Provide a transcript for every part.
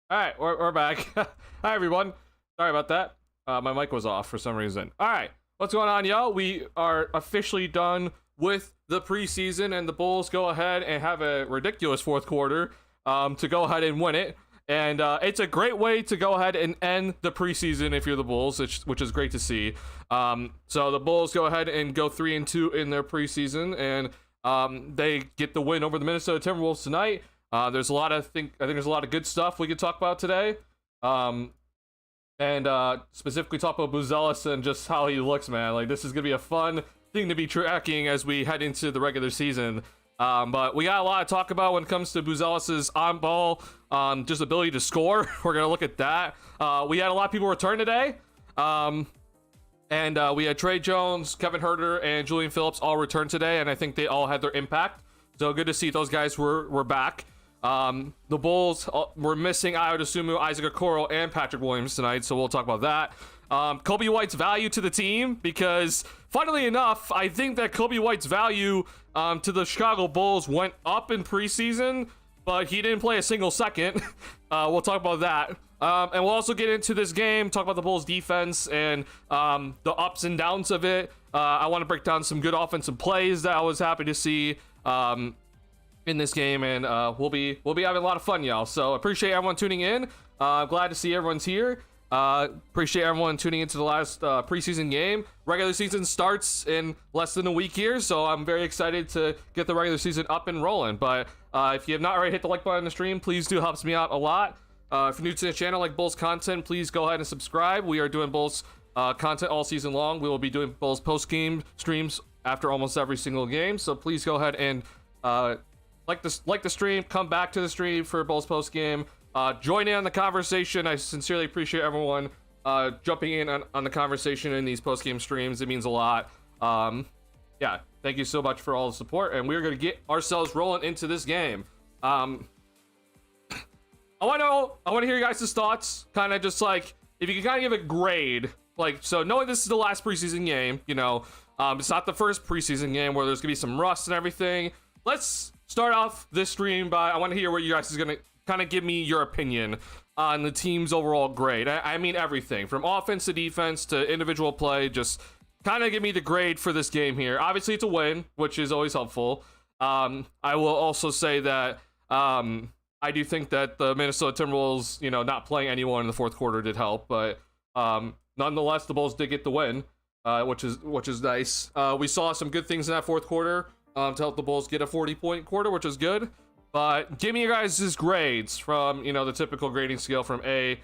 All right, we're back. Hi, everyone. Sorry about that. My mic was off for some reason. All right, what's going on, y'all? We are officially done with the preseason, and the Bulls go ahead and have a ridiculous fourth quarter to go ahead and win it. And it's a great way to go ahead and end the preseason if you're the Bulls, which is great to see. So the Bulls go ahead and go 3-2 in their preseason, and they get the win over the Minnesota Timberwolves tonight. There's a lot of I think there's a lot of good stuff we could talk about today, and specifically talk about Buzelis and just how he looks, man. Like, this is gonna be a fun thing to be tracking as we head into the regular season. But we got a lot to talk about when it comes to Buzelis's on-ball, just ability to score. We're gonna look at that. We had a lot of people return today, and we had Trey Jones, Kevin Huerter, and Julian Phillips all return today, and I think they all had their impact. So good to see those guys were back. The Bulls were missing Ayo Dosunmu, Isaac Okoro, and Patrick Williams tonight, so we'll talk about that. Kobe White's value to the team, because funnily enough, I think that Kobe White's value to the Chicago Bulls went up in preseason, but he didn't play a single second. We'll talk about that. And we'll also get into this game, talk about the Bulls defense and the ups and downs of it. I want to break down some good offensive plays that I was happy to see in this game, and we'll be having a lot of fun, y'all. So appreciate everyone tuning in. Glad to see everyone's here. Appreciate everyone tuning into the last preseason game. Regular season starts in less than a week here, so I'm very excited to get the regular season up and rolling. But if you have not already hit the like button on the stream, please do, helps me out a lot. If you're new to the channel, like Bulls content, please go ahead and subscribe. We are doing Bulls content all season long. We will be doing Bulls post-game streams after almost every single game, so please go ahead and like the stream, come back to the stream for Bulls post game. Join in on the conversation. I sincerely appreciate everyone jumping in on the conversation in these post game streams. It means a lot. Yeah, thank you so much for all the support, and we're gonna get ourselves rolling into this game. I want to hear you guys' thoughts. Kind of just like, if you can kind of give a grade, like, so knowing this is the last preseason game, you know, it's not the first preseason game where there's gonna be some rust and everything. Let's start off this stream by, I want to hear what you guys is gonna kind of give me your opinion on the team's overall grade. I mean everything from offense to defense to individual play. Just kind of give me the grade for this game here. Obviously it's a win, which is always helpful. I will also say that I do think that the Minnesota Timberwolves, you know, not playing anyone in the fourth quarter did help, but nonetheless the Bulls did get the win, which is nice. We saw some good things in that fourth quarter to help the Bulls get a 40-point quarter, which is good. But give me your guys' grades from, you know, the typical grading scale from A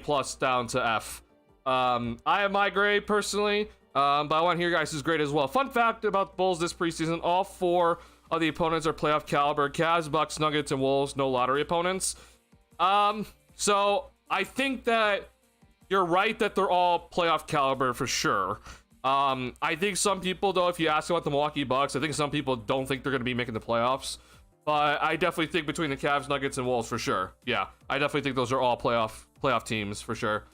plus down to F. I have my grade personally, but I want to hear your guys' grade as well. Fun fact about the Bulls this preseason: all 4 of the opponents are playoff caliber: Cavs, Bucks, Nuggets, and Wolves. No lottery opponents. So I think that you're right that they're all playoff caliber for sure. I think some people, though, if you ask about the Milwaukee Bucks, I think some people don't think they're going to be making the playoffs. But I definitely think between the Cavs, Nuggets, and Wolves for sure. Yeah, I definitely think those are all playoff teams for sure.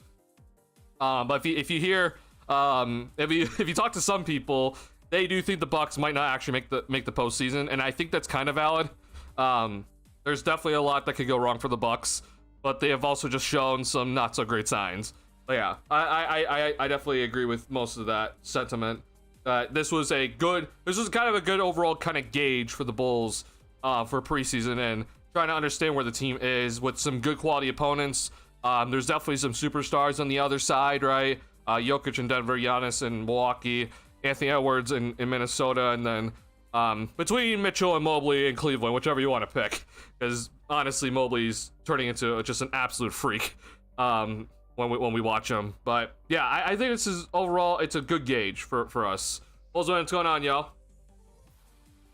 But if you hear, if you talk to some people, they do think the Bucks might not actually make the postseason, and I think that's kind of valid. There's definitely a lot that could go wrong for the Bucks, but they have also just shown some not so great signs. But yeah, I definitely agree with most of that sentiment. This was kind of a good overall kind of gauge for the Bulls for preseason, and trying to understand where the team is with some good quality opponents. There's definitely some superstars on the other side, right? Jokic in Denver, Giannis in Milwaukee, Anthony Edwards in Minnesota, and then between Mitchell and Mobley in Cleveland, whichever you want to pick, because honestly Mobley's turning into just an absolute freak when we watch him. But yeah, I think this is overall, it's a good gauge for us. What's going on, y'all?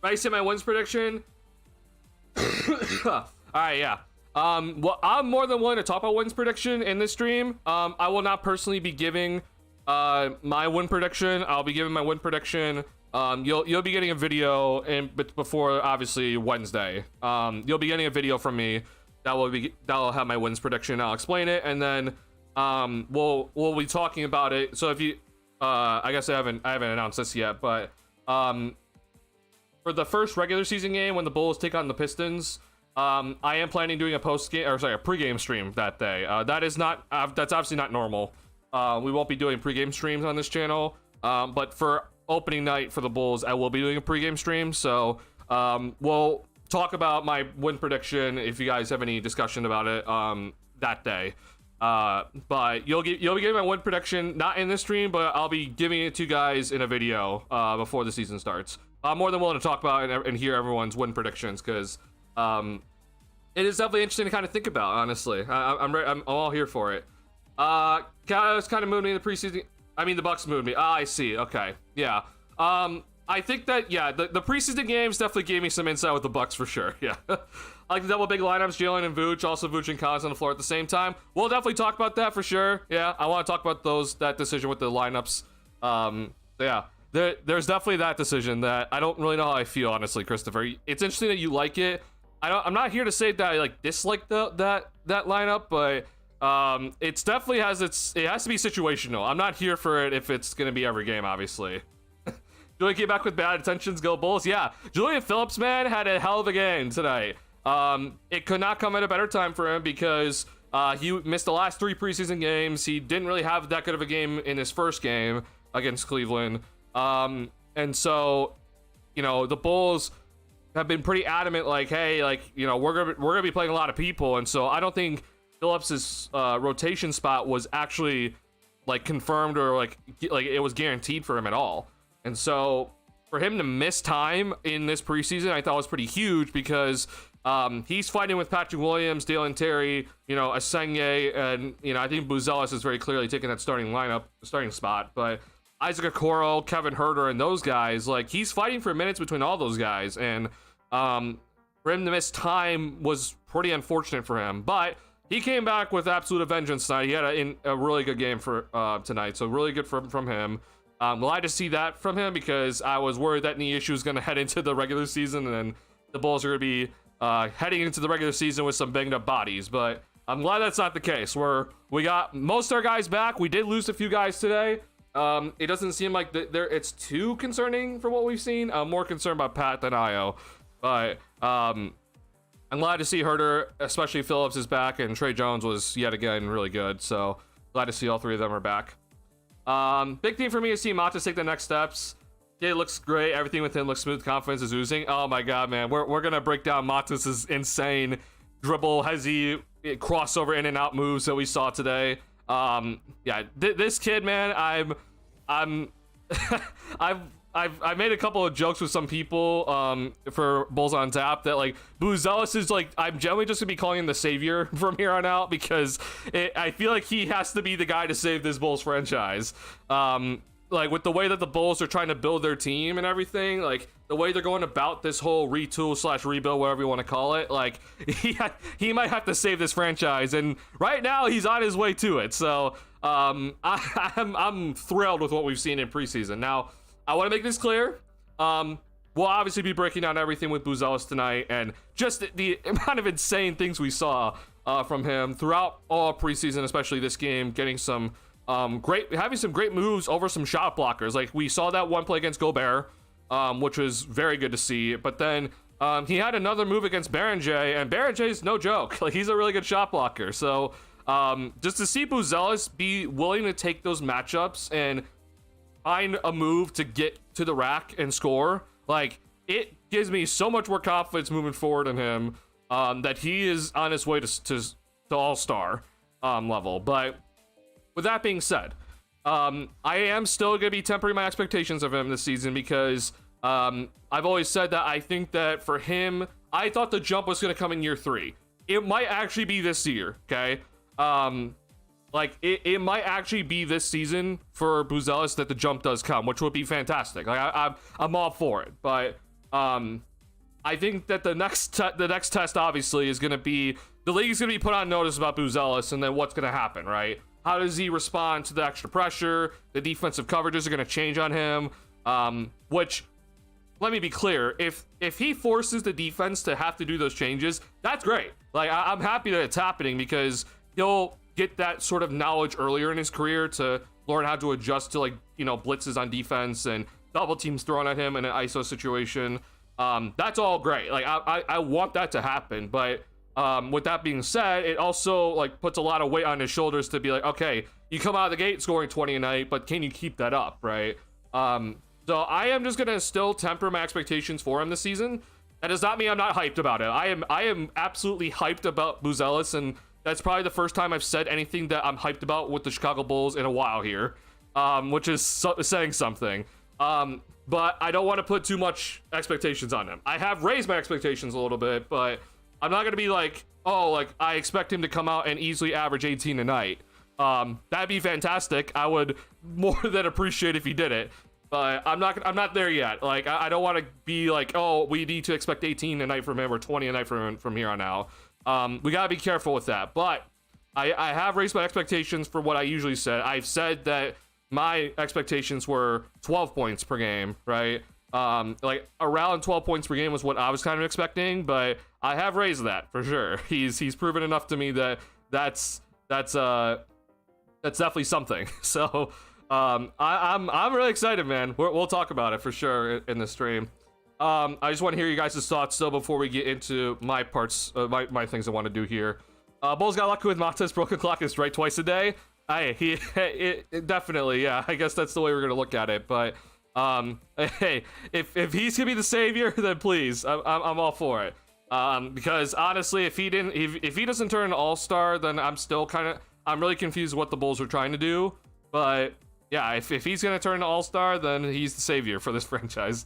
Ready to say my wins prediction? All right, yeah. Well, I'm more than willing to talk about wins prediction in this stream. I will not personally be giving my win prediction. I'll be giving my win prediction. You'll be getting a video before obviously Wednesday. You'll be getting a video from me that'll have my wins prediction. I'll explain it, and then we'll be talking about it. So if you I guess I haven't announced this yet, but for the first regular season game when the Bulls take on the Pistons, I am planning doing a pregame stream that day. That's obviously not normal. We won't be doing pregame streams on this channel. But for opening night for the Bulls, I will be doing a pregame stream. So we'll talk about my win prediction if you guys have any discussion about it that day. But you'll be getting my win prediction not in this stream, but I'll be giving it to you guys in a video before the season starts. I'm more than willing to talk about it and hear everyone's win predictions because it is definitely interesting to kind of think about. Honestly, I'm all here for it. Cavs kind of moved me in the preseason. I mean, the Bucks moved me. I see. Okay, yeah. I think that the preseason games definitely gave me some insight with the Bucks for sure. Yeah. I like the double big lineups, Jalen and Vooch, also Vooch and Collins on the floor at the same time. We'll definitely talk about that for sure. Yeah, I want to talk about that decision with the lineups. Yeah, there's definitely that decision that I don't really know how I feel, honestly, Christopher. It's interesting that you like it. I'm not here to say that I like dislike that lineup, but it's definitely it has to be situational. I'm not here for it if it's gonna be every game, obviously. Julian came back with bad intentions, go Bulls. Yeah, Julian Phillips, man, had a hell of a game tonight. It could not come at a better time for him because he missed the last 3 preseason games. He didn't really have that good of a game in his first game against Cleveland. And so, the Bulls have been pretty adamant, like, hey, like, we're gonna be playing a lot of people, and so I don't think Phillips's rotation spot was actually like confirmed or like it was guaranteed for him at all. And so for him to miss time in this preseason, I thought was pretty huge because he's fighting with Patrick Williams, Dalen Terry, Asenge, and I think Buzelis is very clearly taking that starting spot. But Isaac Okoro, Kevin Huerter, and those guys, like, he's fighting for minutes between all those guys, and for him to miss time was pretty unfortunate for him. But he came back with absolute vengeance tonight. He had a really good game for tonight, so really good from him. Glad to see that from him because I was worried that knee issue was going to head into the regular season, and then the Bulls are going to be heading into the regular season with some banged up bodies. But I'm glad that's not the case. We got most of our guys back. We did lose a few guys today. It doesn't seem like it's too concerning for what we've seen. I'm more concerned about Pat than Io, but I'm glad to see Huerter, especially Phillips, is back, and Trey Jones was yet again really good. So glad to see all 3 of them are back. Big thing for me is seeing Matas take the next steps. It looks great. Everything with him looks smooth. Confidence is oozing. Oh my god, man, we're gonna break down Matas's insane dribble, hezzy crossover in and out moves that we saw today. Yeah, this kid, man, I've made a couple of jokes with some people for Bulls on Tap that, like, Buzelis is, like, I'm generally just gonna be calling him the savior from here on out because I feel like he has to be the guy to save this Bulls franchise. Like, with the way that the Bulls are trying to build their team and everything, like, the way they're going about this whole retool/rebuild, whatever you want to call it, like, he might have to save this franchise, and right now he's on his way to it. So I'm thrilled with what we've seen in preseason. Now, I want to make this clear. We'll obviously be breaking down everything with Buzelis tonight, and just the amount of insane things we saw from him throughout all preseason, especially this game, getting some having some great moves over some shot blockers. Like, we saw that one play against Gobert, which was very good to see. But then he had another move against Berenjay, and Berenjay's no joke. Like, he's a really good shot blocker. So just to see Buzelis be willing to take those matchups and find a move to get to the rack and score, like, it gives me so much more confidence moving forward in him that he is on his way to all-star level. But with that being said, I am still going to be tempering my expectations of him this season because I've always said that I think that for him, I thought the jump was going to come in year 3. It might actually be this year, okay? Like, it might actually be this season for Buzelis that the jump does come, which would be fantastic. Like, I'm all for it. But I think that the next test obviously is going to be, the league is going to be put on notice about Buzelis, and then what's going to happen, right? How does he respond to the extra pressure? The defensive coverages are going to change on him, which, let me be clear, if he forces the defense to have to do those changes, that's great. Like, I'm happy that it's happening because he'll get that sort of knowledge earlier in his career to learn how to adjust to, like, blitzes on defense and double teams thrown at him in an ISO situation. That's all great. Like I want that to happen, but with that being said, it also like puts a lot of weight on his shoulders to be like, okay, you come out of the gate scoring 20 a night, but can you keep that up, right? So I am just gonna still temper my expectations for him this season. That does not mean I'm not hyped about it. I am absolutely hyped about Buzelis, and that's probably the first time I've said anything that I'm hyped about with the Chicago Bulls in a while here, which is saying something. But I don't want to put too much expectations on him. I have raised my expectations a little bit, but I'm not gonna be like, oh, like I expect him to come out and easily average 18 a night. That'd be fantastic. I would more than appreciate if he did it. But I'm not there yet. Like I don't want to be like, oh, we need to expect 18 a night from him or 20 a night from here on out. We gotta be careful with that. But I have raised my expectations for what I usually said. I've said that my expectations were 12 points per game, right? Like around 12 points per game was what I was kind of expecting, but I have raised that for sure. He's proven enough to me that that's definitely something. So. I'm really excited, man. We'll talk about it for sure in the stream. I just want to hear you guys' thoughts still before we get into my parts, my things I want to do here. Bulls got lucky with Mata's broken clock is right twice a day. It definitely, yeah. I guess that's the way we're gonna look at it. But hey, if he's gonna be the savior, then please, I'm all for it. Because honestly, if he doesn't turn an all-star, then I'm really confused what the Bulls are trying to do. But yeah, if he's gonna turn an all-star, then he's the savior for this franchise.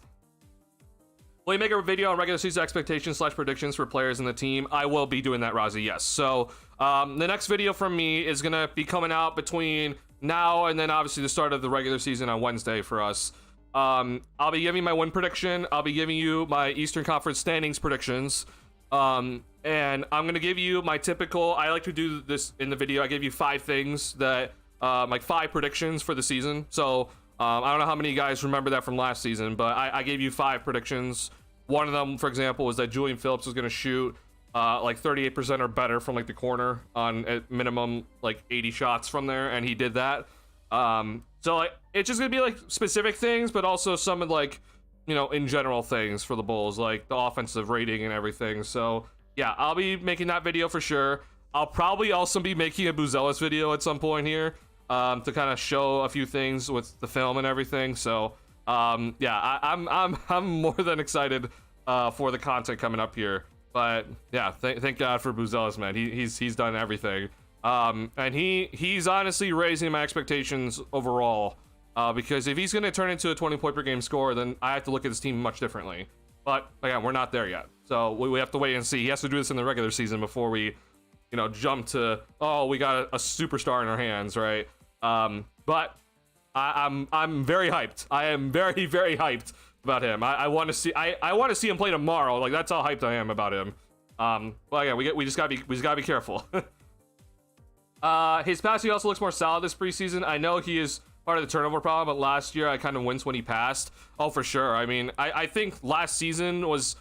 Will you make a video on regular season expectations / predictions for players in the team? I will be doing that, Rozzy, yes. So the next video from me is gonna be coming out between now and then obviously the start of the regular season on Wednesday for us. I'll be giving my win prediction. I'll be giving you my Eastern Conference standings predictions. And I'm gonna give you my typical, I like to do this in the video, I give you 5 things that like 5 predictions for the season. So I don't know how many of you guys remember that from last season, but I gave you 5 predictions. One of them, for example, was that Julian Phillips was going to shoot like 38% or better from like the corner on at minimum like 80 shots from there, and he did that. So like it's just gonna be like specific things, but also some of like, you know, in general things for the Bulls, like the offensive rating and everything. So yeah, I'll be making that video for sure. I'll probably also be making a Buzelis video at some point here. To kind of show a few things with the film and everything. So yeah, I'm more than excited for the content coming up here. But yeah, thank God for Buzelis, man. He's done everything, and he's honestly raising my expectations overall. Because if he's going to turn into a 20 point per game scorer, then I have to look at his team much differently. But again, we're not there yet, so we have to wait and see. He has to do this in the regular season before we, you know, jump to, oh, we got a superstar in our hands, right? But I'm very hyped. I am very, very hyped about him. I want to see I want to see him play tomorrow. Like that's how hyped I am about him. But yeah, we just gotta be careful. His passing also looks more solid this preseason. I know he is part of the turnover problem, but last year I kind of winced when he passed. Oh, for sure. I mean, I think last season was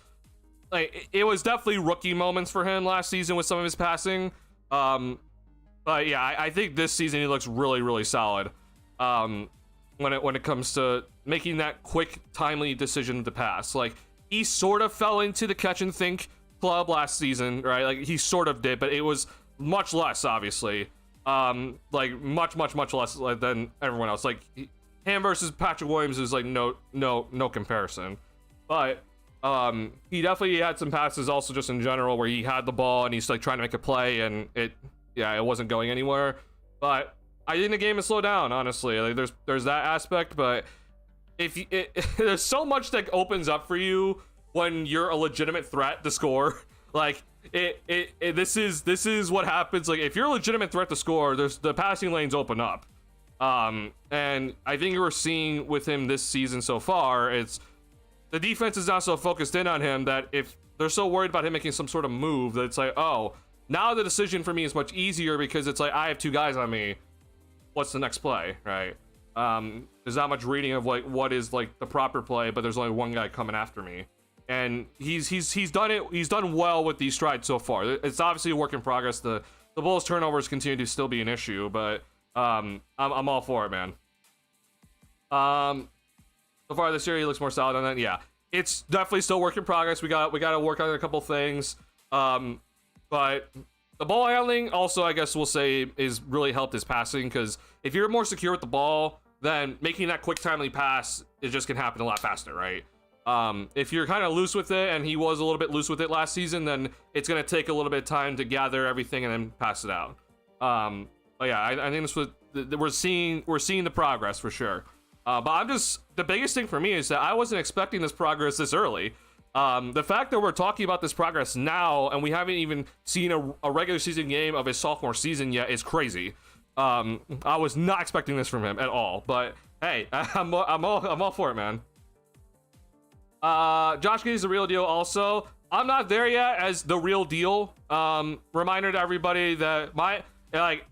like, it was definitely rookie moments for him last season with some of his passing. But yeah, I think this season he looks really, really solid. When it comes to making that quick, timely decision to pass. Like, he sort of fell into the catch and think club last season, right? Like, he sort of did, but it was much less, obviously. Like much less than everyone else. Like, him versus Patrick Williams is like no comparison. But he definitely had some passes also just in general where he had the ball and he's like trying to make a play and it wasn't going anywhere. But I think the game is slowed down, honestly. Like there's that aspect, but there's so much that opens up for you when you're a legitimate threat to score. Like this is what happens. Like if you're a legitimate threat to score, there's the passing lanes open up. And I think we're seeing with him this season so far, it's the defense is not so focused in on him that if they're so worried about him making some sort of move that it's like, oh, now the decision for me is much easier because it's like I have 2 guys on me. What's the next play, right? There's not much reading of like what is like the proper play, but there's only one guy coming after me. And he's done it. He's done well with these strides so far. It's obviously a work in progress. The Bulls turnovers continue to still be an issue, but I'm all for it, man. So far this year he looks more solid on that. Yeah, it's definitely still work in progress. We got to work on a couple things. But the ball handling also, I guess we'll say, is really helped his passing, because if you're more secure with the ball, then making that quick timely pass is just gonna happen a lot faster, right? If you're kind of loose with it, and he was a little bit loose with it last season, then it's gonna take a little bit of time to gather everything and then pass it out. But yeah, I think this was we're seeing the progress for sure. But the biggest thing for me is that I wasn't expecting this progress this early. The fact that we're talking about this progress now and we haven't even seen a regular season game of his sophomore season yet is crazy. I was not expecting this from him at all, but hey, I'm all for it, man. Josh Giddey's the real deal also. I'm not there yet as the real deal. Reminder to everybody that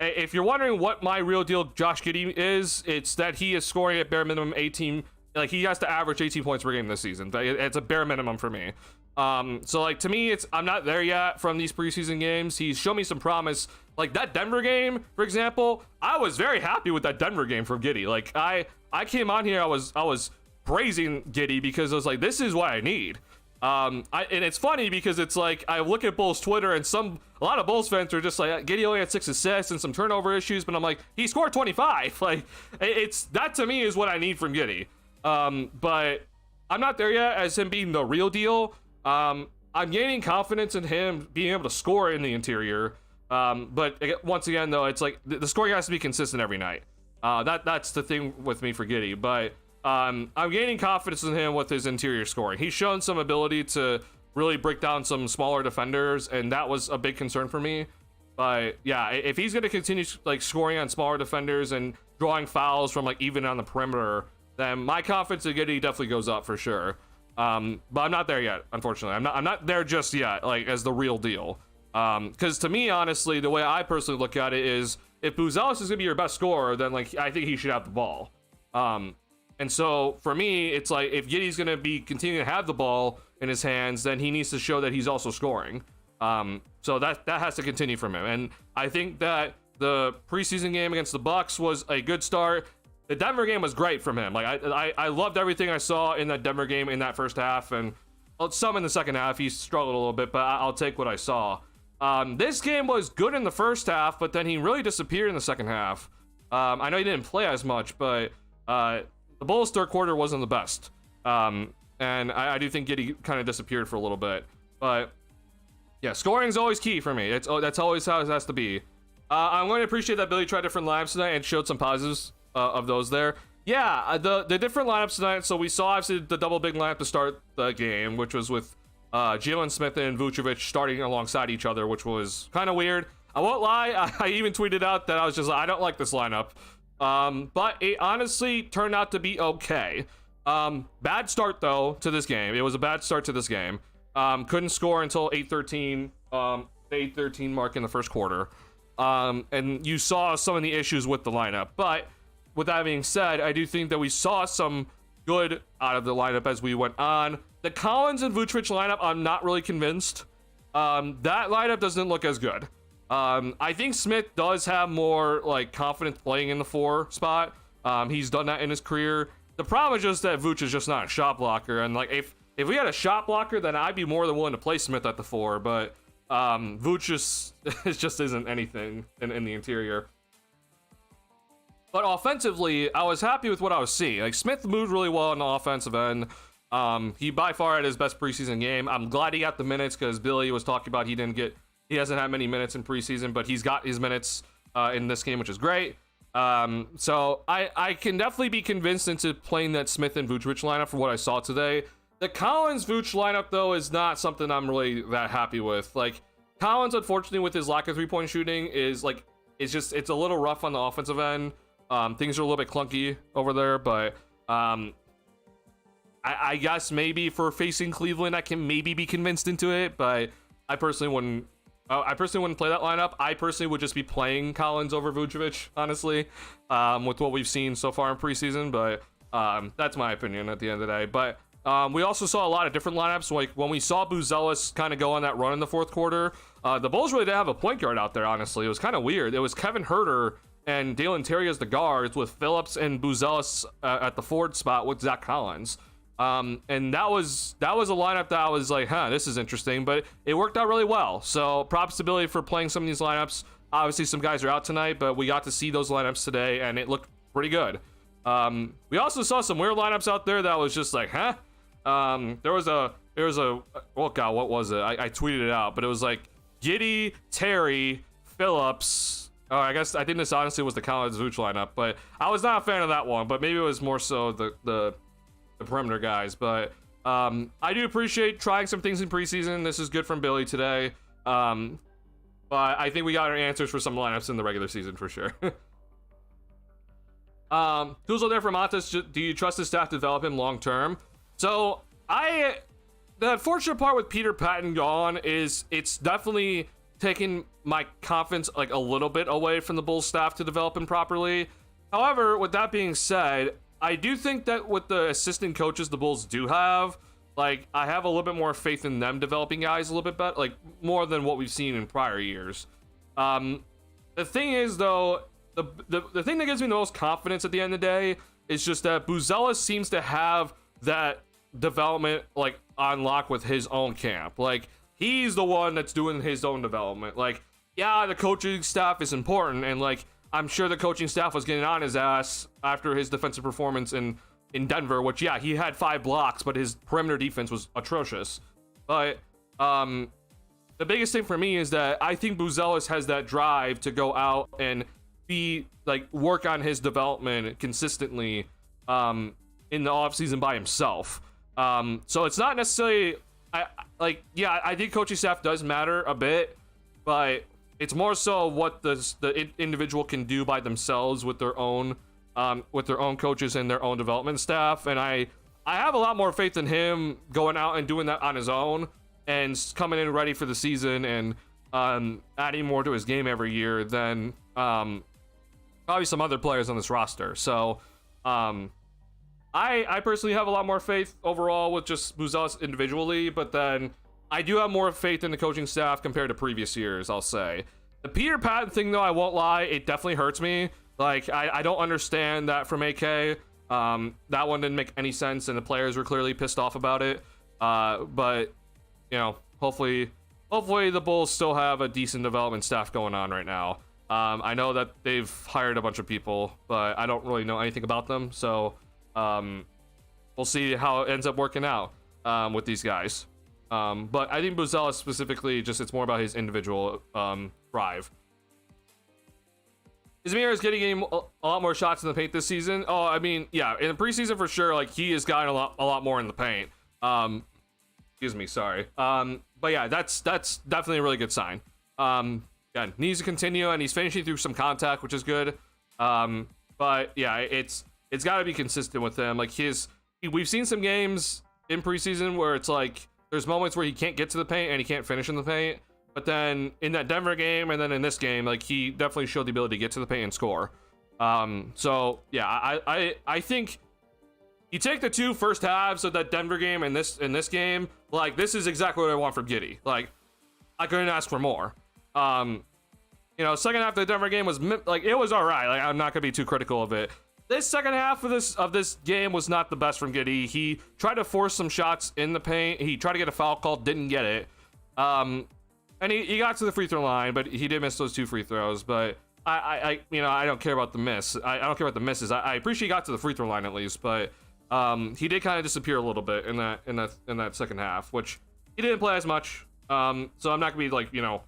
if you're wondering what my real deal Josh Giddey is, it's that he is scoring at bare minimum 18. Like, he has to average 18 points per game this season. It's a bare minimum for me. So like, to me, I'm not there yet from these preseason games. He's shown me some promise. Like that Denver game, for example, I was very happy with that Denver game from Giddey. Like I came on here, I was praising Giddey because I was like, this is what I need. And it's funny because it's like, I look at Bulls Twitter and a lot of Bulls fans are just like, Giddey only had 6 assists and some turnover issues, but I'm like, he scored 25. Like, that to me is what I need from Giddey. But I'm not there yet as him being the real deal. I'm gaining confidence in him being able to score in the interior. But once again, though, it's like the scoring has to be consistent every night. That's the thing with me for Giddey. But I'm gaining confidence in him with his interior scoring. He's shown some ability to really break down some smaller defenders, and that was a big concern for me. But yeah, if he's going to continue like scoring on smaller defenders and drawing fouls from like even on the perimeter, then my confidence in Giddey definitely goes up for sure. But I'm not there yet, unfortunately. I'm not there just yet, like as the real deal. Because to me, honestly, the way I personally look at it is, if Buzelis is gonna be your best scorer, then like I think he should have the ball. And so for me, it's like, if Giddey's gonna be continuing to have the ball in his hands, then he needs to show that he's also scoring. So that has to continue from him. And I think that the preseason game against the Bucks was a good start. The Denver game was great from him. Like I loved everything I saw in that Denver game in that first half, and some in the second half. He struggled a little bit, but I'll take what I saw. This game was good in the first half, but then he really disappeared in the second half. I know he didn't play as much, but the Bulls' third quarter wasn't the best. And I do think Giddey kind of disappeared for a little bit. But yeah, scoring is always key for me. That's always how it has to be. I'm going to appreciate that Billy tried different lineups tonight and showed some positives of those there. Yeah, the different lineups tonight. So we saw obviously the double big lineup to start the game, which was with Jalen Smith and Vucevic starting alongside each other, which was kind of weird. I won't lie, I even tweeted out that I was just like, I don't like this lineup. But it honestly turned out to be okay. Bad start though to this game. It was a bad start to this game. Couldn't score until 8:13, the 8:13 mark in the first quarter. And you saw some of the issues with the lineup. But with that being said, I do think that we saw some good out of the lineup as we went on. The Collins and Vucevic lineup, I'm not really convinced. That lineup doesn't look as good. I think Smith does have more like confidence playing in the 4 spot. He's done that in his career. The problem is just that Vuce is just not a shot blocker, and like if we had a shot blocker, then I'd be more than willing to play Smith at the 4. But Vuce just isn't anything in the interior. But offensively, I was happy with what I was seeing. Like, Smith moved really well on the offensive end. He by far had his best preseason game. I'm glad he got the minutes, because Billy was talking about he hasn't had many minutes in preseason, but he's got his minutes in this game, which is great. So I can definitely be convinced into playing that Smith and Vucevic lineup for what I saw today. The Collins-Vuce lineup, though, is not something I'm really that happy with. Like, Collins, unfortunately, with his lack of three-point shooting, is like, it's a little rough on the offensive end. Things are a little bit clunky over there, but I guess maybe for facing Cleveland, I can maybe be convinced into it, but I personally wouldn't play that lineup. I personally would just be playing Collins over Vucevic, honestly, with what we've seen so far in preseason, but that's my opinion at the end of the day. But we also saw a lot of different lineups. Like when we saw Buzelis kind of go on that run in the fourth quarter, the Bulls really didn't have a point guard out there, honestly. It was kind of weird. It was Kevin Huerter and Dalen Terry as the guards, with Phillips and Buzelis at the forward spot with Zach Collins. And that was a lineup that I was like, this is interesting, but it worked out really well. So props to Billy for playing some of these lineups. Obviously, some guys are out tonight, but we got to see those lineups today, and it looked pretty good. We also saw some weird lineups out there that was just like, there was a, oh God, what was it? I tweeted it out, but it was like Giddey, Terry, Phillips. Oh, I think this honestly was the Collins Vooch lineup, but I was not a fan of that one, but maybe it was more so the perimeter guys. But I do appreciate trying some things in preseason. This is good from Billy today. But I think we got our answers for some lineups in the regular season for sure. Who's there from Montes? Do you trust the staff to develop him long term? So the unfortunate part with Peter Patton gone is it's definitely taken my confidence like a little bit away from the Bulls staff to develop him properly. However, with that being said, I do think that with the assistant coaches the Bulls do have, like, I have a little bit more faith in them developing guys a little bit better, like more than what we've seen in prior years. The thing is though, the thing that gives me the most confidence at the end of the day is just that Buzelis seems to have that development like on lock with his own camp. Like, he's the one that's doing his own development. Like, yeah, the coaching staff is important, and like I'm sure the coaching staff was getting on his ass after his defensive performance in Denver, which, yeah, he had 5 blocks, but his perimeter defense was atrocious. But the biggest thing for me is that I think Buzelis has that drive to go out and be like work on his development consistently in the offseason by himself. So it's not necessarily I think coaching staff does matter a bit, but it's more so what the individual can do by themselves with their own coaches and their own development staff. And I have a lot more faith in him going out and doing that on his own and coming in ready for the season and adding more to his game every year than probably some other players on this roster. So I personally have a lot more faith overall with just Buzelis individually, but then I do have more faith in the coaching staff compared to previous years, I'll say. The Peter Patton thing, though, I won't lie, it definitely hurts me. Like, I don't understand that from AK. That one didn't make any sense, and the players were clearly pissed off about it. But, you know, hopefully the Bulls still have a decent development staff going on right now. I know that they've hired a bunch of people, but I don't really know anything about them. So we'll see how it ends up working out with these guys. But I think Buzelis specifically, it's more about his individual drive. Izmir is getting a lot more shots in the paint this season. Oh, I mean, yeah, in the preseason for sure, like, he has gotten a lot more in the paint. Excuse me, sorry. But yeah, that's definitely a really good sign. Again, needs to continue, and he's finishing through some contact, which is good. But yeah, it's got to be consistent with him. Like, we've seen some games in preseason where it's like there's moments where he can't get to the paint and he can't finish in the paint. But then in that Denver game and then in this game, like, he definitely showed the ability to get to the paint and score. So yeah, I think you take the 2 first halves of that Denver game and this game, like, this is exactly what I want from Giddey. Like, I couldn't ask for more. You know, second half of the Denver game was like, it was all right. Like, I'm not gonna be too critical of it. This second half of this game was not the best from Giddey. He tried to force some shots in the paint. He tried to get a foul call, didn't get it. And he got to the free throw line, but he did miss those 2 free throws. But I don't care about the miss. I don't care about the misses. I appreciate he got to the free throw line at least, but he did kind of disappear a little bit in that second half, which he didn't play as much. So I'm not gonna be like, you know,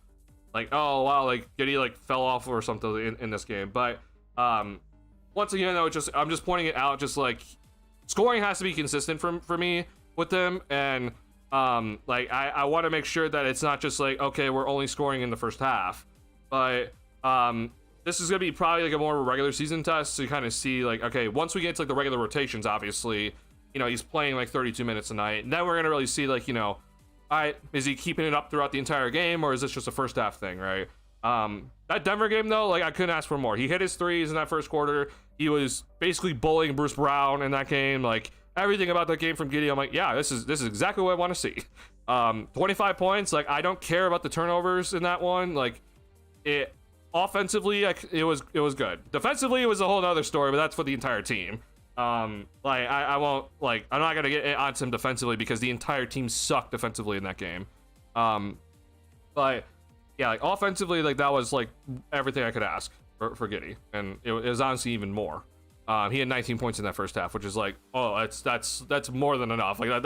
like, oh wow, like Giddey like fell off or something in this game. But once again, though, I'm just pointing it out. Just like, scoring has to be consistent for me with them, and like, I want to make sure that it's not just like, okay, we're only scoring in the first half, but this is gonna be probably like a more of a regular season test to kind of see, like, okay, once we get to like the regular rotations, obviously, you know, he's playing like 32 minutes a night, and then we're gonna really see, like, you know, all right, is he keeping it up throughout the entire game, or is this just a first half thing, right? That Denver game, though, like, I couldn't ask for more. He hit his threes in that first quarter. He was basically bullying Bruce Brown in that game. Like, everything about that game from Giddey, I'm like, yeah, this is exactly what I want to see. 25 points. Like, I don't care about the turnovers in that one. Like, offensively, it was good. Defensively, it was a whole other story, but that's for the entire team. Like I won't like I'm not gonna get onto him defensively because the entire team sucked defensively in that game. But yeah, like offensively, like that was like everything I could ask for Giddey, and it was honestly even more. He had 19 points in that first half, which is like, oh, that's more than enough. Like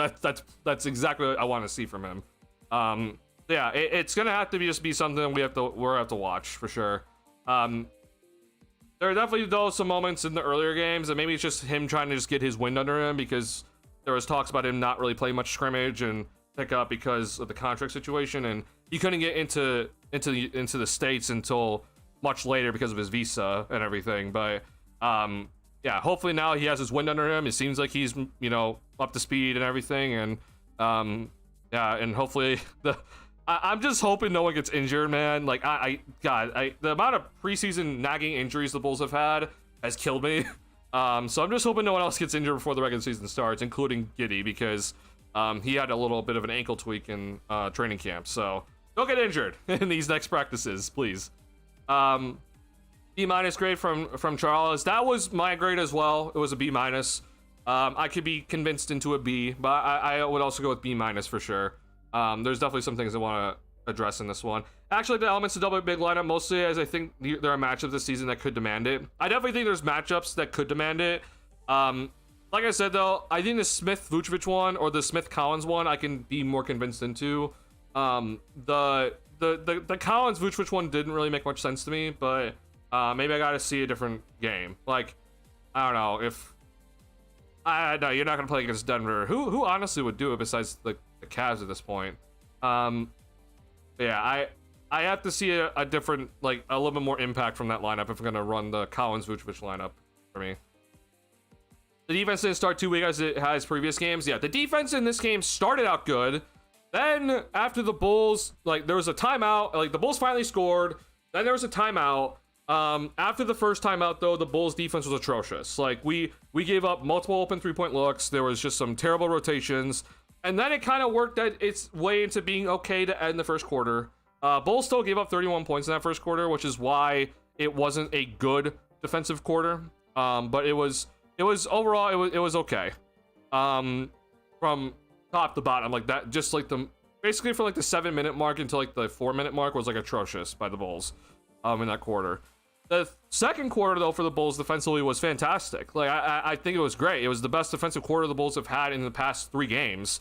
that's exactly what I want to see from him. Yeah, it's gonna have to be something we're have to watch for sure. There are definitely though some moments in the earlier games, and maybe it's just him trying to just get his wind under him because there was talks about him not really playing much scrimmage and pick up because of the contract situation, and he couldn't get into the States until much later because of his visa and everything. But yeah, hopefully now he has his wind under him. It seems like he's up to speed and everything, and yeah, and hopefully I'm just hoping no one gets injured, man. Like the amount of preseason nagging injuries the Bulls have had has killed me. So I'm just hoping no one else gets injured before the regular season starts, including Giddey, because he had a little bit of an ankle tweak in training camp. So don't get injured in these next practices, please. B- grade from Charles. That was my grade as well. It was a B-. I could be convinced into a B, but I would also go with B- for sure. There's definitely some things I want to address in this one. Actually, the elements of double big lineup, mostly as I think there are matchups this season that could demand it. I definitely think there's matchups that could demand it. Like I said, though, I think the Smith-Vucevic one or the Smith-Collins one I can be more convinced into. The Collins-Vucevic one didn't really make much sense to me, but maybe I gotta see a different game. Like, I don't know, if... no, you're not gonna play against Denver. Who honestly would do it besides the Cavs at this point? Yeah, I have to see a different, like, a little bit more impact from that lineup if I'm gonna run the Collins-Vucevic lineup for me. The defense didn't start too weak as it has previous games. Yeah, the defense in this game started out good. Then after the Bulls, like, there was a timeout. Like, the Bulls finally scored. Then there was a timeout. After the first timeout, though, the Bulls defense was atrocious. Like, we gave up multiple open three-point looks. There was just some terrible rotations. And then it kind of worked its way into being okay to end the first quarter. Bulls still gave up 31 points in that first quarter, which is why it wasn't a good defensive quarter. But it was overall, it was okay. From top to bottom, like that, just like basically from like the 7-minute mark until like the 4-minute mark was like atrocious by the Bulls in that quarter. The second quarter, though, for the Bulls defensively was fantastic. Like, I think it was great. It was the best defensive quarter the Bulls have had in the past 3 games.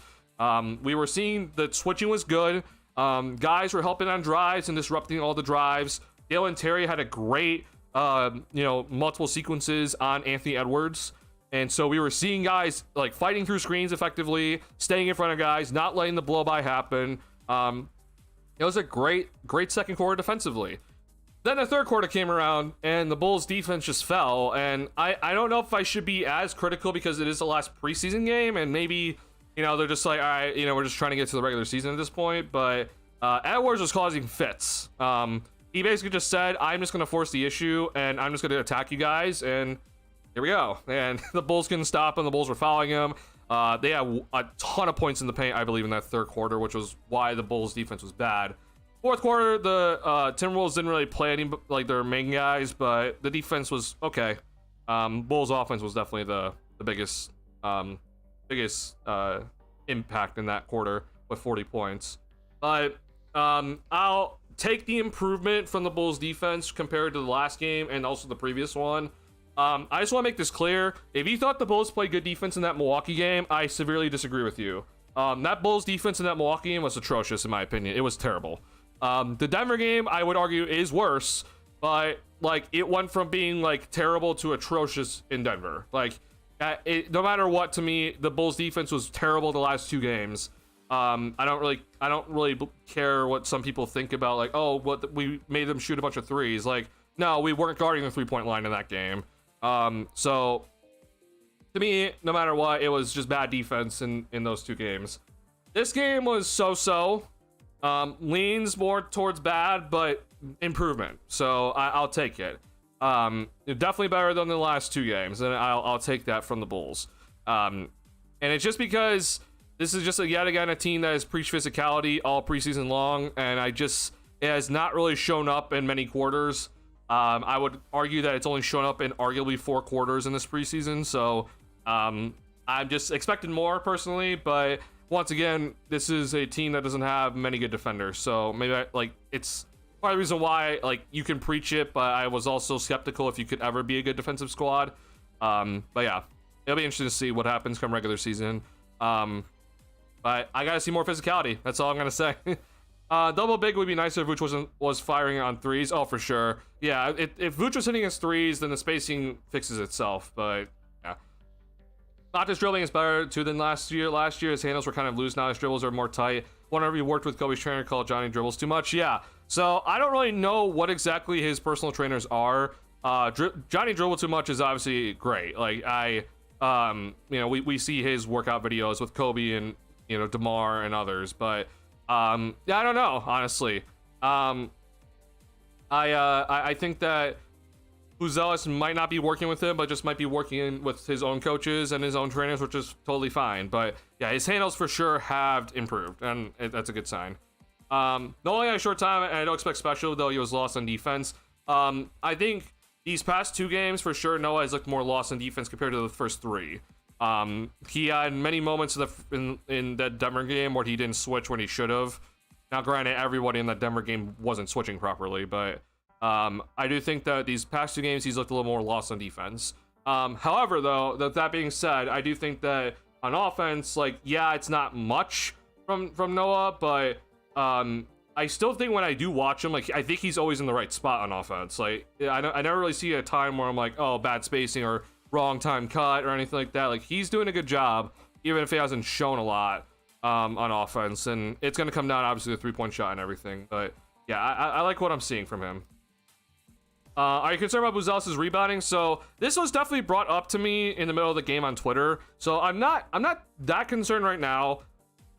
We were seeing the switching was good. Guys were helping on drives and disrupting all the drives. Dale and Terry had a great, multiple sequences on Anthony Edwards. And so we were seeing guys, like, fighting through screens effectively, staying in front of guys, not letting the blow-by happen. It was a great second quarter defensively. Then the third quarter came around, and the Bulls' defense just fell. And I don't know if I should be as critical because it is the last preseason game, and maybe, they're just like, all right, we're just trying to get to the regular season at this point. But Edwards was causing fits. He basically just said, I'm just going to force the issue, and I'm just going to attack you guys, and here we go. And the Bulls couldn't stop him. The Bulls were fouling him. They had a ton of points in the paint, I believe, in that third quarter, which was why the Bulls' defense was bad. Fourth quarter, the Timberwolves didn't really play any like their main guys, but the defense was okay. Bulls' offense was definitely the biggest impact in that quarter with 40 points. But I'll take the improvement from the Bulls' defense compared to the last game and also the previous one. I just want to make this clear. If you thought the Bulls played good defense in that Milwaukee game, I severely disagree with you. That Bulls defense in that Milwaukee game was atrocious, in my opinion. It was terrible. The Denver game, I would argue, is worse, but like it went from being like terrible to atrocious in Denver. Like, no matter what, to me, the Bulls defense was terrible the last 2 games. I don't really care what some people think about, like, oh, we made them shoot a bunch of threes. Like, no, we weren't guarding the 3-point line in that game. So to me, no matter what, it was just bad defense in those 2 games. This game was so-so. Leans more towards bad, but improvement. So I'll take it. Definitely better than the last 2 games, and I'll take that from the Bulls. And it's just because this is just yet again a team that has preached physicality all preseason long, and it has not really shown up in many quarters. I would argue that it's only shown up in arguably 4 quarters in this preseason, so I'm just expecting more personally, but once again, this is a team that doesn't have many good defenders, so maybe it's part of the reason why you can preach it, but I was also skeptical if you could ever be a good defensive squad. But yeah, it'll be interesting to see what happens come regular season. But I gotta see more physicality. That's all I'm gonna say. Double big would be nicer if Vooch was firing on threes. Oh, for sure. Yeah, if Vooch was hitting his threes, then the spacing fixes itself. But yeah, not just dribbling is better too than last year. Last year his handles were kind of loose. Now his dribbles are more tight. Whenever he worked with Kobe's trainer, called Johnny dribbles too much. Yeah. So I don't really know what exactly his personal trainers are. Johnny dribble too much is obviously great. We see his workout videos with Kobe and DeMar and others, but yeah, I don't know, honestly. I think that Buzelis might not be working with him, but just might be working with his own coaches and his own trainers, which is totally fine. But yeah, his handles for sure have improved, and that's a good sign. Not only had a short time, and I don't expect special, though he was lost on defense. I think these past 2 games, for sure, Noah has looked more lost on defense compared to the first 3. He had many moments in that Denver game where he didn't switch when he should have. Now, granted, everybody in that Denver game wasn't switching properly, but I do think that these past 2 games he's looked a little more lost on defense. However, though, that being said, I do think that on offense, yeah, it's not much from Noah, but I still think when I do watch him, I think he's always in the right spot on offense. I never really see a time where I'm like, oh, bad spacing or wrong time cut or anything like that. He's doing a good job, even if he hasn't shown a lot on offense, and it's going to come down obviously to the 3-point shot and everything. But yeah, I like what I'm seeing from him. Are you concerned about Buzelis' rebounding? So this was definitely brought up to me in the middle of the game on Twitter, so I'm not that concerned right now.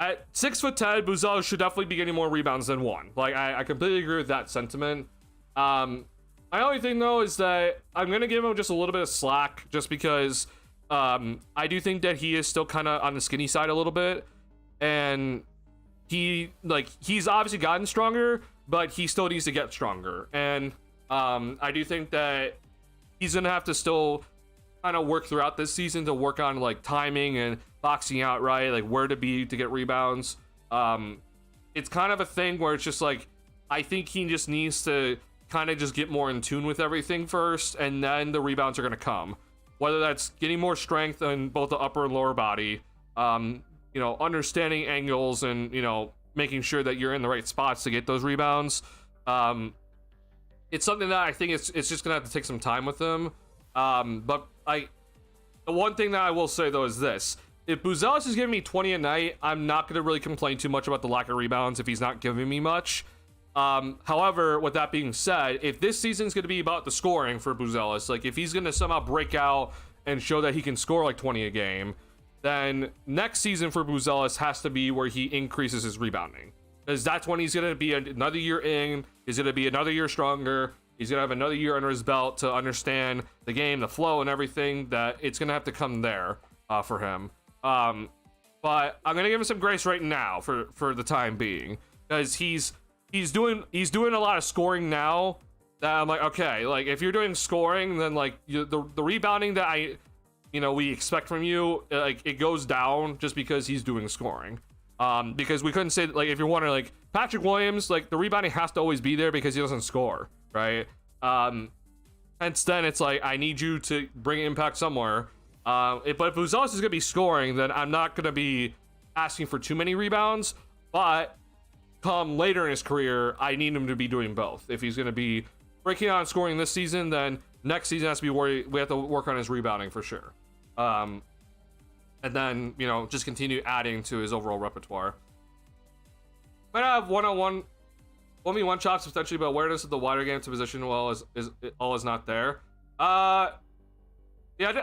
At 6'10", Buzelis should definitely be getting more rebounds than 1. I completely agree with that sentiment. My only thing, though, is that I'm going to give him just a little bit of slack just because I do think that he is still kind of on the skinny side a little bit. And he's obviously gotten stronger, but he still needs to get stronger. And I do think that he's going to have to still kind of work throughout this season to work on timing and boxing out right, where to be to get rebounds. It's kind of a thing where it's just I think he just needs to kind of just get more in tune with everything first, and then the rebounds are going to come, whether that's getting more strength in both the upper and lower body, understanding angles, and making sure that you're in the right spots to get those rebounds. It's something that I think it's just gonna have to take some time with him. But the one thing that I will say, though, is this: if Buzelis is giving me 20 a night, I'm not gonna really complain too much about the lack of rebounds if he's not giving me much. However, with that being said, if this season's gonna be about the scoring for Buzelis, if he's gonna somehow break out and show that he can score 20 a game, then next season for Buzelis has to be where he increases his rebounding, because that's when he's gonna be another year in. He's gonna be another year stronger. He's gonna have another year under his belt to understand the game, the flow, and everything. That it's gonna have to come there for him. But I'm gonna give him some grace right now for the time being, because he's doing a lot of scoring now. That I'm okay, if you're doing scoring, then the rebounding that we expect from you, it goes down just because he's doing scoring. Because we couldn't say if you're wondering, Patrick Williams, the rebounding has to always be there because he doesn't score, right? Hence then it's I need you to bring impact somewhere. But if Buzelis is gonna be scoring, then I'm not gonna be asking for too many rebounds. But come later in his career, I need him to be doing both. If he's gonna be breaking out and scoring this season, then next season has to be where we have to work on his rebounding for sure. And then, just continue adding to his overall repertoire. Might have one-on-one, 1v1 chops potentially, but awareness of the wider game to position well is not there. Yeah,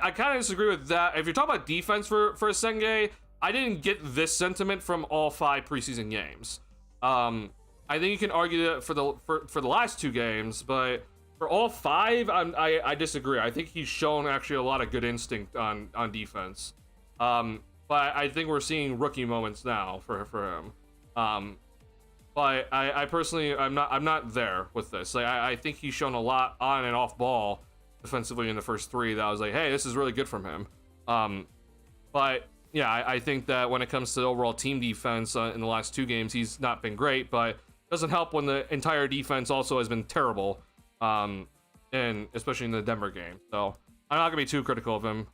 I kind of disagree with that. If you're talking about defense for Senge, I didn't get this sentiment from all 5 preseason games. I think you can argue that for the last 2 games, but for all 5, I disagree. I think he's shown actually a lot of good instinct on defense. But I think we're seeing rookie moments now for him. But I personally, I'm not there with this. Like, I think he's shown a lot on and off ball defensively in the first three that I was like, hey, this is really good from him. But yeah, I think that when it comes to overall team defense in the last two games, he's not been great, but it doesn't help when the entire defense also has been terrible, and especially in the Denver game. So I'm not gonna be too critical of him.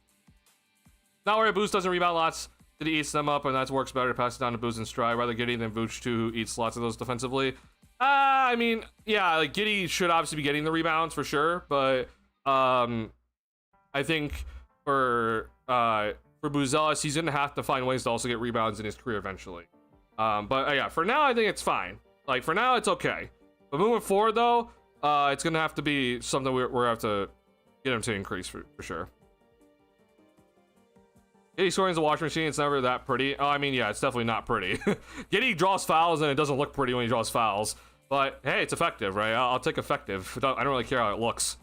Not worried, Boost doesn't rebound lots. That he eats them up, and that works better to pass it down to Boost and Stride, rather Giddey than Vooch, who eats lots of those defensively. I mean, yeah, like Giddey should obviously be getting the rebounds for sure, but I think for Buzelis, he's gonna have to find ways to also get rebounds in his career eventually. But yeah, for now I think it's fine. Like for now it's okay. But moving forward though, it's gonna have to be something we're gonna have to get him to increase for sure. Giddey scoring is a washing machine. It's never that pretty. Oh, I mean, yeah, it's definitely not pretty. Giddey draws fouls, and it doesn't look pretty when he draws fouls. But hey, it's effective, right? I'll take effective. I don't really care how it looks.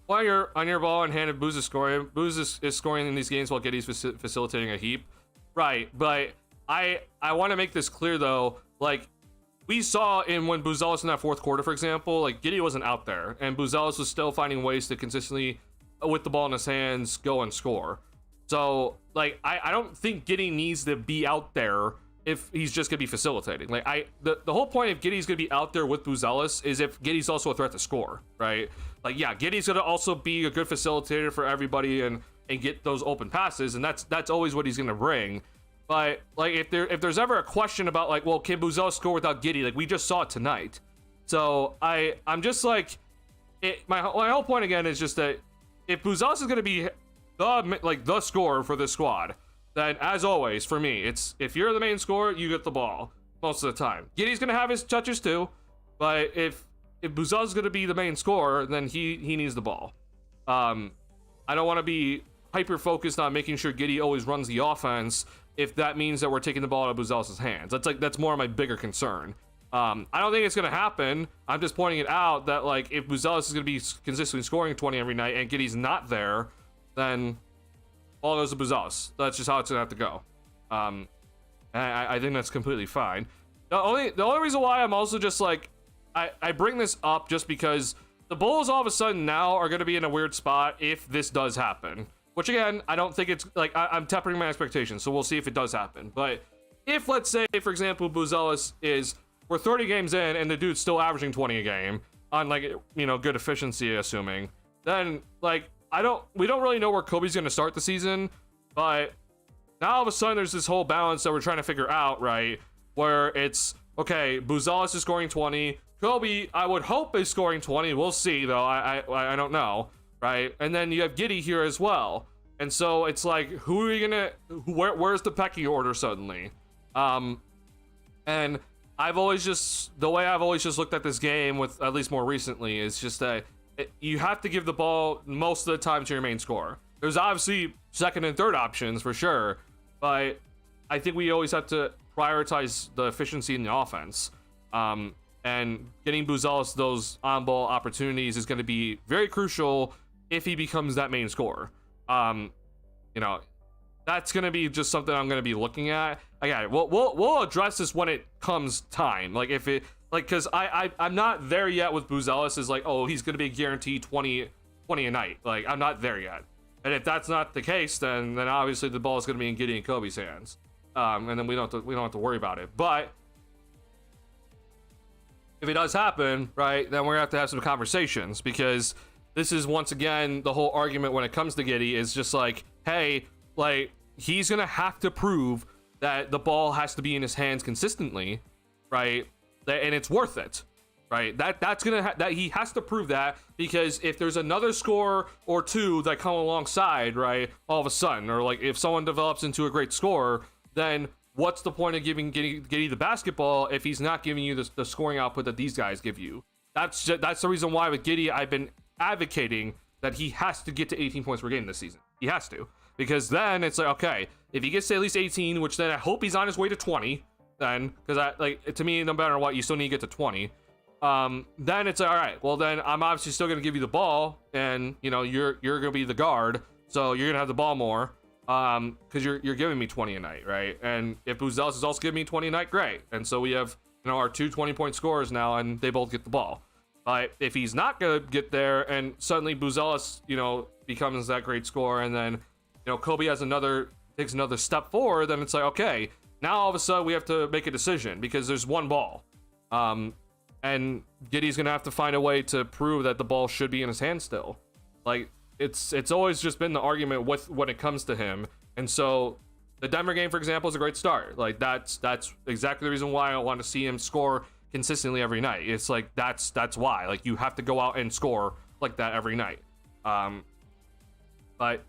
While you're on your ball and handed, Booz is scoring. Booz is scoring in these games while Giddey's facilitating a heap. Right, but I want to make this clear, though. Like, we saw when Buzelis in that fourth quarter, for example, like, Giddey wasn't out there. And Buzelis was still finding ways to consistently, with the ball in his hands, go and score. So like I don't think Giddey needs to be out there if he's just gonna be facilitating. Like the whole point of Giddey's gonna be out there with Buzelis is if Giddey's also a threat to score, right? Like yeah, Giddey's gonna also be a good facilitator for everybody and get those open passes, and that's always what he's gonna bring. But like if there's ever a question about like, well, can Buzelis score without Giddey? Like we just saw it tonight. So I'm just like my whole point again is just that if Buzelis is going to be the scorer for this squad, then as always for me, it's if you're the main scorer, you get the ball most of the time. Giddey's going to have his touches too, but if Buzelis is going to be the main scorer, then he needs the ball. I don't want to be hyper focused on making sure Giddey always runs the offense if that means that we're taking the ball out of Buzelis' hands. That's more of my bigger concern. I don't think it's going to happen. I'm just pointing it out that like if Buzelis is going to be consistently scoring 20 every night and Giddey's not there, then all goes to Buzelis. That's just how it's going to have to go. I think that's completely fine. The only reason why I'm also just like I bring this up just because the Bulls all of a sudden now are going to be in a weird spot if this does happen. Which again, I don't think it's like I'm tempering my expectations, so we'll see if it does happen. But if let's say, for example, Buzelis is we're 30 games in and the dude's still averaging 20 a game on like, you know, good efficiency, assuming, then like we don't really know where Kobe's going to start the season, but now all of a sudden there's this whole balance that we're trying to figure out, right? Where it's okay, Buzelis is scoring 20, Kobe I would hope is scoring 20. We'll see though. I don't know, right? And then you have Giddey here as well, and so it's like who are you gonna where's the pecking order suddenly? And the way I've always just looked at this game, with at least more recently, is just that you have to give the ball most of the time to your main scorer. There's obviously second and third options for sure, but I think we always have to prioritize the efficiency in the offense. And getting Buzelis those on-ball opportunities is going to be very crucial if he becomes that main scorer. You know, that's going to be just something I'm going to be looking at. Again, we'll address this when it comes time. Like if it like because I'm not there yet with Buzelis is like, oh, he's going to be guaranteed 20 a night. Like I'm not there yet. And if that's not the case, then obviously the ball is going to be in Giddey and Kobe's hands. And then we don't have to worry about it. But if it does happen, right, then we're going to have some conversations, because this is once again the whole argument when it comes to Giddey is just like, hey, like he's going to have to prove that the ball has to be in his hands consistently, right? And it's worth it, right? That's gonna that he has to prove that, because if there's another scorer or two that come alongside, right, all of a sudden, or like if someone develops into a great scorer, then what's the point of giving Giddey the basketball if he's not giving you the scoring output that these guys give you? That's the reason why with Giddey I've been advocating that he has to get to 18 points per game this season. He has to. Because then it's like, okay, if he gets to at least 18, which then I hope he's on his way to 20, then, because to me, no matter what, you still need to get to 20. Then it's like, all right, well then I'm obviously still going to give you the ball, and you know you're going to be the guard, so you're going to have the ball more. because you're giving me 20 a night, right? And if Buzelis is also giving me 20 a night, great. And so we have, our two 20-point scorers now, and they both get the ball. But if he's not gonna get there, and suddenly Buzelis, becomes that great scorer, and then, Kobe takes another step forward, then it's like, okay, now all of a sudden we have to make a decision because there's one ball. And Giddey's gonna have to find a way to prove that the ball should be in his hand still. Like, it's always just been the argument when it comes to him. And so the Denver game, for example, is a great start. Like, that's exactly the reason why I want to see him score consistently every night. It's like, that's why. Like, you have to go out and score like that every night. But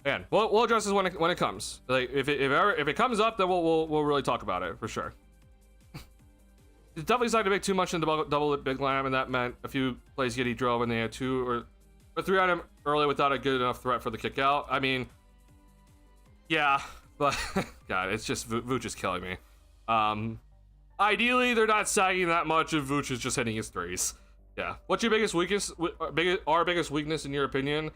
man, we'll address this when it comes. Like, if it comes up, then we'll really talk about it for sure. It definitely decided to make too much in the double big lamb, and that meant a few plays Giddey drove, and they had 2 or 3 on him early without a good enough threat for the kick out. I mean, yeah, but God, it's just Vooch is killing me. Ideally, they're not sagging that much if Vooch is just hitting his threes. Yeah. What's your biggest weakness? Our biggest weakness in your opinion?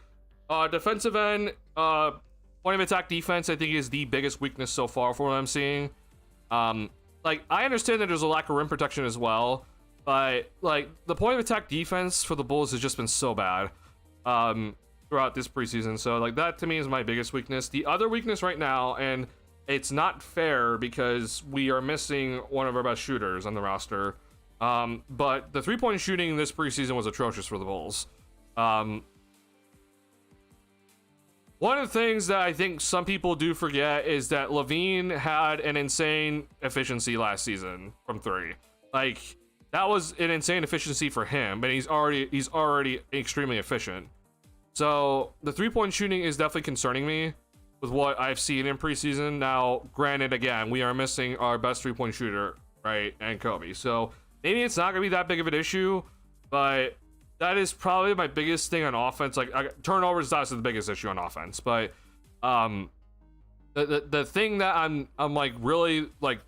Defensive end, point of attack defense, I think is the biggest weakness so far for what I'm seeing. Like, I understand that there's a lack of rim protection as well, but like the point of attack defense for the Bulls has just been so bad throughout this preseason. So like that to me is my biggest weakness. The other weakness right now, and it's not fair because we are missing one of our best shooters on the roster, but the 3-point shooting this preseason was atrocious for the Bulls. One of the things that I think some people do forget is that Levine had an insane efficiency last season from 3. Like, that was an insane efficiency for him, but he's already extremely efficient. So the 3-point shooting is definitely concerning me with what I've seen in preseason. Now, granted, again, we are missing our best 3-point shooter, right, and Kobe. So maybe it's not gonna be that big of an issue, but that is probably my biggest thing on offense. Like, turnovers is obviously the biggest issue on offense, but the thing that I'm like really like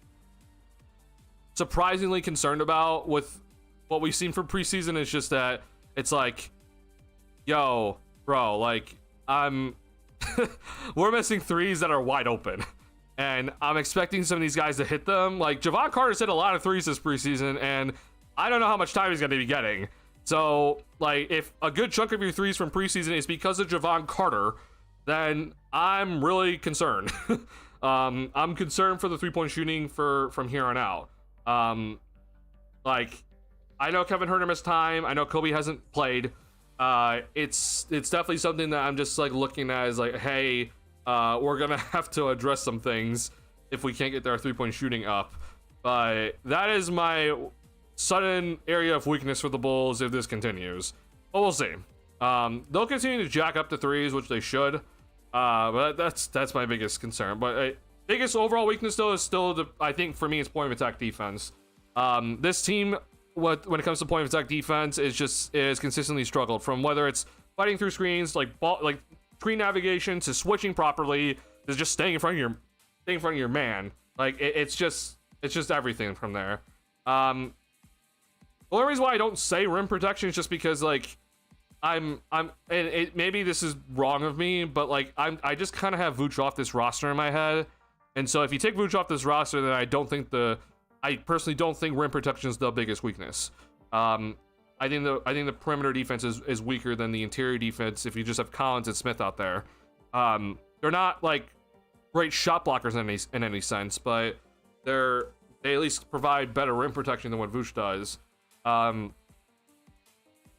surprisingly concerned about with what we've seen from preseason is just that it's like, yo, bro, like we're missing threes that are wide open, and I'm expecting some of these guys to hit them. Like, Javon Carter's hit a lot of threes this preseason, and I don't know how much time he's going to be getting. So, like, if a good chunk of your threes from preseason is because of Javon Carter, then I'm really concerned. I'm concerned for the 3-point shooting from here on out. Like, I know Kevin Huerter missed time. I know Kobe hasn't played. It's definitely something that I'm just like looking at as like, hey, we're gonna have to address some things if we can't get our 3-point shooting up. But that is my sudden area of weakness for the Bulls if this continues. But we'll see. They'll continue to jack up the threes, which they should. But that's my biggest concern. But biggest overall weakness though is still I think for me it's point of attack defense. This team, when it comes to point of attack defense, is consistently struggled, from whether it's fighting through screens, like screen navigation, to switching properly, to just staying in front of your man. Like it's just everything from there. The only reason why I don't say rim protection is just because like maybe this is wrong of me, but like I just kind of have Vooch off this roster in my head, and so if you take Vooch off this roster, then I personally don't think rim protection is the biggest weakness. I think the perimeter defense is weaker than the interior defense if you just have Collins and Smith out there. They're not like great shot blockers in any sense, but they at least provide better rim protection than what Vooch does. And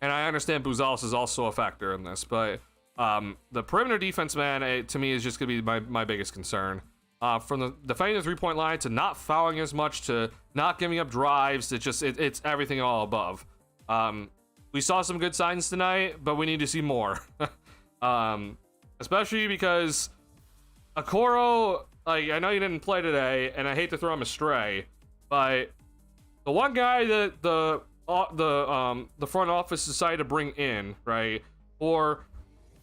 I understand Buzelis is also a factor in this, but the perimeter defense, man, to me is just gonna be my biggest concern. From the defending the 3-point line to not fouling as much to not giving up drives, it's everything all above. We saw some good signs tonight, but we need to see more. Especially because Okoro, like, I know you didn't play today, and I hate to throw him astray, but the one guy that the front office decided to bring in, right, for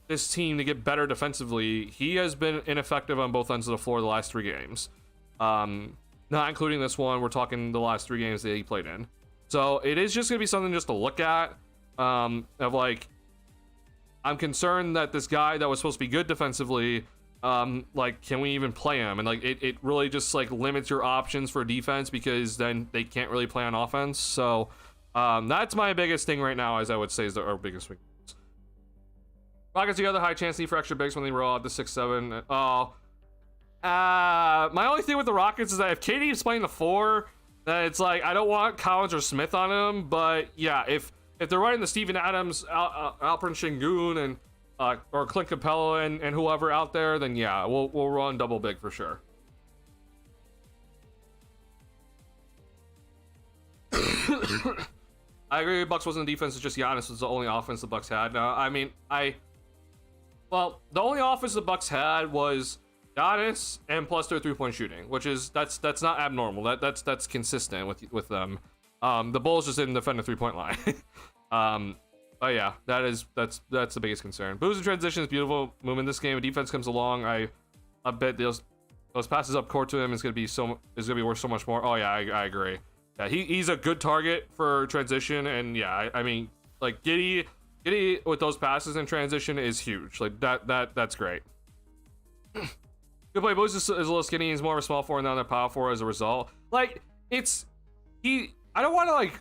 this team to get better defensively, he has been ineffective on both ends of the floor the last 3 games. Not including this one, we're talking the last 3 games that he played in. So it is just gonna be something just to look at, of like, I'm concerned that this guy that was supposed to be good defensively like, can we even play him? And like, it really just like limits your options for defense, because then they can't really play on offense. So that's my biggest thing right now, as I would say, is our biggest weakness. Rockets, the other high chance need for extra bigs when they roll out the 6-7. Oh, my only thing with the Rockets is that if KD is playing the 4, then it's like I don't want Collins or Smith on him. But yeah, if they're running the Steven Adams, Alperen Sengun, and or Clint Capella and whoever out there, then yeah, we'll run double big for sure. I agree. Bucks wasn't the defense; it's just Giannis was the only offense the Bucks had. Now, I mean, well, the only offense the Bucks had was Giannis and plus their 3-point shooting, which is that's not abnormal. That's consistent with them. The Bulls just didn't defend the 3-point line. But yeah, that's the biggest concern. Booze in transition is beautiful movement in this game. If defense comes along, I bet those passes up court to him is gonna be worth so much more. Oh yeah, I agree. Yeah, he's a good target for transition, and yeah, I mean, like Giddey with those passes in transition is huge. Like that's great. Good play. Booze is a little skinny. He's more of a small forward than a power forward as a result. Like I don't want to like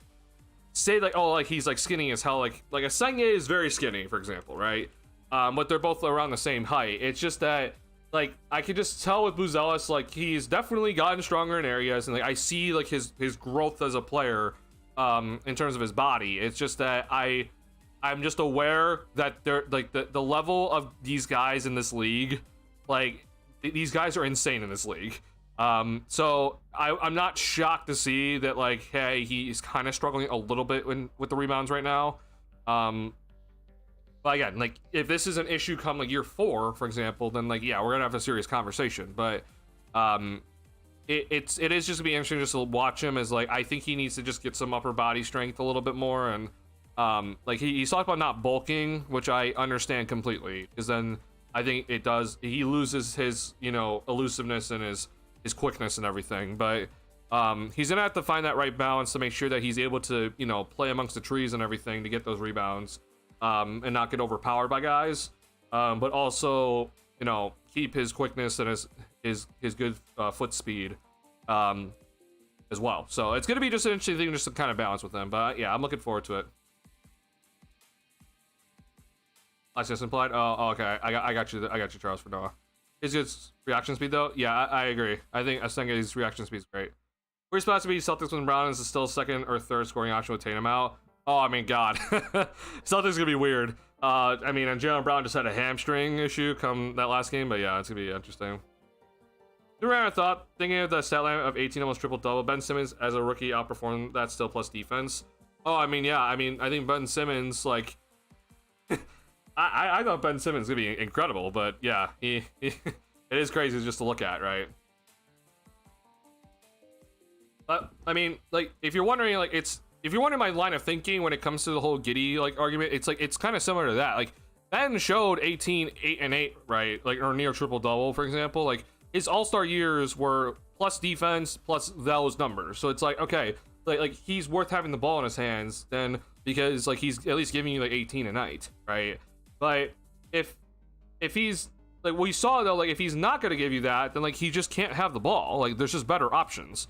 say like, oh, like he's like skinny as hell. Like Asenge is very skinny, for example, right? But they're both around the same height. It's just that like I could just tell with Buzelis, like he's definitely gotten stronger in areas, and like I see like his growth as a player in terms of his body. It's just that I'm just aware that they're like the level of these guys in this league, like these guys are insane in this league. So I'm not shocked to see that like, hey, he's kind of struggling a little bit with the rebounds right now. But again, like if this is an issue come like year 4, for example, then like, yeah, we're gonna have a serious conversation. But it is just gonna be interesting just to watch him, as like I think he needs to just get some upper body strength a little bit more. And like he's talked about not bulking, which I understand completely, because then I think he loses his, you know, elusiveness and his quickness and everything. But he's gonna have to find that right balance to make sure that he's able to, you know, play amongst the trees and everything to get those rebounds, and not get overpowered by guys, but also, you know, keep his quickness and his good foot speed as well. So it's gonna be just an interesting thing just to kind of balance with him. But yeah, I'm looking forward to it. Last just implied. Oh, okay. I got you, Charles, for Noah. His good reaction speed, though. Yeah, I agree. I think Asenge's reaction speed is great. We're supposed to be Celtics when Brown is still second or third scoring option with Tatum out. Oh, I mean, God, Celtics gonna be weird. I mean, and Jaylen Brown just had a hamstring issue come that last game, but yeah, it's gonna be interesting. The random thought, thinking of the stat line of 18 almost triple double. Ben Simmons as a rookie outperformed that still plus defense. Oh, I mean, yeah, I mean, I think Ben Simmons like. I thought Ben Simmons was gonna be incredible, but yeah, he it is crazy just to look at, right? But I mean, like, if you're wondering my line of thinking when it comes to the whole Giddey like argument, it's like it's kind of similar to that. Like Ben showed 18, 8 and 8, right? Like, or near triple double, for example. Like his all-star years were plus defense plus those numbers. So it's like, okay, like he's worth having the ball in his hands then, because like he's at least giving you like 18 a night, right? But if he's like, we saw though, like if he's not going to give you that, then like he just can't have the ball. Like there's just better options.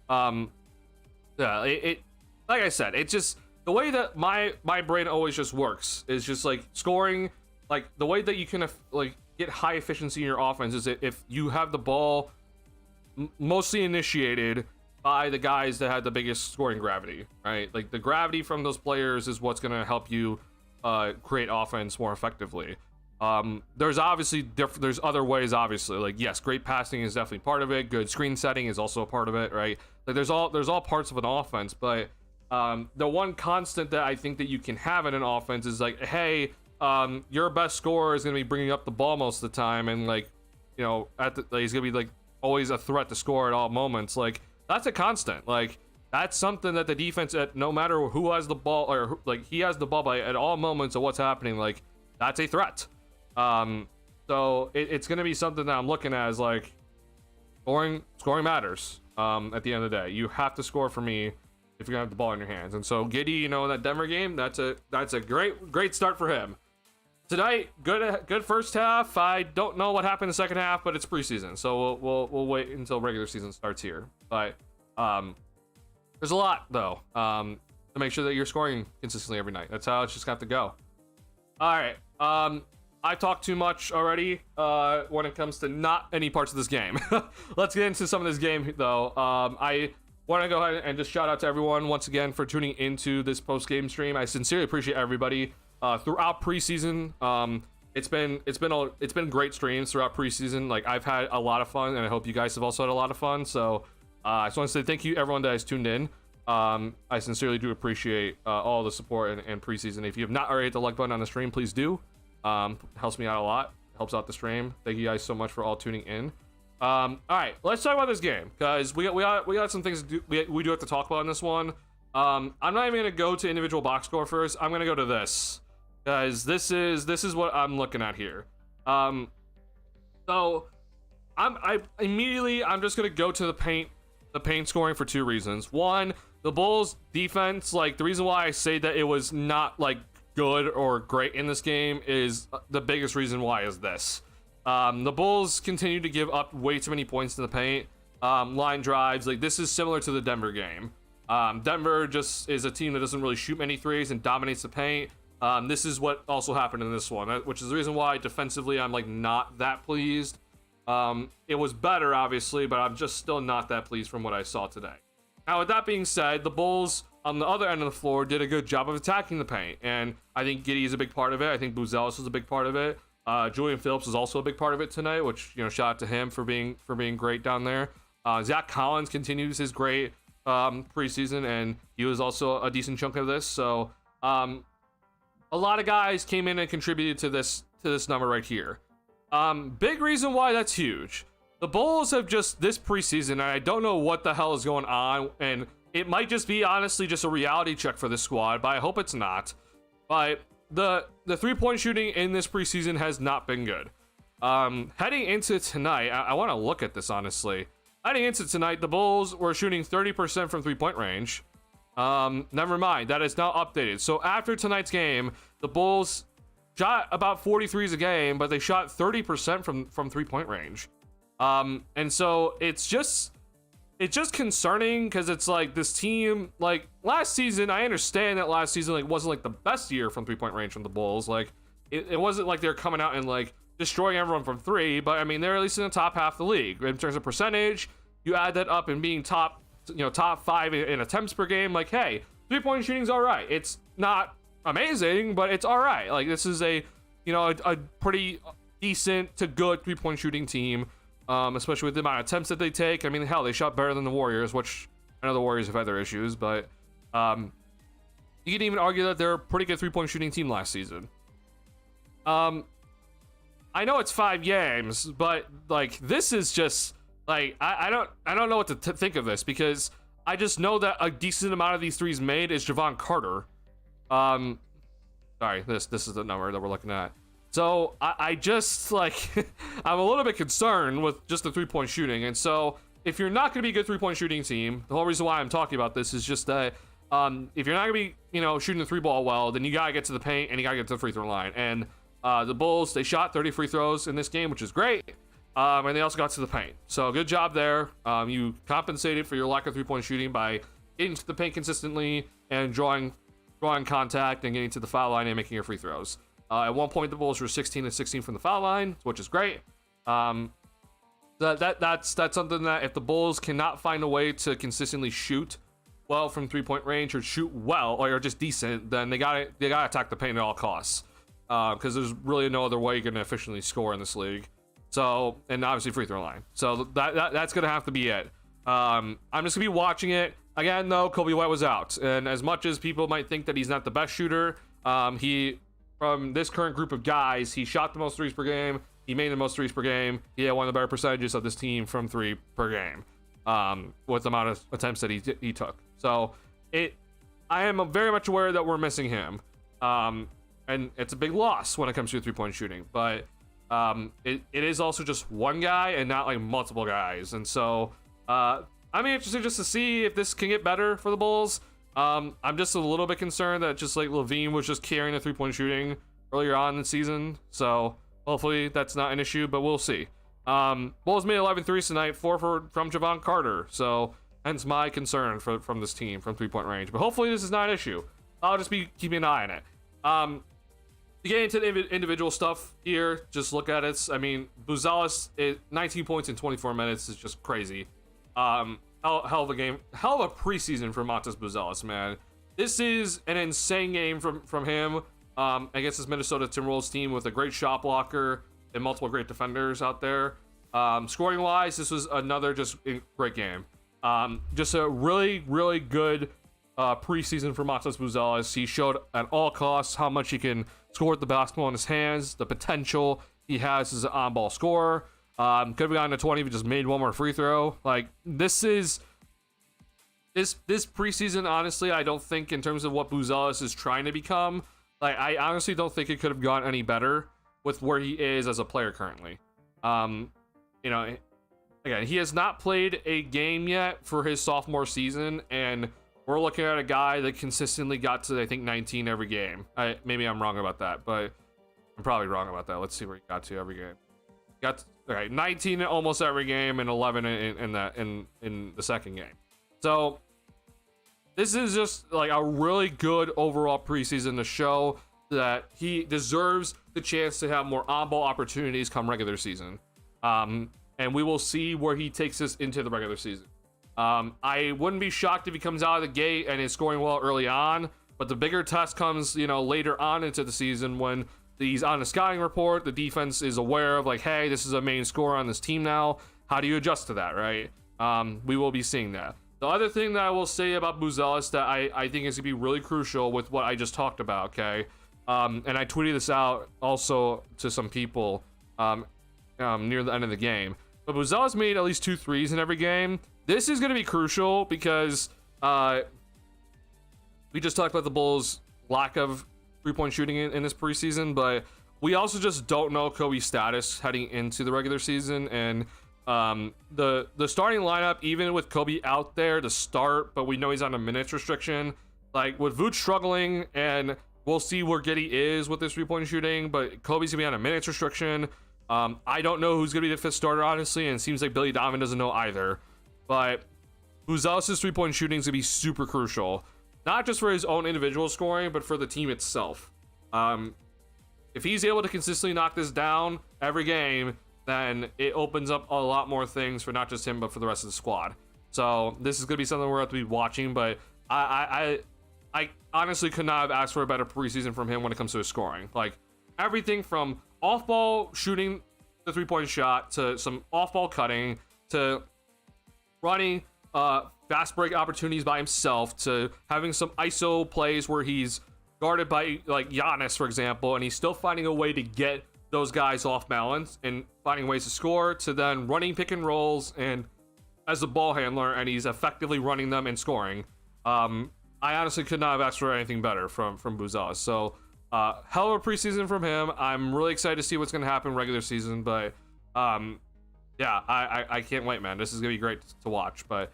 Yeah, it like I said, it's just the way that my brain always just works is just like scoring. Like the way that you can like get high efficiency in your offense is if you have the ball mostly initiated by the guys that had the biggest scoring gravity, right? Like the gravity from those players is what's going to help you create offense more effectively. There's obviously there's other ways, obviously, like yes, great passing is definitely part of it, good screen setting is also a part of it, right? Like there's all parts of an offense, but the one constant that I think that you can have in an offense is like, hey, your best scorer is going to be bringing up the ball most of the time, and like, you know, he's going to be like always a threat to score at all moments. Like that's a constant. Like that's something that the defense, at no matter who has the ball, or like he has the ball by at all moments of what's happening, like that's a threat. So it's going to be something that I'm looking at as like scoring matters. At the end of the day, you have to score for me if you're gonna have the ball in your hands. And so Giddey, you know, in that Denver game, that's a great start for him. tonight, good first half. I don't know what happened in the second half, but it's preseason, so we'll wait until regular season starts here. But there's a lot though to make sure that you're scoring consistently every night. That's how it's just got to go. All right. I talked too much already when it comes to not any parts of this game. Let's get into some of this game though. I want to go ahead and just shout out to everyone once again for tuning into this post-game stream. I sincerely appreciate everybody throughout preseason. It's been great streams throughout preseason. Like, I've had a lot of fun, and I hope you guys have also had a lot of fun. So I just want to say thank you everyone that has tuned in. I sincerely do appreciate all the support and preseason. If you have not already hit the like button on the stream, please do. Helps me out a lot, helps out the stream. Thank you guys so much for all tuning in. All right, let's talk about this game, because we got some things to do, we do have to talk about in this one. I'm not even gonna go to individual box score first. I'm gonna go to this, guys. This is what I'm looking at here. So I'm just gonna go to the paint scoring for two reasons. One, the Bulls defense, like, the reason why I say that it was not like good or great in this game is the biggest reason why is this. The Bulls continue to give up way too many points in the paint. Line drives, like, this is similar to the Denver game. Denver just is a team that doesn't really shoot many threes and dominates the paint. This is what also happened in this one, which is the reason why defensively I'm like not that pleased. It was better obviously, but I'm just still not that pleased from what I saw today. Now, with that being said, the Bulls on the other end of the floor did a good job of attacking the paint, and I think Giddey is a big part of it. I think Buzelis is a big part of it. Julian Phillips is also a big part of it tonight, which, you know, shout out to him for being great down there. Zach Collins continues his great preseason, and he was also a decent chunk of this. So a lot of guys came in and contributed to this number right here. Big reason why that's huge. The Bulls have just this preseason, and I don't know what the hell is going on, and it might just be honestly just a reality check for this squad, but I hope it's not. But the 3-point shooting in this preseason has not been good. Heading into tonight, I want to look at this honestly. Heading into tonight, the Bulls were shooting 30% from 3-point range. Never mind, that is now updated. So after tonight's game, the Bulls shot about 43s a game, but they shot 30% from 3-point range. And so it's just concerning, because it's like this team, like last season, I understand that last season like wasn't like the best year from 3-point range from the Bulls. Like it wasn't like they're coming out and like destroying everyone from three, but I mean, they're at least in the top half of the league in terms of percentage. You add that up and being top 5 in attempts per game, like, hey, 3-point shooting's all right. It's not amazing, but it's all right. Like, this is a pretty decent to good 3-point shooting team, especially with the amount of attempts that they take. I mean, hell, they shot better than the Warriors, which I know the Warriors have had their issues, but you can even argue that they're a pretty good 3-point shooting team last season. I know it's 5 games, but like, this is just like, I don't know what to think of this, because I just know that a decent amount of these threes made is Javon Carter. Sorry, this is the number that we're looking at. So I just like I'm a little bit concerned with just the 3-point shooting. And so if you're not going to be a good 3-point shooting team, the whole reason why I'm talking about this is just that if you're not going to be shooting the 3-ball well, then you got to get to the paint and you got to get to the free throw line. And the Bulls, they shot 30 free throws in this game, which is great. And they also got to the paint. So good job there. You compensated for your lack of 3-point shooting by getting to the paint consistently and drawing contact and getting to the foul line and making your free throws. At one point, the Bulls were 16-16 from the foul line, which is great. That's something that if the Bulls cannot find a way to consistently shoot well from 3-point range, or shoot well, or just decent, then they gotta attack the paint at all costs. Because there's really no other way you're gonna efficiently score in this league. So, and obviously free throw line. So that's gonna have to be it. I'm just gonna be watching it. Again, though, Kobe White was out, and as much as people might think that he's not the best shooter, he, from this current group of guys, he shot the most threes per game. He made the most threes per game. He had one of the better percentages of this team from 3 per game, with the amount of attempts that he took. So I am very much aware that we're missing him, and it's a big loss when it comes to 3-point shooting. But it is also just one guy and not like multiple guys, and so I'm interested just to see if this can get better for the Bulls. I'm just a little bit concerned that just like Levine was just carrying the 3-point shooting earlier on in the season, so hopefully that's not an issue, but we'll see. Bulls made 11 threes tonight, 4 from Javon Carter, so hence my concern from this team from 3-point range. But hopefully this is not an issue. I'll just be keeping an eye on it. To get into the individual stuff here, just look at it. I mean, Buzelis, 19 points in 24 minutes is just crazy. Hell of a game, hell of a preseason for Montes Buzelis, man. This is an insane game from him against this Minnesota Timberwolves team with a great shot blocker and multiple great defenders out there. Scoring wise, this was another just great game. Just a really, really good preseason for Montes Buzelis. He showed at all costs how much he can score with the basketball in his hands, the potential he has as an on-ball scorer. Could have gotten to 20 if he just made one more free throw. Like, this preseason, honestly, I don't think in terms of what Buzelis is trying to become, like, I honestly don't think it could have gone any better with where he is as a player currently. You know, again, he has not played a game yet for his sophomore season, and we're looking at a guy that consistently got to, I think, 19 every game. Maybe I'm wrong about that, but I'm probably wrong about that. Let's see where he got to every game. Got 19 in almost every game and 11 in the second game. So this is just like a really good overall preseason to show that he deserves the chance to have more on-ball opportunities come regular season. And we will see where he takes us into the regular season. I wouldn't be shocked if he comes out of the gate and is scoring well early on, but the bigger test comes, you know, later on into the season when he's on the scouting report, the defense is aware of like, hey, this is a main scorer on this team now. How do you adjust to that, right? We will be seeing that. The other thing that I will say about Buzelis that I think is gonna be really crucial with what I just talked about, okay? And I tweeted this out also to some people near the end of the game. But Buzelis made at least 2 threes in every game. This is going to be crucial because we just talked about the Bulls' lack of three-point shooting in this preseason, but we also just don't know Kobe's status heading into the regular season. And the starting lineup, even with Kobe out there to start, but we know he's on a minutes restriction, like with Vooch struggling, and we'll see where Giddey is with this three-point shooting, but Kobe's going to be on a minutes restriction. I don't know who's going to be the 5th starter, honestly, and it seems like Billy Donovan doesn't know either. But Buzelis' three-point shooting is going to be super crucial, not just for his own individual scoring, but for the team itself. If he's able to consistently knock this down every game, then it opens up a lot more things for not just him, but for the rest of the squad. So this is going to be something we're going to be watching, but I honestly could not have asked for a better preseason from him when it comes to his scoring. Like, everything from off-ball shooting the three-point shot to some off-ball cutting to running fast break opportunities by himself to having some ISO plays where he's guarded by like Giannis, for example, and he's still finding a way to get those guys off balance and finding ways to score, to then running pick and rolls and as a ball handler, and he's effectively running them and scoring. I honestly could not have asked for anything better from Buzelis. So hell of a preseason from him. I'm really excited to see what's going to happen regular season, but yeah, I can't wait, man. This is going to be great to watch. But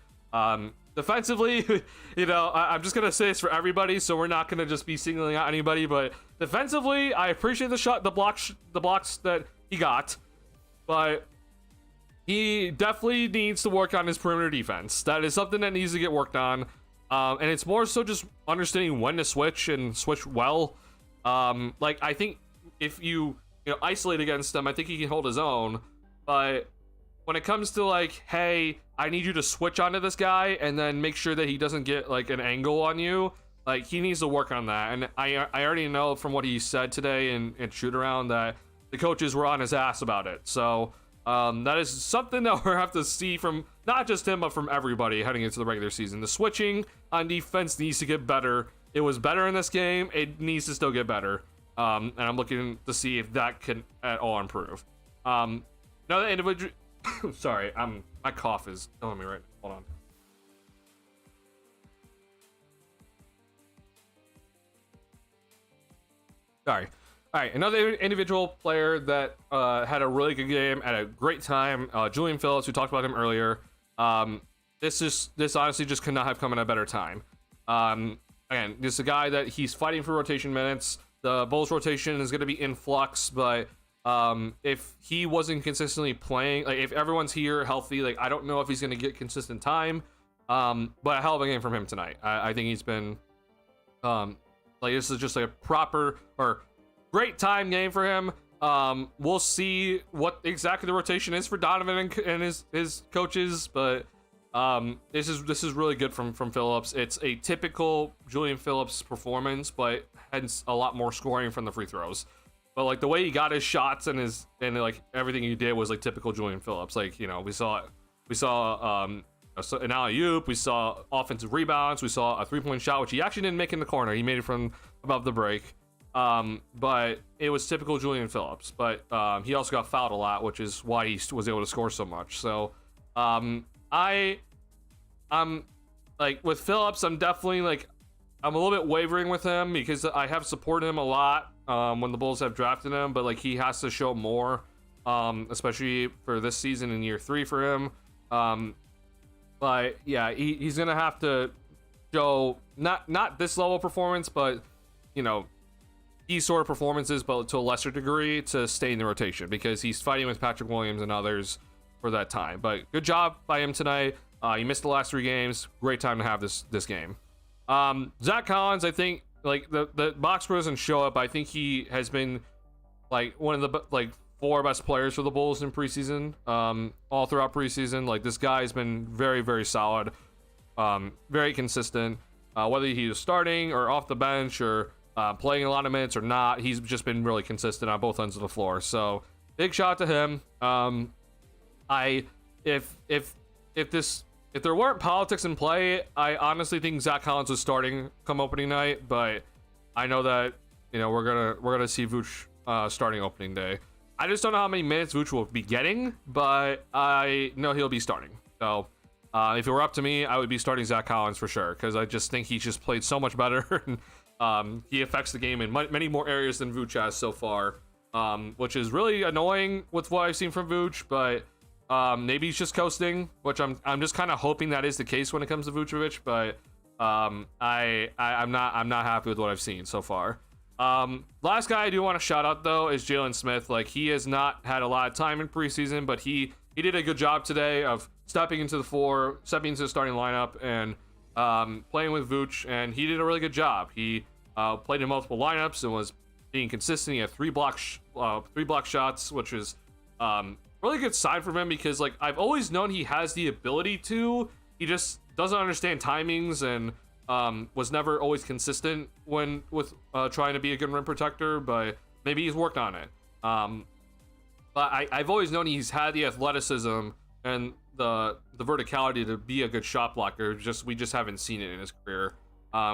defensively, you know, I'm just going to say this for everybody, so we're not going to just be singling out anybody, but defensively, I appreciate the blocks that he got, but he definitely needs to work on his perimeter defense. That is something that needs to get worked on. And it's more so just understanding when to switch and switch well. Like, I think if you isolate against him, I think he can hold his own. But when it comes to like, hey, I need you to switch onto this guy and then make sure that he doesn't get like an angle on you, like he needs to work on that. And I already know from what he said today in shoot around that the coaches were on his ass about it. So that is something that we'll have to see from not just him, but from everybody heading into the regular season. The switching on defense needs to get better. It was better in this game. It needs to still get better. And I'm looking to see if that can at all improve. Another individual. Sorry, my cough is killing me right now. Hold on. Sorry. All right, another individual player that had a really good game at a great time, Julian Phillips. We talked about him earlier. This honestly just could not have come at a better time. Again, this is a guy that he's fighting for rotation minutes. the Bulls rotation is going to be in flux, but if he wasn't consistently playing, like if everyone's here healthy, like I don't know if he's going to get consistent time. But a hell of a game from him tonight. I think he's been like this is just like a proper or great time game for him. We'll see what exactly the rotation is for Donovan and his coaches, but this is really good from Phillips. It's a typical Julian Phillips performance, but hence a lot more scoring from the free throws. But like the way he got his shots and like everything he did was like typical Julian Phillips. Like, you know, we saw an alley-oop, we saw offensive rebounds, we saw a three-point shot, which he actually didn't make in the corner. He made it from above the break. But it was typical Julian Phillips. But he also got fouled a lot, which is why he was able to score so much. So I'm like with Phillips, I'm definitely like I'm a little bit wavering with him because I have supported him a lot when the Bulls have drafted him, but like he has to show more, especially for this season in year 3 for him. But yeah, he's gonna have to show not this level of performance, but you know, these sort of performances, but to a lesser degree, to stay in the rotation because he's fighting with Patrick Williams and others for that time. But good job by him tonight. He missed the last 3 games. Great time to have this game. Zach Collins, I think like the box score doesn't show up. I think he has been like one of the like 4 best players for the Bulls in preseason, all throughout preseason. Like this guy has been very, very solid, very consistent. Whether he was starting or off the bench or playing a lot of minutes or not, he's just been really consistent on both ends of the floor. So big shout to him. If there weren't politics in play, I honestly think Zach Collins was starting come opening night. But I know that we're gonna see Vooch starting opening day. I just don't know how many minutes Vooch will be getting, but I know he'll be starting. So if it were up to me, I would be starting Zach Collins for sure because I just think he's just played so much better. And he affects the game in many more areas than Vooch has so far, which is really annoying with what I've seen from Vooch. But maybe he's just coasting, which I'm just kind of hoping that is the case when it comes to Vucevic. But I'm not happy with what I've seen so far. Last guy I do want to shout out though is Jalen Smith. Like he has not had a lot of time in preseason, but he did a good job today of stepping into the starting lineup and playing with Vooch, and he did a really good job. He played in multiple lineups and was being consistent. He had 3 block shots, which is really good sign from him because like I've always known he has the ability to. He just doesn't understand timings and was never always consistent with trying to be a good rim protector, but maybe he's worked on it. But I've always known he's had the athleticism and the verticality to be a good shot blocker. We just haven't seen it in his career.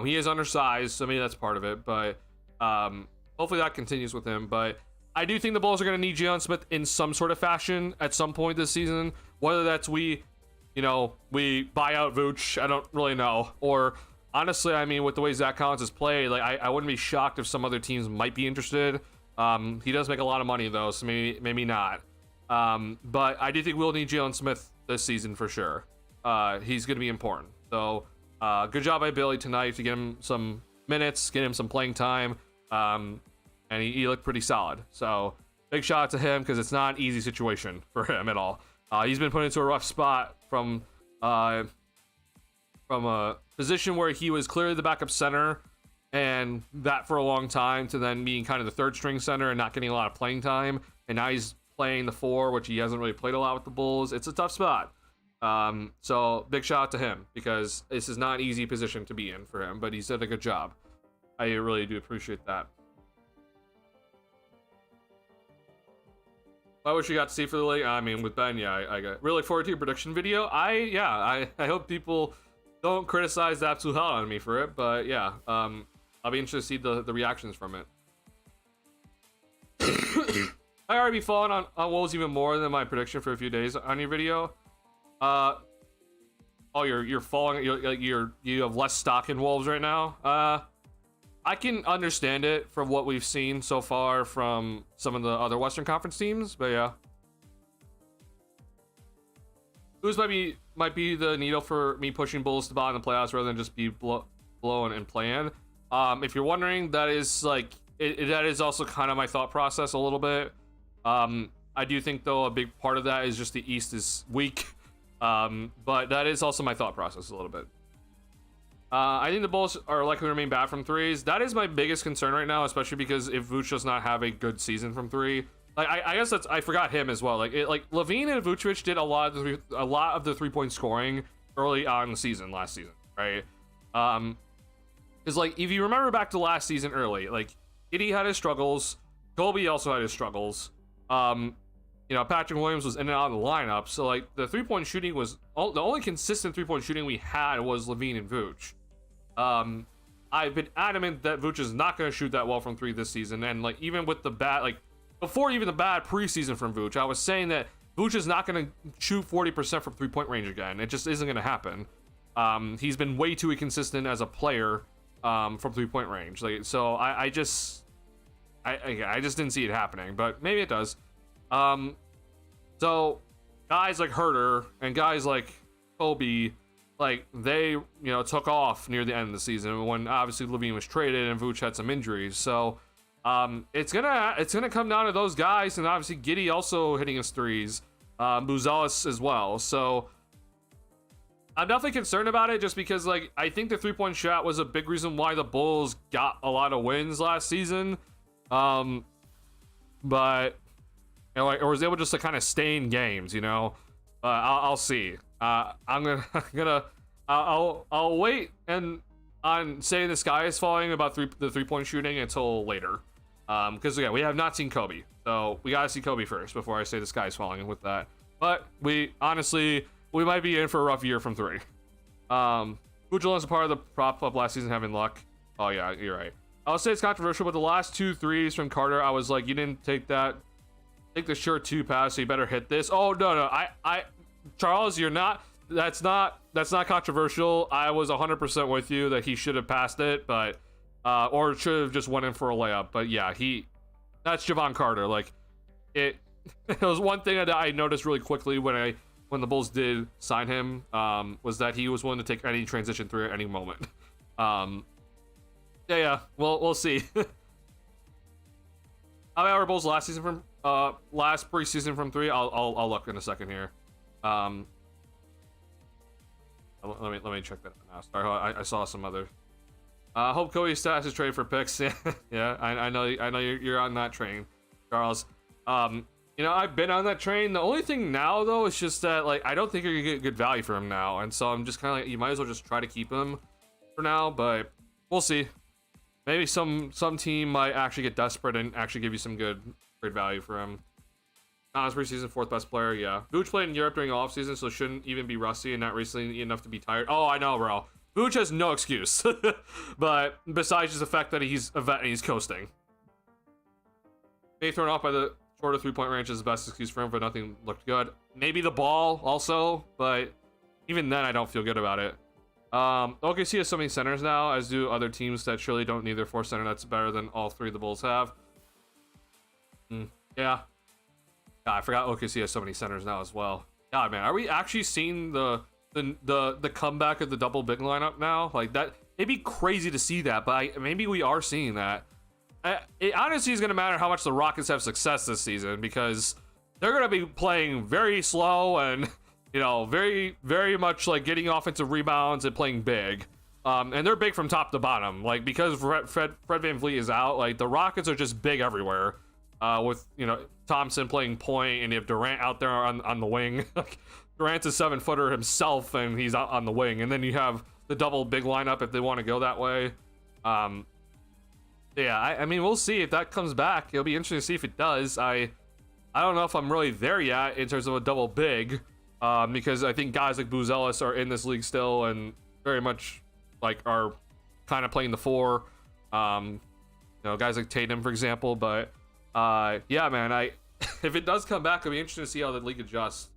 He is undersized, so maybe that's part of it, but hopefully that continues with him. But I do think the Bulls are going to need Jalen Smith in some sort of fashion at some point this season, whether that's we buy out Vooch, I don't really know, or honestly, I mean, with the way Zach Collins has played, like I wouldn't be shocked if some other teams might be interested. He does make a lot of money though, so maybe not. But I do think we'll need Jalen Smith this season for sure. He's going to be important. So good job by Billy tonight to get him some minutes, get him some playing time, and he looked pretty solid. So big shout out to him because it's not an easy situation for him at all. He's been put into a rough spot from a position where he was clearly the backup center and that for a long time to then being kind of the 3rd string center and not getting a lot of playing time. And now he's playing the 4, which he hasn't really played a lot with the Bulls. It's a tough spot. So big shout out to him because this is not an easy position to be in for him, but he's done a good job. I really do appreciate that. I wish you got to see for the league. I mean, with Ben, yeah, I got really look forward to your prediction video. I hope people don't criticize the absolute hell out of me for it, but yeah, I'll be interested to see the reactions from it. I already fallen on Wolves even more than my prediction for a few days on your video. Oh, you're falling. You have less stock in Wolves right now. I can understand it from what we've seen so far from some of the other Western Conference teams, but yeah. Who's might be the needle for me pushing Bulls to bottom in the playoffs rather than just be blown and playing. If you're wondering, that is like that is also kind of my thought process a little bit. I do think though a big part of that is just the East is weak. But that is also my thought process a little bit. I think the Bulls are likely to remain bad from threes. That is my biggest concern right now, especially because if Vooch does not have a good season from three, like I guess I forgot him as well. Like Levine and Vucevic did a lot of the 3-point scoring early on in the season last season, right? Because like if you remember back to last season early, like Giddey had his struggles, Kobe also had his struggles. Patrick Williams was in and out of the lineup, so like the 3-point shooting was the only consistent 3-point shooting we had was Levine and Vooch. I've been adamant that Vooch is not going to shoot that well from three this season, and like even with the bad, like before even the bad preseason from Vooch, I was saying that Vooch is not going to shoot 40% from 3-point range again. It just isn't going to happen. He's been way too inconsistent as a player from 3-point range. Like so, I just didn't see it happening, but maybe it does. So guys like Herter and guys like Kobe, like they took off near the end of the season when obviously Levine was traded and Vooch had some injuries. So it's gonna come down to those guys, and obviously Giddey also hitting his threes, Buzelis as well. So I'm definitely concerned about it, just because like I think the 3-point shot was a big reason why the Bulls got a lot of wins last season, but or was able just to kind of stay in games. I'll see. I'll wait and on saying the sky is falling about the 3-point shooting until later, because again we have not seen Kobe, so we gotta see Kobe first before I say the sky is falling with that. But we might be in for a rough year from three. Vooch is a part of the prop up last season having luck. Oh yeah, you're right. I'll say it's controversial, but the last 2 threes from Carter, I was like, you didn't take the sure 2 pass, so you better hit this. Oh no, Charles, you're not. That's not controversial. I was 100% with you that he should have passed it, but or should have just went in for a layup. But yeah, that's Javon Carter. Like it was one thing that I noticed really quickly when the Bulls did sign him, was that he was willing to take any transition through at any moment. Yeah. We'll see. How about our Bulls last season from last preseason from three? I'll look in a second here. Let me check that out now. Sorry, I saw some other. Hope Cody's status is traded for picks. Yeah, I know you're on that train, Charles. I've been on that train. The only thing now though is just that like I don't think you're gonna get good value for him now, and so I'm just kind of like, you might as well just try to keep him for now, but we'll see. Maybe some team might actually get desperate and actually give you some good value for him. Not his preseason 4th best player, yeah. Vooch played in Europe during off season, so shouldn't even be rusty and not recently enough to be tired. Oh, I know, bro. Vooch has no excuse. But besides just the fact that he's a vet and he's coasting. Being thrown off by the shorter 3-point range is the best excuse for him, but nothing looked good. Maybe the ball also, but even then I don't feel good about it. OKC has so many centers now, as do other teams that surely don't need their 4th center that's better than all 3 the Bulls have. Yeah. God, I forgot OKC has so many centers now as well. God, man, are we actually seeing the comeback of the double big lineup now? Like that, it'd be crazy to see that, but maybe we are seeing that. It honestly is going to matter how much the Rockets have success this season, because they're going to be playing very slow and very, very much like getting offensive rebounds and playing big. And they're big from top to bottom. Like, because Fred VanVleet is out, like the Rockets are just big everywhere. With Thompson playing point, and you have Durant out there on the wing. Durant's a 7-footer himself, and he's out on the wing. And then you have the double big lineup if they want to go that way. Yeah, I mean, we'll see if that comes back. It'll be interesting to see if it does. I don't know if I'm really there yet in terms of a double big. Because I think guys like Buzelis are in this league still and very much like are kind of playing the 4. Guys like Tatum, for example. But yeah, man, if it does come back, it'll be interesting to see how the league adjusts.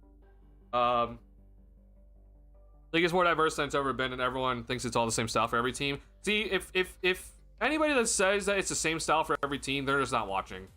League is more diverse than it's ever been, and everyone thinks it's all the same style for every team. See, if anybody that says that it's the same style for every team, they're just not watching.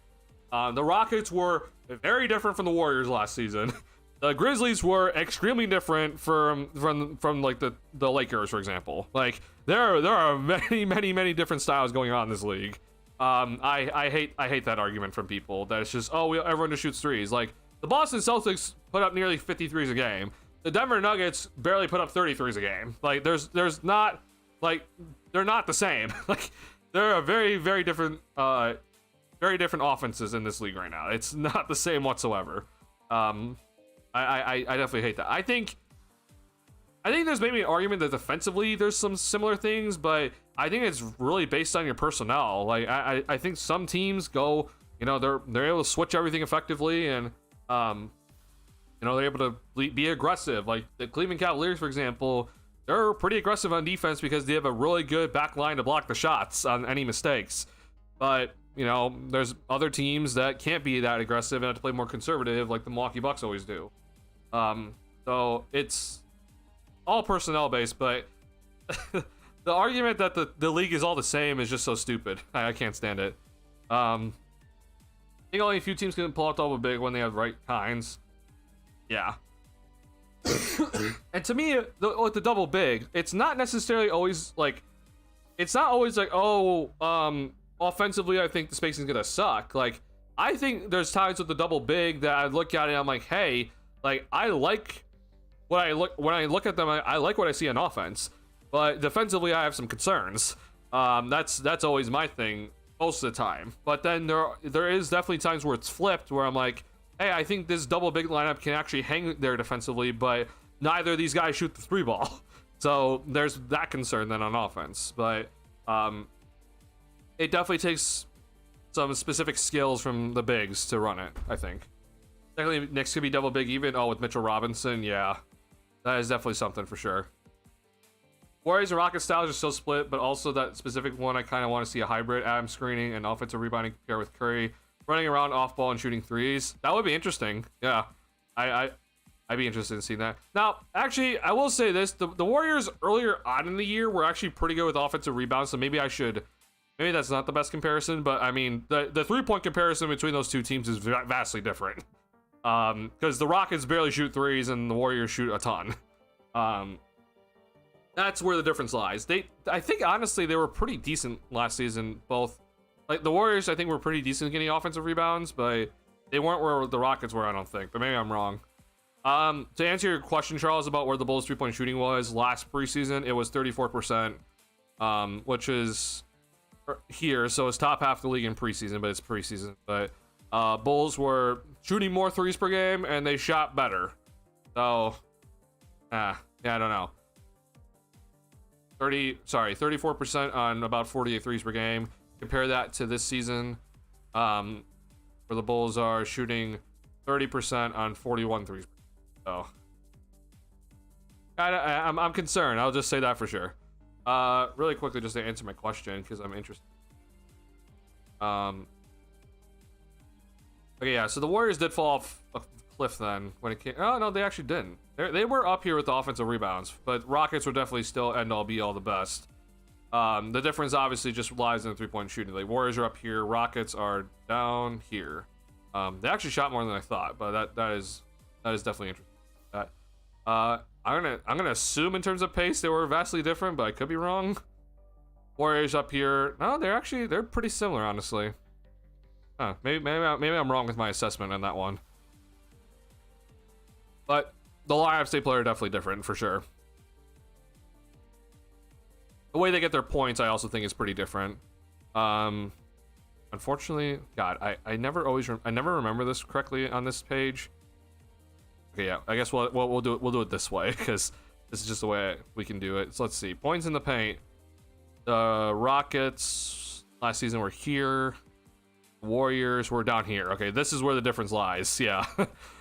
The Rockets were very different from the Warriors last season. The Grizzlies were extremely different from like the Lakers, for example. Like there are many different styles going on in this league. I hate that argument from people that it's just, oh, everyone just shoots threes. Like, the Boston Celtics put up nearly 50 threes a game. The Denver Nuggets barely put up 30 threes a game. Like, there's not, like, they're not the same. Like, there are very different offenses in this league right now. It's not the same whatsoever. I definitely hate that. I think there's maybe an argument that defensively there's some similar things, but I think it's really based on your personnel. Like, I think some teams go, you know, they're able to switch everything effectively, and you know, they're able to be aggressive. Like the Cleveland Cavaliers, for example, they're pretty aggressive on defense because they have a really good back line to block the shots on any mistakes. But, you know, there's other teams that can't be that aggressive and have to play more conservative, like the Milwaukee Bucks always do. So it's all personnel based, but the argument that the league is all the same is just so stupid. I can't stand it. I think only a few teams can pull out double big when they have the right kinds. Yeah. And to me, with the double big, it's not necessarily always like, oh, offensively, I think the spacing's gonna suck. Like, I think there's times with the double big that I look at it and I'm like, hey, like, I like when I look at them, I like what I see on offense, but defensively I have some concerns. That's always my thing most of the time. But then there is definitely times where it's flipped, where I'm like, hey, I think this double big lineup can actually hang there defensively, but neither of these guys shoot the three ball. So there's that concern then on offense. But it definitely takes some specific skills from the bigs to run it, I think. Technically, Knicks could be double big even. Oh, with Mitchell Robinson, yeah. That is definitely something for sure. Warriors and Rockets styles are still split, but also that specific one, I kind of want to see a hybrid Adam screening and offensive rebounding pair with Curry running around off ball and shooting threes. That would be interesting. Yeah, I'd be interested in seeing that. Now, actually, I will say this: the Warriors earlier on in the year were actually pretty good with offensive rebounds. So maybe that's not the best comparison, but I mean, the 3-point comparison between those two teams is vastly different. Because the Rockets barely shoot threes and the Warriors shoot a ton. That's where the difference lies. I think honestly they were pretty decent last season. Both, like the Warriors, I think were pretty decent at getting offensive rebounds, but they weren't where the Rockets were. I don't think, but maybe I'm wrong. To answer your question, Charles, about where the Bulls 3-point shooting was last preseason, it was 34%, which is here, so it's top half of the league in preseason, but it's preseason. But Bulls were shooting more threes per game, and they shot better. So, yeah, I don't know. 34% on about 48 threes per game. Compare that to this season, where the Bulls are shooting 30% on 41 threes. So, I'm concerned. I'll just say that for sure. Really quickly, just to answer my question, because I'm interested. Okay, yeah, so the Warriors did fall off a cliff then when it came. Oh, no, they actually didn't. They were up here with the offensive rebounds, but Rockets were definitely still end-all, be-all the best. The difference obviously just lies in the three-point shooting. Like, Warriors are up here, Rockets are down here. They actually shot more than I thought, but that is definitely interesting. I'm gonna assume in terms of pace they were vastly different, but I could be wrong. Warriors up here. No, they're pretty similar, honestly. Huh, maybe I'm wrong with my assessment on that one. But the lineups they play are definitely different for sure. The way they get their points, I also think, is pretty different. Unfortunately, God, I never remember this correctly on this page. Okay, yeah, I guess we'll do it this way, because this is just the way we can do it. So let's see, points in the paint. The Rockets last season were here. Warriors were down here. Okay, this is where the difference lies. Yeah,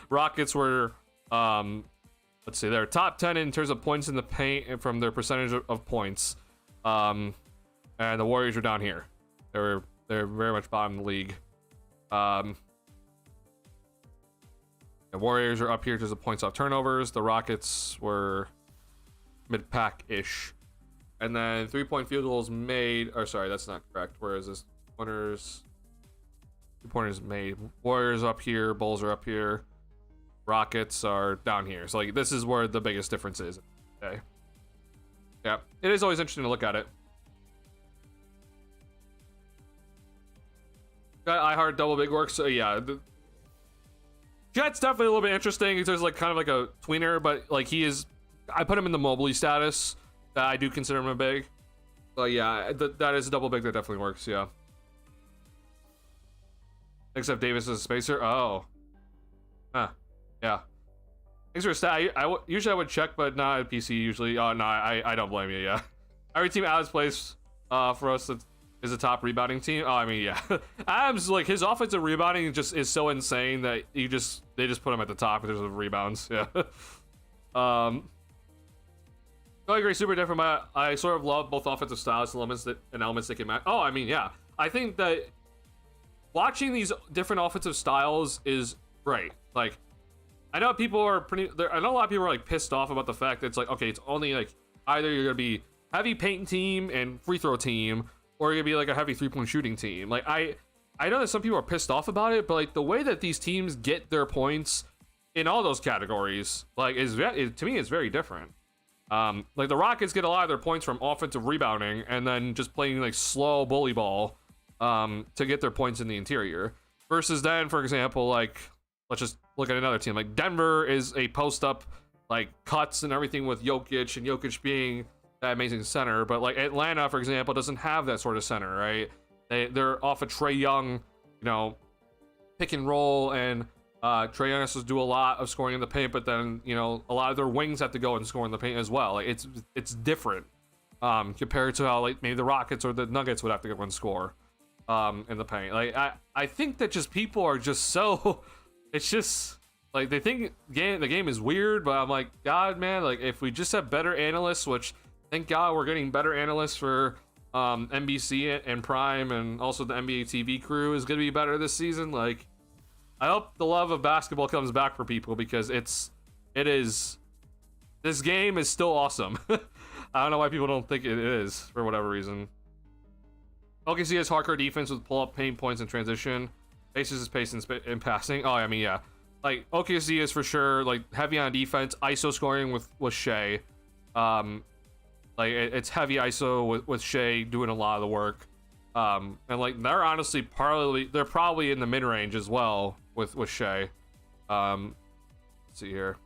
Rockets were let's see, they're top 10 in terms of points in the paint and from their percentage of points. And the Warriors were down here. They're very much bottom of the league. The Warriors are up here because of points off turnovers. The Rockets were mid-pack-ish. And then 3-point field goals made. Or sorry, that's not correct. Where is this? Pointers. 2-pointers made. Warriors up here. Bulls are up here. Rockets are down here. So like this is where the biggest difference is. Okay. Yeah, it is always interesting to look at it. I heart double big works. So yeah, Jet's definitely a little bit interesting. There's like kind of like a tweener, but like he is. I put him in the Mobley status. That I do consider him a big. But yeah, that is a double big that definitely works. Yeah. Except Davis is a spacer. Oh. Huh. Yeah. Thanks for a stat. Usually I would check, but not at PC usually. Oh no, I don't blame you. Yeah. Every team Alex plays for us is a top rebounding team. Oh, I mean, yeah. Adams, like, his offensive rebounding just is so insane that they just put him at the top in terms of rebounds. Yeah. I agree, super different. I sort of love both offensive styles and elements that can match. Oh, I mean, yeah. I think that watching these different offensive styles is great. Like, I know people are I know a lot of people are like pissed off about the fact that it's like, okay, it's only like either you're gonna be heavy paint team and free throw team, or you're gonna be like a heavy 3-point shooting team. Like I know that some people are pissed off about it, but like the way that these teams get their points in all those categories, like to me, it's very different. Like the Rockets get a lot of their points from offensive rebounding and then just playing like slow bully ball to get their points in the interior. Versus then, for example, like let's just look at another team. Like Denver is a post up, like cuts and everything with Jokic, and Jokic being that amazing center. But like Atlanta, for example, doesn't have that sort of center, right? They're off of Trae Young, pick and roll, and Trae Young has to do a lot of scoring in the paint, but then a lot of their wings have to go and score in the paint as well. Like it's different compared to how like maybe the Rockets or the Nuggets would have to go and score in the paint. Like I think that just people are just so it's just like they think the game is weird, but I'm like, God, man, like if we just have better analysts, which thank God we're getting better analysts for NBC and Prime, and also the NBA TV crew is going to be better this season. Like, I hope the love of basketball comes back for people, because this game is still awesome. I don't know why people don't think it is for whatever reason. OKC has hardcore defense with pull-up paint points and transition. Bases his pace in passing. Oh, I mean, yeah. Like, OKC is for sure, like, heavy on defense. ISO scoring with Shea. Like, it's heavy ISO with Shea doing a lot of the work. And, like, they're honestly they're probably in the mid-range as well with Shea. Let's see here.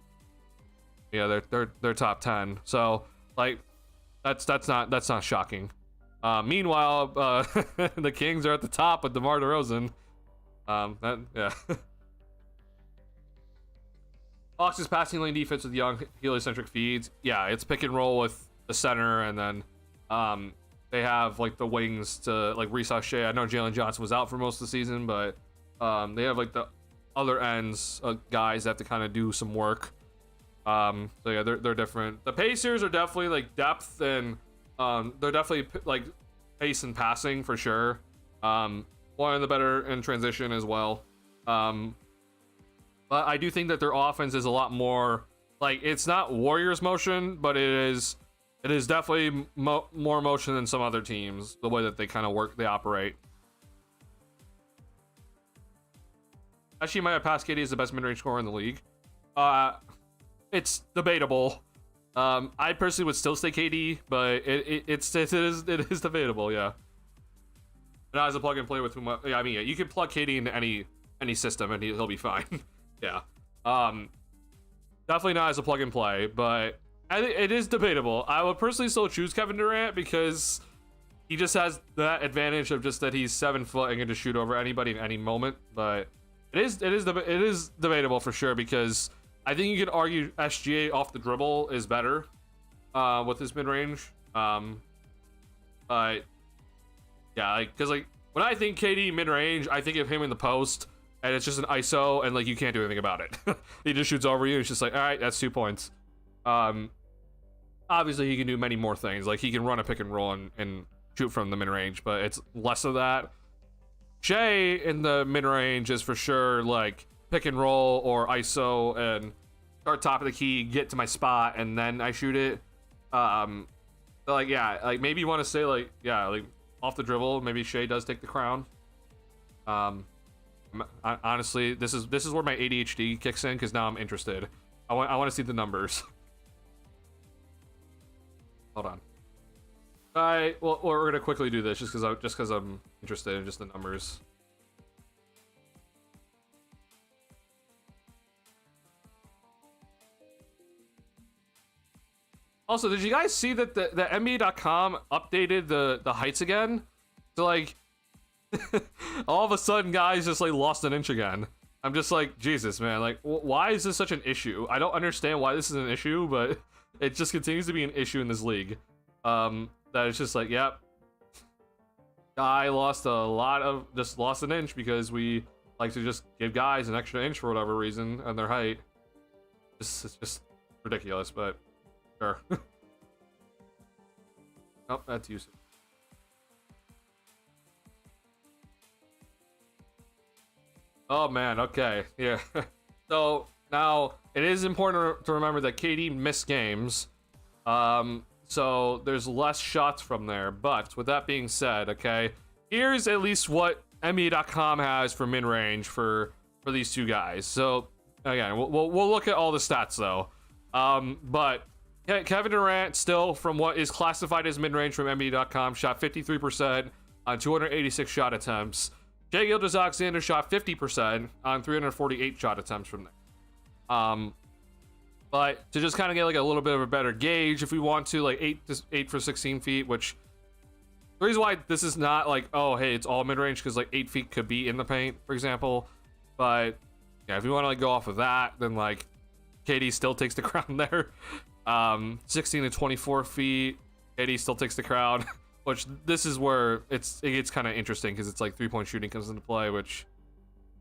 Yeah, they're top 10. So, like, that's not shocking. Meanwhile, the Kings are at the top with DeMar DeRozan. Yeah. Hawks' passing lane defense with young heliocentric feeds. Yeah, it's pick and roll with the center, and then they have like the wings to like Reese Shea. I know Jalen Johnson was out for most of the season, but they have like the other ends guys that have to kind of do some work. So yeah, they're different. The Pacers are definitely like depth, and they're definitely like pace and passing for sure. One of the better in transition as well. But I do think that their offense is a lot more like, it's not Warriors motion, but it is definitely more motion than some other teams, the way that they kind of they operate. Actually, might have passed KD as the best mid-range scorer in the league. It's debatable. I personally would still say KD, but it is debatable, yeah. Not as a plug and play with whom I mean, yeah, you can plug KD into any system and he'll be fine. Yeah. Definitely not as a plug and play, but it is debatable. I would personally still choose Kevin Durant, because he just has that advantage of just that he's 7 foot and can just shoot over anybody in any moment. But it is debatable for sure, because I think you could argue SGA off the dribble is better with his mid range. But yeah, like, because like when I think KD mid range, I think of him in the post, and it's just an ISO, and like you can't do anything about it. He just shoots over you. It's just like, all right, that's 2 points. Obviously he can do many more things. Like he can run a pick and roll and shoot from the mid range, but it's less of that. Shea in the mid range is for sure like pick and roll or ISO and start top of the key, get to my spot, and then I shoot it. Like yeah, like maybe you want to say like yeah, like off the dribble, maybe Shea does take the crown. Honestly, this is where my ADHD kicks in, because now I'm interested. I want to see the numbers. Hold on. Well, we're gonna quickly do this just because I'm interested in just the numbers. Also, did you guys see that the NBA.com updated the heights again? So like, all of a sudden, guys just like lost an inch again. I'm just like, Jesus, man. Like, why is this such an issue? I don't understand why this is an issue, but it just continues to be an issue in this league. That it's just like, yep, guy lost lost an inch because we like to just give guys an extra inch for whatever reason on their height. It's just ridiculous, but sure. Oh, that's useful. Oh man, okay, yeah. So now it is important to remember that KD missed games, so there's less shots from there. But with that being said, okay, here's at least what NBA.com has for mid-range for these two guys. So again, we'll look at all the stats though. But Kevin Durant, still from what is classified as mid-range from NBA.com, shot 53% on 286 shot attempts. Shai Gilgeous-Alexander shot 50% on 348 shot attempts from there. But to just kind of get like a little bit of a better gauge, if we want to, like 8 for 16 feet, which the reason why this is not like, oh hey, it's all mid-range, because like 8 feet could be in the paint, for example. But yeah, if you want to like go off of that, then like KD still takes the crown there. 16 to 24 feet, KD still takes the crown. Which this is where it gets kind of interesting, because it's like 3-point shooting comes into play, which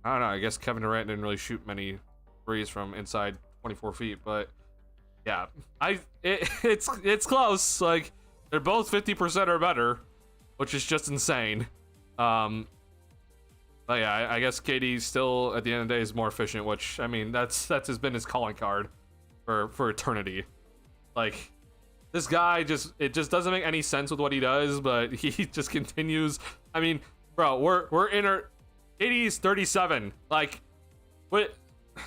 I don't know. I guess Kevin Durant didn't really shoot many threes from inside 24 feet, but yeah, it's close. Like they're both 50% or better, which is just insane. But yeah, I guess KD still at the end of the day is more efficient, which I mean that's been his calling card for eternity. Like. This guy it just doesn't make any sense with what he does, but he just continues. I mean, bro, we're in our 80s 37. Like,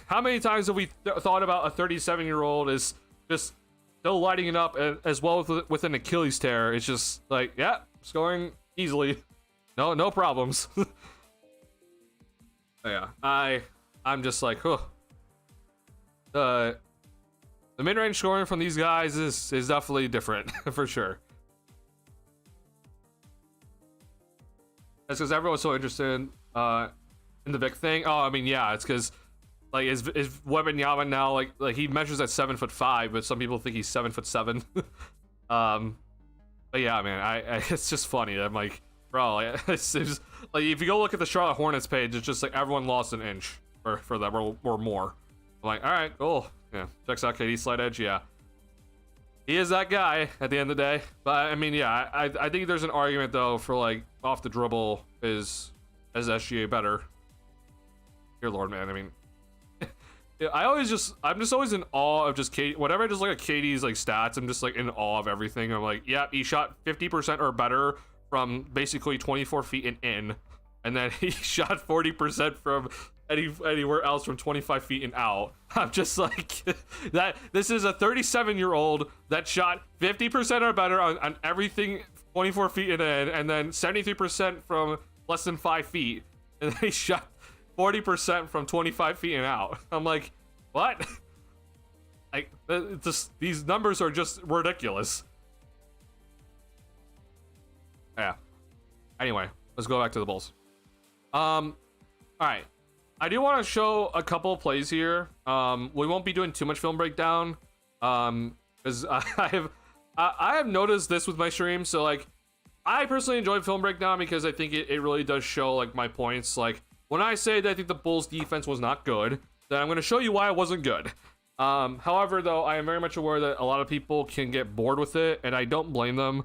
how many times have we thought about a 37-year-old is just still lighting it up as well with an Achilles tear? It's just like, yeah, scoring easily, no problems. Yeah, I'm just like, huh. The mid-range scoring from these guys is definitely different, for sure. That's because everyone's so interested in the Vic thing. Oh, I mean, yeah, it's because like is Wembanyama now like he measures at 7'5", but some people think he's 7'7". But yeah, man, it's just funny. I'm like, bro, it's just, like if you go look at the Charlotte Hornets page, it's just like everyone lost an inch for them or more. I'm like, all right, cool. Yeah, checks out KD slight edge. Yeah, he is that guy at the end of the day. But I mean, yeah, I think there's an argument though for like off the dribble is SGA better. Dear Lord, man. I mean, yeah, I'm just always in awe of just KD. Whenever I just look at KD's like stats, I'm just like in awe of everything. I'm like, yeah, he shot 50% or better from basically 24 feet and in, and then he shot 40% from anywhere else from 25 feet and out. I'm just like that. This is a 37-year-old that shot 50% or better on everything 24 feet and in, and then 73% from less than 5 feet, and then he shot 40% from 25 feet and out. I'm like, what? Like, these numbers are just ridiculous. Yeah. Anyway, let's go back to the Bulls. All right. I do want to show a couple of plays here. We won't be doing too much film breakdown, because I have noticed this with my stream. So like, I personally enjoy film breakdown because I think it really does show like my points. Like when I say that I think the Bulls defense was not good, then I'm going to show you why it wasn't good. However, though, I am very much aware that a lot of people can get bored with it, and I don't blame them.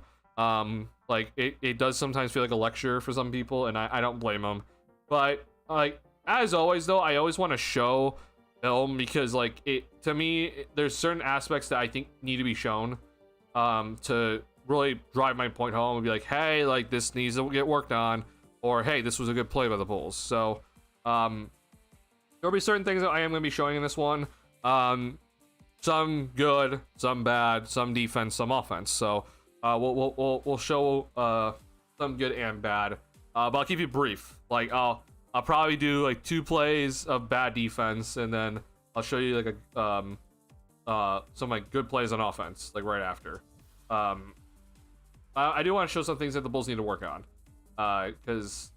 Like it does sometimes feel like a lecture for some people, and I don't blame them. But like, as always though, I always want to show film because like to me there's certain aspects that I think need to be shown to really drive my point home and be like, hey, like this needs to get worked on, or hey, this was a good play by the Bulls. So there'll be certain things that I am going to be showing in this one, some good, some bad, some defense, some offense. So we'll show some good and bad, but I'll keep it brief. Like I'll probably do like 2 plays of bad defense, and then I'll show you like some like good plays on offense, like right after. I do want to show some things that the Bulls need to work on, because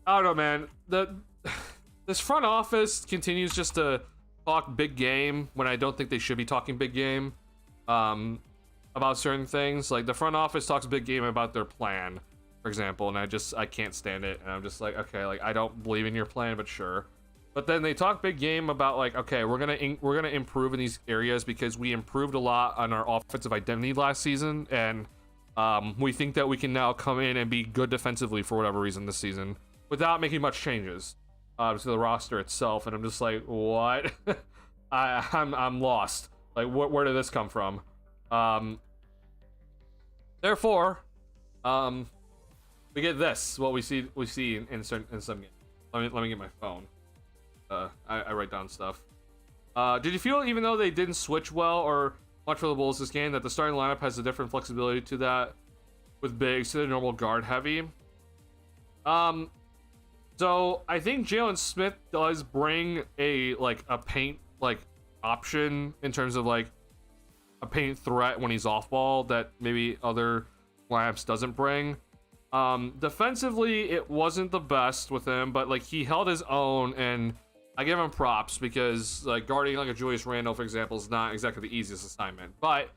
I don't know, man. This front office continues just to talk big game when I don't think they should be talking big game about certain things. Like the front office talks big game about their plan, for example, and I can't stand it, and I'm just like, okay, like I don't believe in your plan, but sure. But then they talk big game about like, okay, we're gonna improve in these areas because we improved a lot on our offensive identity last season, and we think that we can now come in and be good defensively for whatever reason this season without making much changes to the roster itself. And I'm just like, what? I'm lost. Like, where did this come from? Therefore, we get this. What we see in some games. Let me get my phone. I write down stuff. Did you feel, even though they didn't switch well or much for the Bulls this game, that the starting lineup has a different flexibility to that with bigs to the normal guard heavy? So I think Jalen Smith does bring a paint option in terms of like a paint threat when he's off ball that maybe other lineups doesn't bring. Defensively, it wasn't the best with him, but like he held his own, and I give him props because like guarding like a Julius Randle, for example, is not exactly the easiest assignment. But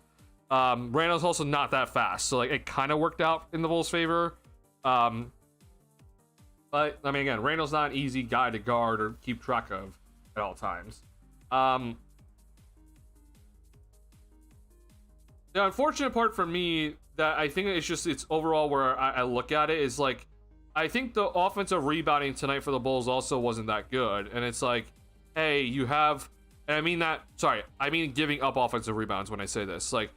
Randle's also not that fast, so like it kind of worked out in the Bulls' favor. But I mean, again, Randle's not an easy guy to guard or keep track of at all times. The unfortunate part for me that I think it's overall where I look at it is like, I think the offensive rebounding tonight for the Bulls also wasn't that good. And it's like, hey, you have, and I mean giving up offensive rebounds when I say this. Like,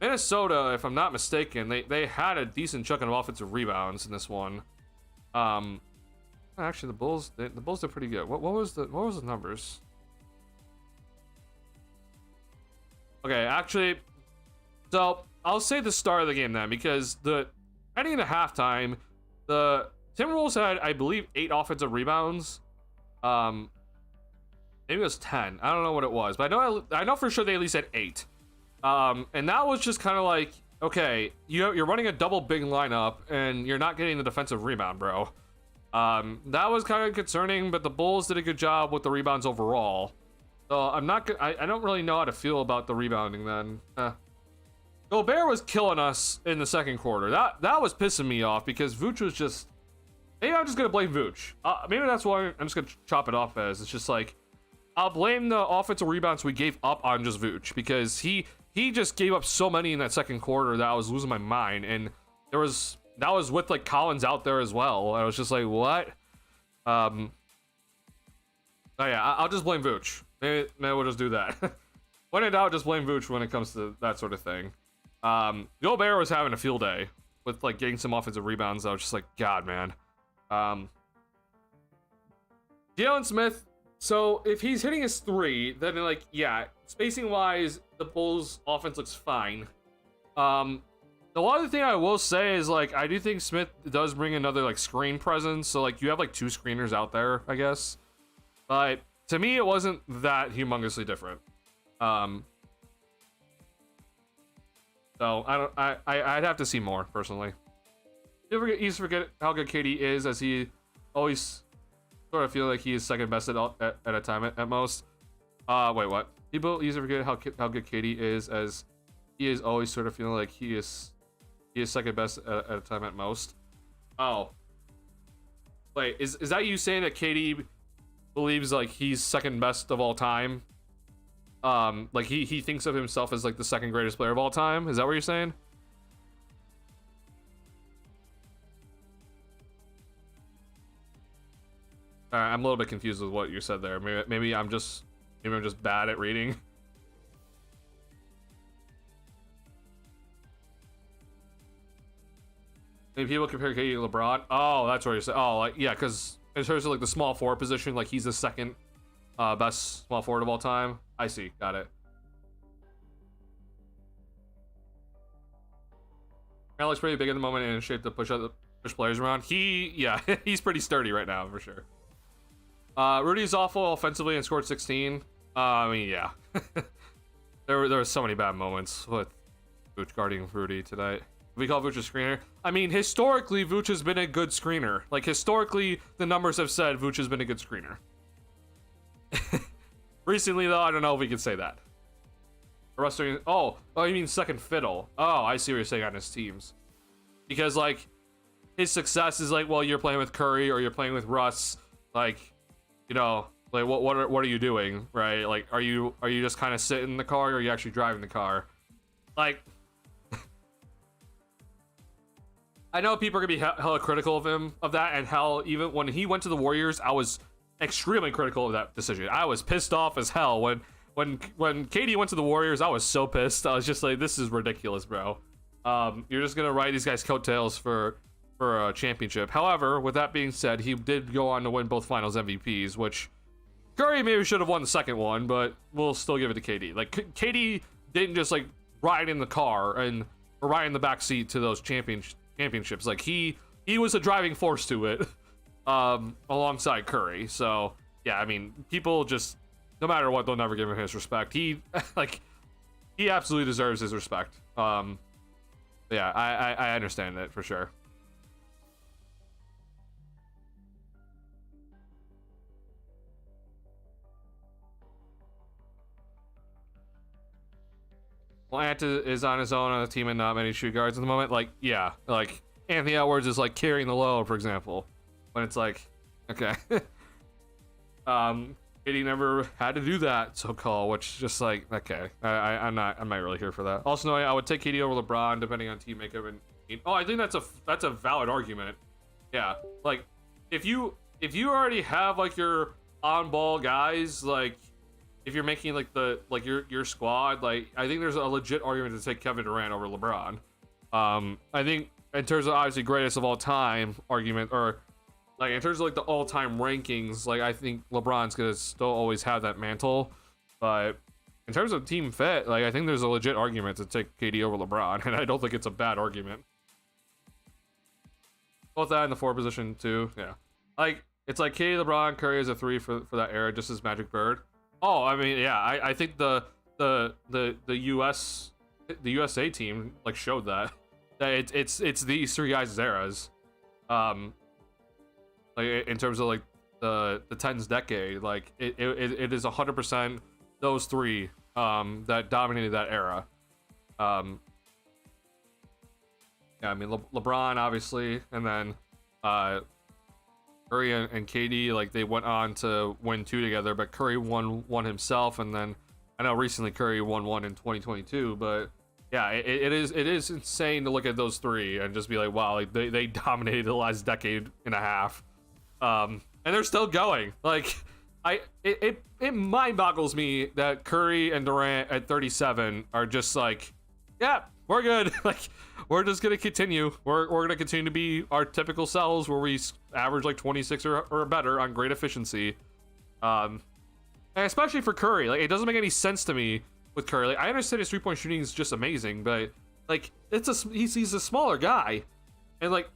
Minnesota, if I'm not mistaken, they had a decent chunk of offensive rebounds in this one. Actually, the Bulls did pretty good. What was the numbers? Okay, actually, so I'll say the start of the game then, because heading into halftime, the Timberwolves had, I believe, 8 offensive rebounds. Maybe it was 10. I don't know what it was, but I know for sure they at least had 8. And that was just kind of like, okay, you're running a double big lineup and you're not getting the defensive rebound, bro. That was kind of concerning, but the Bulls did a good job with the rebounds overall. So I don't really know how to feel about the rebounding then. Gobert was killing us in the second quarter. That was pissing me off because Vooch was just. Maybe I'm just gonna blame Vooch. Maybe that's why I'm just gonna chop it off as. It's just like, I'll blame the offensive rebounds we gave up on just Vooch, because he just gave up so many in that second quarter that I was losing my mind, and that was with like Collins out there as well. I was just like, what? Oh yeah, I'll just blame Vooch. Maybe we'll just do that. When in doubt, just blame Vooch when it comes to that sort of thing. Gobert was having a field day with like getting some offensive rebounds. I was just like, God, man. Jalen Smith. So if he's hitting his 3, then like, yeah, spacing wise, the Bulls' offense looks fine. The other thing I will say is like, I do think Smith does bring another like screen presence. So like, you have like 2 screeners out there, I guess. But to me, it wasn't that humongously different. So I'd have to see more personally. You used to forget how good KD is, as he always sort of feel like he is second best at a time at most. Wait, what? People used to forget how good KD is, as he is always sort of feeling like he is second best at a time at most. Oh, wait, is that you saying that KD believes like he's second best of all time? Like he thinks of himself as like the second greatest player of all time. Is that what you're saying? I'm a little bit confused with what you said there. Maybe I'm just bad at reading. Maybe people compare KD to LeBron. Oh, that's what you're saying. Oh, like, yeah, because in terms of like the small forward position, like he's the second best small forward of all time. I see. Got it. Kind looks pretty big at the moment and in shape to push players around. Yeah, he's pretty sturdy right now for sure. Rudy's awful offensively and scored 16. I mean, yeah. There were so many bad moments with Vooch guarding Rudy tonight. We call Vooch a screener. I mean, historically, Vooch has been a good screener. Like, historically, the numbers have said Vooch has been a good screener. Recently, though, I don't know if we can say that. Oh, you mean second fiddle. Oh, I see what you're saying on his teams. Because, like, his success is like, well, you're playing with Curry or you're playing with Russ. Like, you know, like, what are you doing, right? Like, are you just kind of sitting in the car or are you actually driving the car? Like, I know people are gonna be hella critical of him, of that, and hell, even when he went to the Warriors, I was extremely critical of that decision. I was pissed off as hell when KD went to the Warriors. I was so pissed. I was just like, this is ridiculous, bro. You're just gonna ride these guys' coattails for a championship. However, with that being said, he did go on to win both Finals MVPs, which Curry maybe should have won the second one, but we'll still give it to KD. Like, KD didn't just like ride in the car or ride in the back seat to those championships. Like, he was a driving force to it, alongside Curry. So yeah, I mean, people just, no matter what, they'll never give him his respect. He absolutely deserves his respect. Yeah, I understand it for sure. Well, Ant is on his own on the team and not many shoot guards at the moment. Like, yeah, like Anthony Edwards is like carrying the load, for example. When it's like, okay, KD never had to do that, so call, which just like, okay, I'm not really here for that. Also, no, I would take KD over LeBron depending on team makeup and. Oh, I think that's a valid argument. Yeah, like if you already have like your on ball guys, like. If you're making like your squad, like I think there's a legit argument to take Kevin Durant over LeBron. I think in terms of obviously greatest of all time argument, or like in terms of like the all time rankings, like I think LeBron's gonna still always have that mantle. But in terms of team fit, like I think there's a legit argument to take KD over LeBron, and I don't think it's a bad argument. Both that in the 4 position too, yeah. Like it's like KD, LeBron, Curry is a 3 for that era, just as Magic Bird. Oh, I mean, yeah, I think the USA team like showed that it's these 3 guys' eras, like in terms of like the 10s decade, like it is 100% those 3 that dominated that era. Yeah, I mean LeBron obviously, and then Curry and KD, like they went on to win 2 together, but Curry won 1 himself, and then I know recently Curry won 1 in 2022, but yeah, it is insane to look at those 3 and just be like, wow, like they dominated the last decade and a half, and they're still going. Like it mind boggles me that Curry and Durant at 37 are just like, yeah, we're good. Like we're just gonna continue. We're gonna continue to be our typical selves where we average like 26 or better on great efficiency. And especially for Curry, like it doesn't make any sense to me with Curry. Like I understand his 3-point shooting is just amazing, but like he's a smaller guy, and like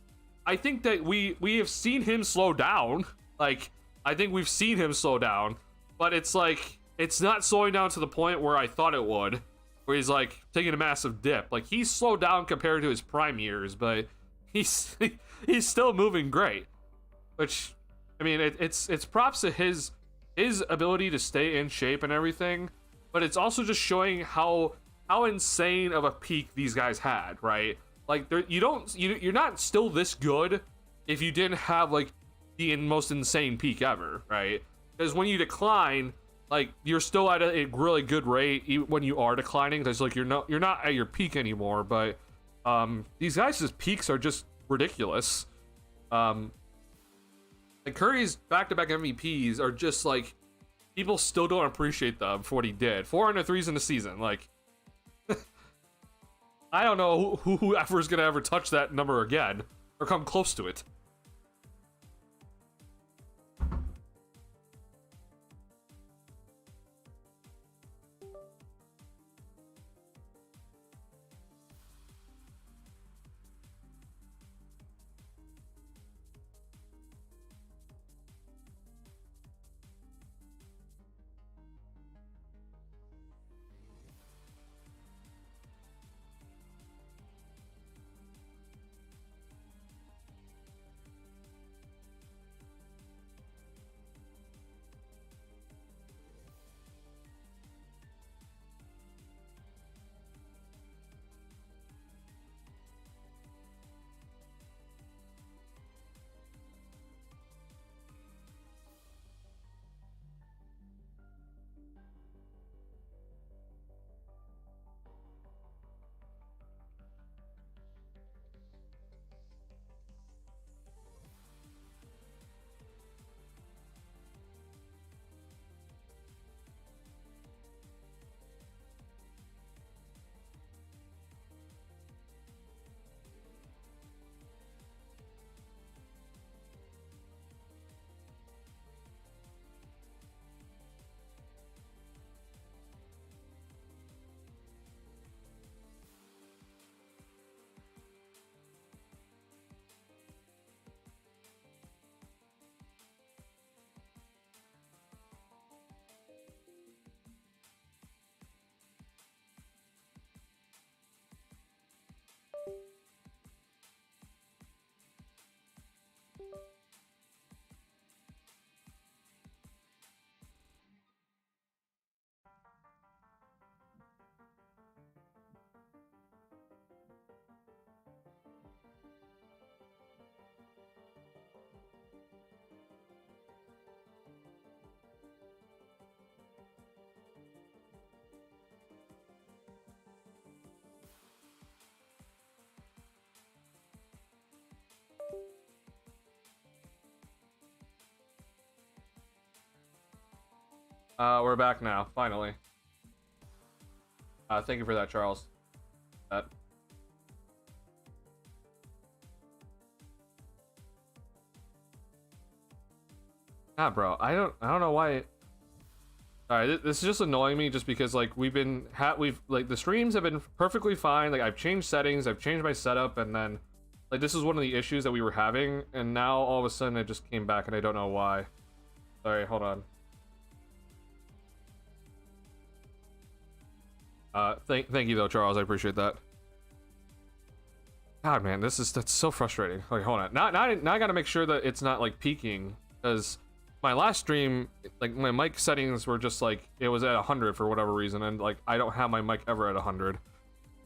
I think that we have seen him slow down. Like I think we've seen him slow down, but it's like it's not slowing down to the point where I thought it would. Where he's like taking a massive dip. Like he's slowed down compared to his prime years, but he's still moving great. Which, I mean, it's props to his ability to stay in shape and everything, but it's also just showing how insane of a peak these guys had, right? Like you're not still this good if you didn't have like the most insane peak ever, right? Because when you decline, like you're still at a really good rate even when you are declining. Because like you're not at your peak anymore. But these guys' peaks are just ridiculous. Like Curry's back-to-back MVPs are just like people still don't appreciate them for what he did. 400 threes in the season. Like I don't know whoever is gonna ever touch that number again or come close to it. We're back now, finally. Thank you for that, Charles. Bro, I don't know why. Alright, this is just annoying me just because like we've like the streams have been perfectly fine. Like I've changed settings, I've changed my setup, and then like this is one of the issues that we were having, and now all of a sudden it just came back and I don't know why. Sorry, hold on. Thank you though, Charles. I appreciate that. God, man, that's so frustrating. Like, hold on. Now I gotta make sure that it's not like peaking, because my last stream, like my mic settings were just like it was at 100 for whatever reason, and like I don't have my mic ever at 100.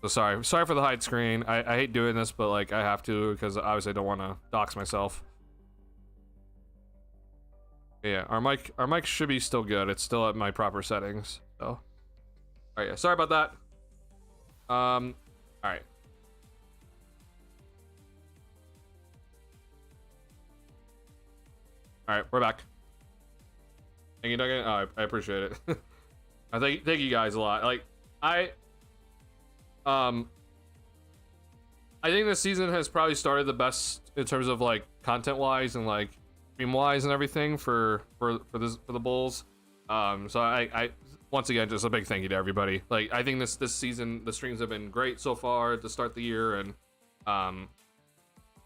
So sorry for the hide screen. I hate doing this, but like I have to because obviously I don't want to dox myself. Yeah, our mic should be still good. It's still at my proper settings. So, all right, yeah, sorry about that. All right. All right, we're back. Thank you, Duncan. Oh, I appreciate it. I thank you guys a lot. Like I think this season has probably started the best in terms of like content wise and like stream wise and everything for the Bulls. So I once again just a big thank you to everybody. Like I think this season the streams have been great so far to start the year, and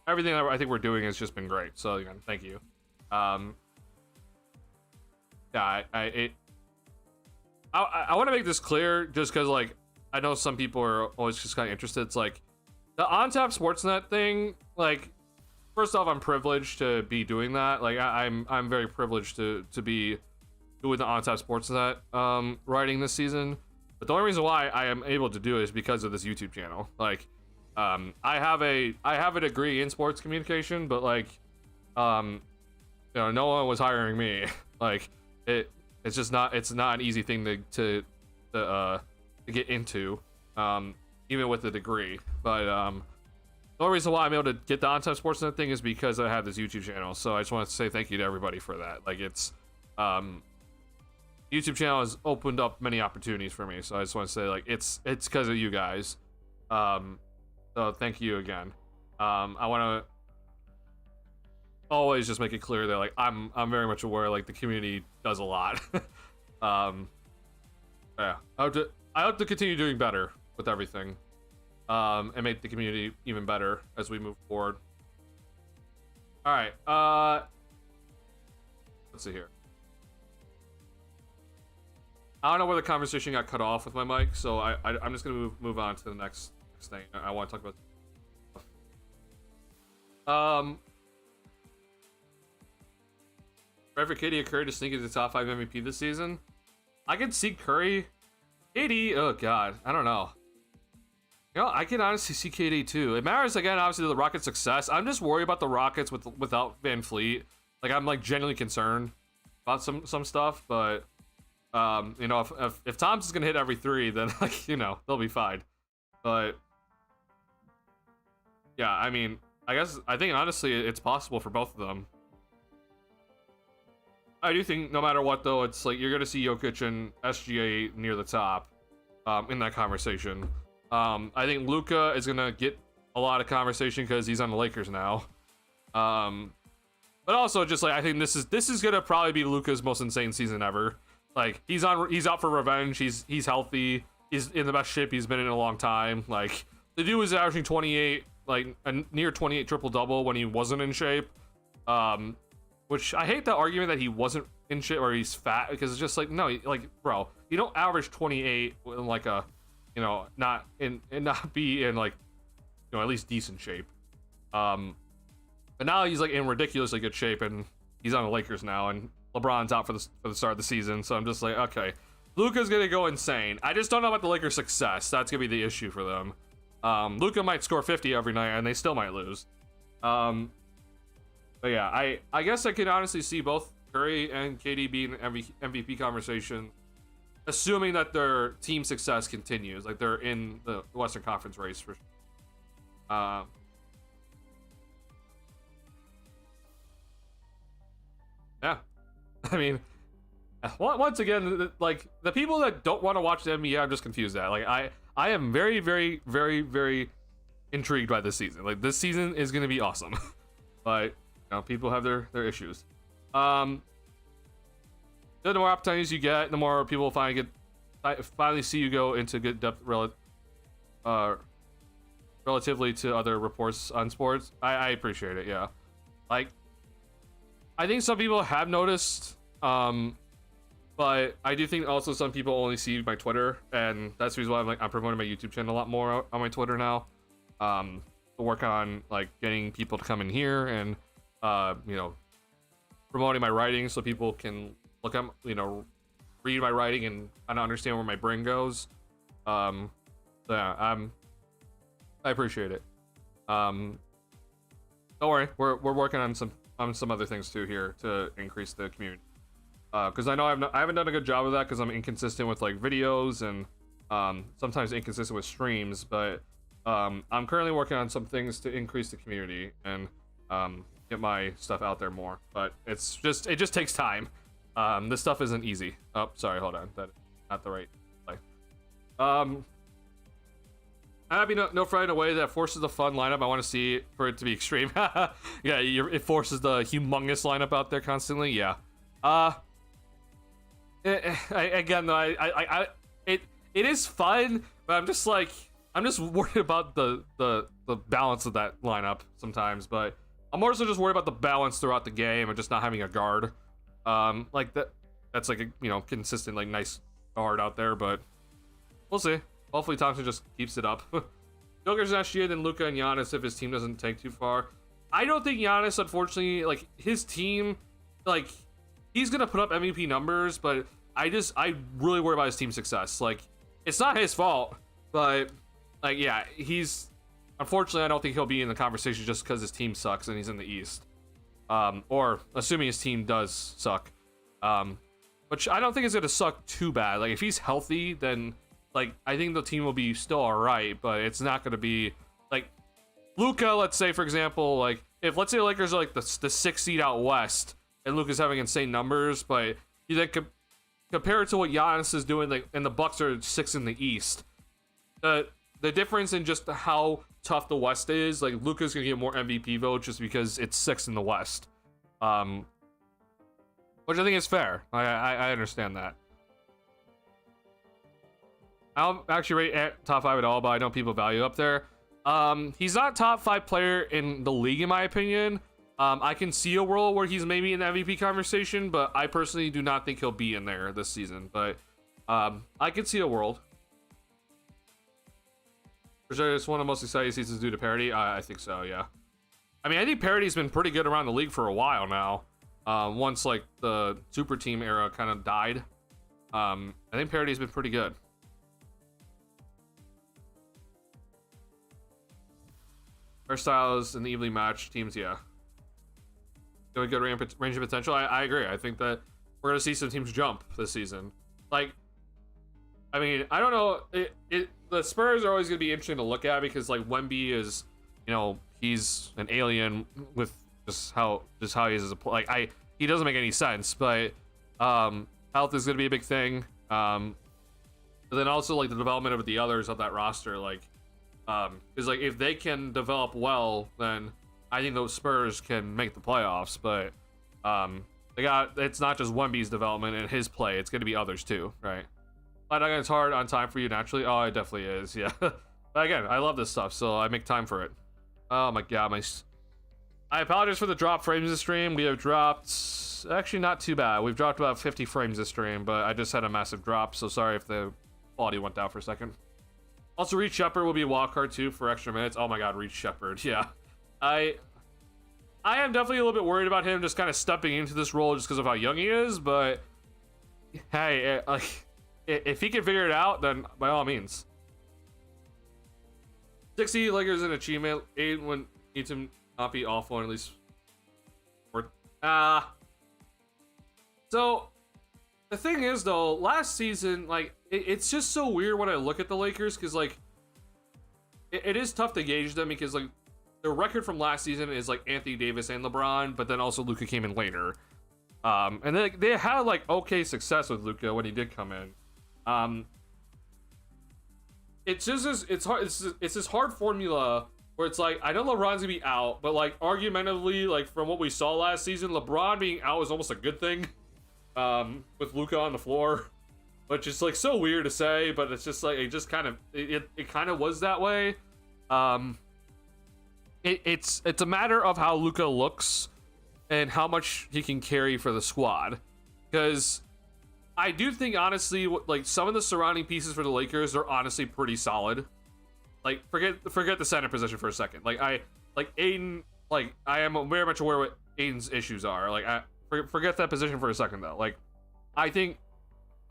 everything that I think we're doing has just been great. So again, thank you. Yeah, I want to make this clear just because like I know some people are always just kind of interested. It's like the OnTap Sportsnet thing. Like, first off, I'm privileged to be doing that. Like I'm very privileged to be doing the OnTap Sportsnet writing this season. But the only reason why I am able to do it is because of this YouTube channel. Like I have a degree in sports communication, but like you know, no one was hiring me. Like it's just not an easy thing to get into, even with a degree. But the only reason why I'm able to get the OnTap Sportsnet thing is because I have this YouTube channel. So I just want to say thank you to everybody for that. Like it's YouTube channel has opened up many opportunities for me. So I just want to say like it's because of you guys. So thank you again. I want to always just make it clear that like I'm very much aware like the community does a lot. Yeah, I hope to continue doing better with everything, and make the community even better as we move forward. All right, let's see here. I don't know where the conversation got cut off with my mic, so I'm just gonna move on to the next thing I want to talk about. Right for KD or Curry to sneak into the top 5 MVP this season? I could see Curry. KD, oh god, I don't know. You know, I can honestly see KD too. It matters again, obviously, the Rockets' success. I'm just worried about the Rockets without Van Fleet. Like, I'm like genuinely concerned about some stuff, but you know, if Thompson's gonna hit every 3, then like, you know, they'll be fine. But yeah, I mean, I think honestly it's possible for both of them. I do think no matter what though, it's like you're gonna see Jokic and SGA near the top in that conversation. I think Luka is gonna get a lot of conversation because he's on the Lakers now. But also just like I think this is gonna probably be Luka's most insane season ever. Like he's out for revenge. He's healthy. He's in the best shape he's been in a long time. Like the dude was averaging 28, like a near 28 triple double when he wasn't in shape. Which I hate the argument that he wasn't in shape or he's fat, because it's just like, no, like, bro, you don't average 28 in like a, you know, not be in like, you know, at least decent shape. But now he's like in ridiculously good shape, and he's on the Lakers now, and LeBron's out for the start of the season. So I'm just like, okay, Luka's gonna go insane. I just don't know about the Lakers' success. That's gonna be the issue for them. Luka might score 50 every night, and they still might lose. But yeah, I guess I can honestly see both Curry and KD being in MVP conversation, assuming that their team success continues, like they're in the Western Conference race for sure. Yeah, I mean, once again, like the people that don't want to watch the NBA, I'm just confused at. Like I am very, very, very, very intrigued by this season. Like this season is gonna be awesome, but you know, people have their issues. The more opportunities you get, the more people finally see you go into good depth relatively to other reports on sports. I appreciate it. Yeah, like I think some people have noticed. But I do think also some people only see my Twitter, and that's the reason why I'm promoting my YouTube channel a lot more on my Twitter now. To work on like getting people to come in here and you know, promoting my writing so people can look at, you know, read my writing and kind of understand where my brain goes. So yeah, I appreciate it. Don't worry, we're working on some other things too here to increase the community. Because I know I haven't done a good job of that because I'm inconsistent with like videos and sometimes inconsistent with streams, but I'm currently working on some things to increase the community and get my stuff out there more. But it just takes time. This stuff isn't easy. Oh, sorry, hold on, that's not the right play. I'm happy no Friday in a way that forces the fun lineup. I want to see it for it to be extreme. Yeah, it forces the humongous lineup out there constantly. Yeah. Again, though, it is fun, but I'm just worried about the balance of that lineup sometimes. But I'm also just worried about the balance throughout the game and just not having a guard, like that's like a, you know, consistent like nice guard out there. But we'll see. Hopefully Thompson just keeps it up. Joker's not shit than Luka and Giannis if his team doesn't take too far. I don't think Giannis, unfortunately, like his team, like. He's gonna put up MVP numbers, but I really worry about his team success. Like, it's not his fault, but like, yeah, unfortunately, I don't think he'll be in the conversation just because his team sucks and he's in the East. Or assuming his team does suck, which I don't think is gonna suck too bad. Like, if he's healthy, then like I think the team will be still all right, but it's not gonna be like Luka. Let's say, for example, like if let's say the Lakers are like the 6th seed out west. And Luka's having insane numbers, but you then compare it to what Giannis is doing, like, and the Bucks are 6th in the East. The difference in just how tough the West is, like Luka's gonna get more MVP votes just because it's 6th in the West, which I think is fair. I understand that. I don't actually rate at top 5 at all, but I know people value up there. He's not top 5 player in the league in my opinion. I can see a world where he's maybe in the MVP conversation, but I personally do not think he'll be in there this season. But I can see a world. For sure, it's one of the most exciting seasons due to parity. I think so, yeah. I mean, I think parity's been pretty good around the league for a while now. Once like the super team era kind of died, I think parity's been pretty good. Our styles in the evenly matched teams, yeah. Doing good range of potential. I agree. I think that we're gonna see some teams jump this season. Like, I mean, I don't know. The Spurs are always gonna be interesting to look at because like Wemby is, you know, he's an alien with just how he is as a like he doesn't make any sense. But health is gonna be a big thing. But then also like the development of the others of that roster, like because like if they can develop well, then I think those Spurs can make the playoffs, but it's not just Wemby's development and his play, it's going to be others too, right? But it's hard on time for you naturally. Oh, it definitely is, yeah. But again, I love this stuff, so I make time for it. Oh my god, I apologize for the drop frames this stream. We have dropped, actually not too bad. We've dropped about 50 frames this stream, but I just had a massive drop, so sorry if the quality went down for a second. Also, Reed Shepard will be a wild card too for extra minutes. Oh my god, Reed Shepard, yeah. I am definitely a little bit worried about him just kind of stepping into this role just because of how young he is, but hey, like if he can figure it out, then by all means. 60 Lakers an achievement. 8 when need to not be awful and at least. So the thing is though, last season, like it's just so weird when I look at the Lakers because like it is tough to gauge them because like. The record from last season is like Anthony Davis and LeBron, but then also Luka came in later. And they had like okay success with Luka when he did come in. It's just it's hard. It's this hard formula where it's like, I know LeBron's gonna be out, but like argumentatively, like from what we saw last season, LeBron being out is almost a good thing. With Luka on the floor, which is like so weird to say, but it's just like it kind of was that way. It's a matter of how Luka looks and how much he can carry for the squad, because I do think honestly, like some of the surrounding pieces for the Lakers are honestly pretty solid. Like forget the center position for a second. Like Aiden, like I am very much aware what Aiden's issues are. Like forget that position for a second though. Like I think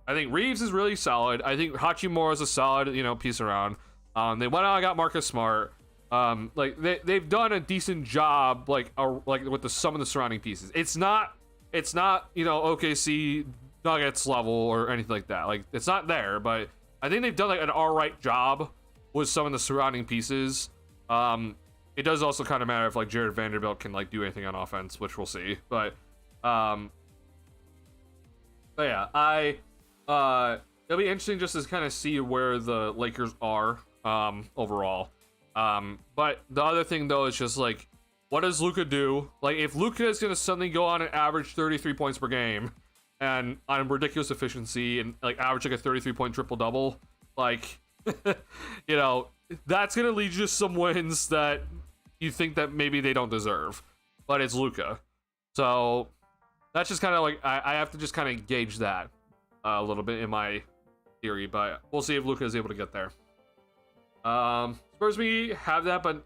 Reeves is really solid. I think Hachimura is a solid, piece around. They went out and got Marcus Smart. Like they've done a decent job, like with some of the surrounding pieces. It's not OKC Nuggets level or anything like that. Like it's not there, but I think they've done like an alright job with some of the surrounding pieces. It does also kind of matter if like Jared Vanderbilt can like do anything on offense, which we'll see. But yeah, it'll be interesting just to kind of see where the Lakers are overall. But the other thing though is just like, what does Luka do? Like if Luka is gonna suddenly go on and average 33 points per game and on ridiculous efficiency and like average like a 33-point triple-double, like that's gonna lead you to some wins that you think that maybe they don't deserve, but it's Luka. So that's just kind of like I have to just kind of gauge that a little bit in my theory, but we'll see if Luka is able to get there. Spurs we have that, but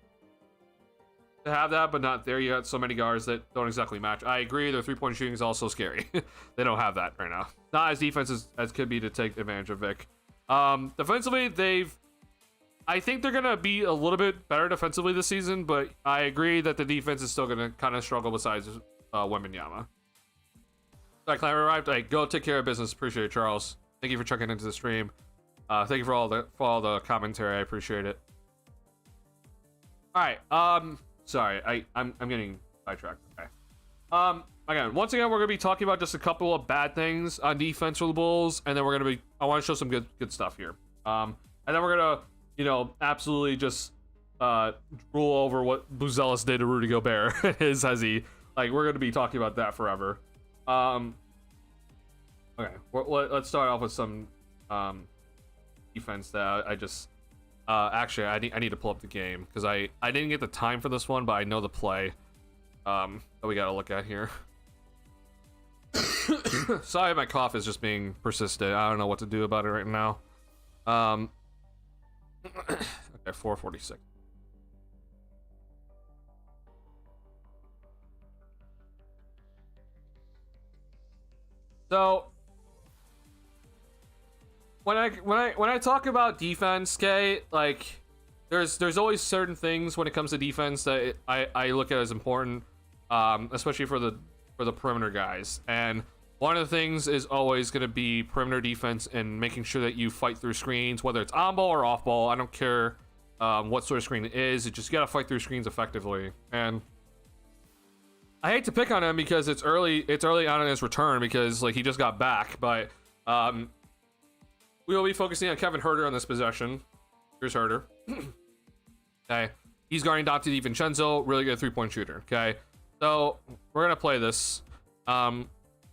not there. You got so many guards that don't exactly match. I agree, their 3-point shooting is also scary. They don't have that right now. Not as defense as could be to take advantage of Vic. Defensively, I think they're gonna be a little bit better defensively this season, but I agree that the defense is still gonna kind of struggle besides Wembanyama. That Climber arrived. Hey, go take care of business. Appreciate it, Charles. Thank you for checking into the stream. Thank you for all the commentary. I appreciate it. All right. Sorry, I'm getting sidetracked. Okay. Again, once again, we're gonna be talking about just a couple of bad things on defense for the Bulls, and then I want to show some good stuff here. And then we're gonna, absolutely just rule over what Buzelis did to Rudy Gobert. We're gonna be talking about that forever. Okay, let's start off with some defense that I just actually I need to pull up the game because I didn't get the time for this one, but I know the play that we gotta look at here. Sorry, my cough is just being persistent. I don't know what to do about it right now. Okay, 446. So when I talk about defense, Kay, like there's always certain things when it comes to defense that I look at as important, especially for the perimeter guys. And one of the things is always going to be perimeter defense and making sure that you fight through screens, whether it's on ball or off ball. I don't care what sort of screen it is. You just got to fight through screens effectively. And I hate to pick on him because it's early on in his return because like he just got back, but we will be focusing on Kevin Huerter on this possession. Here's Huerter. Okay, he's guarding Dante DiVincenzo, really good 3-point shooter. Okay, so we're gonna play this.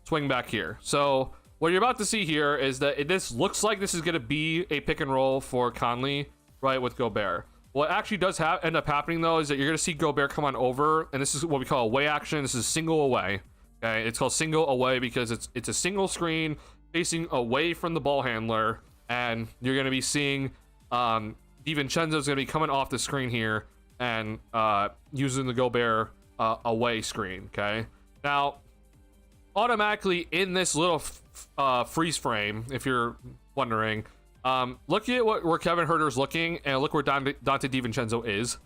Swing back here. So what you're about to see here is that this looks like this is gonna be a pick and roll for Conley, right, with Gobert. What actually does end up happening though is that you're gonna see Gobert come on over, and this is what we call away action. This is single away. Okay, it's called single away because it's a single screen facing away from the ball handler, and you're gonna be seeing DiVincenzo's gonna be coming off the screen here and using the Gobert away screen. Okay, now automatically in this little freeze frame, if you're wondering, look at where Kevin Huerter's looking, and look where Dante DiVincenzo is.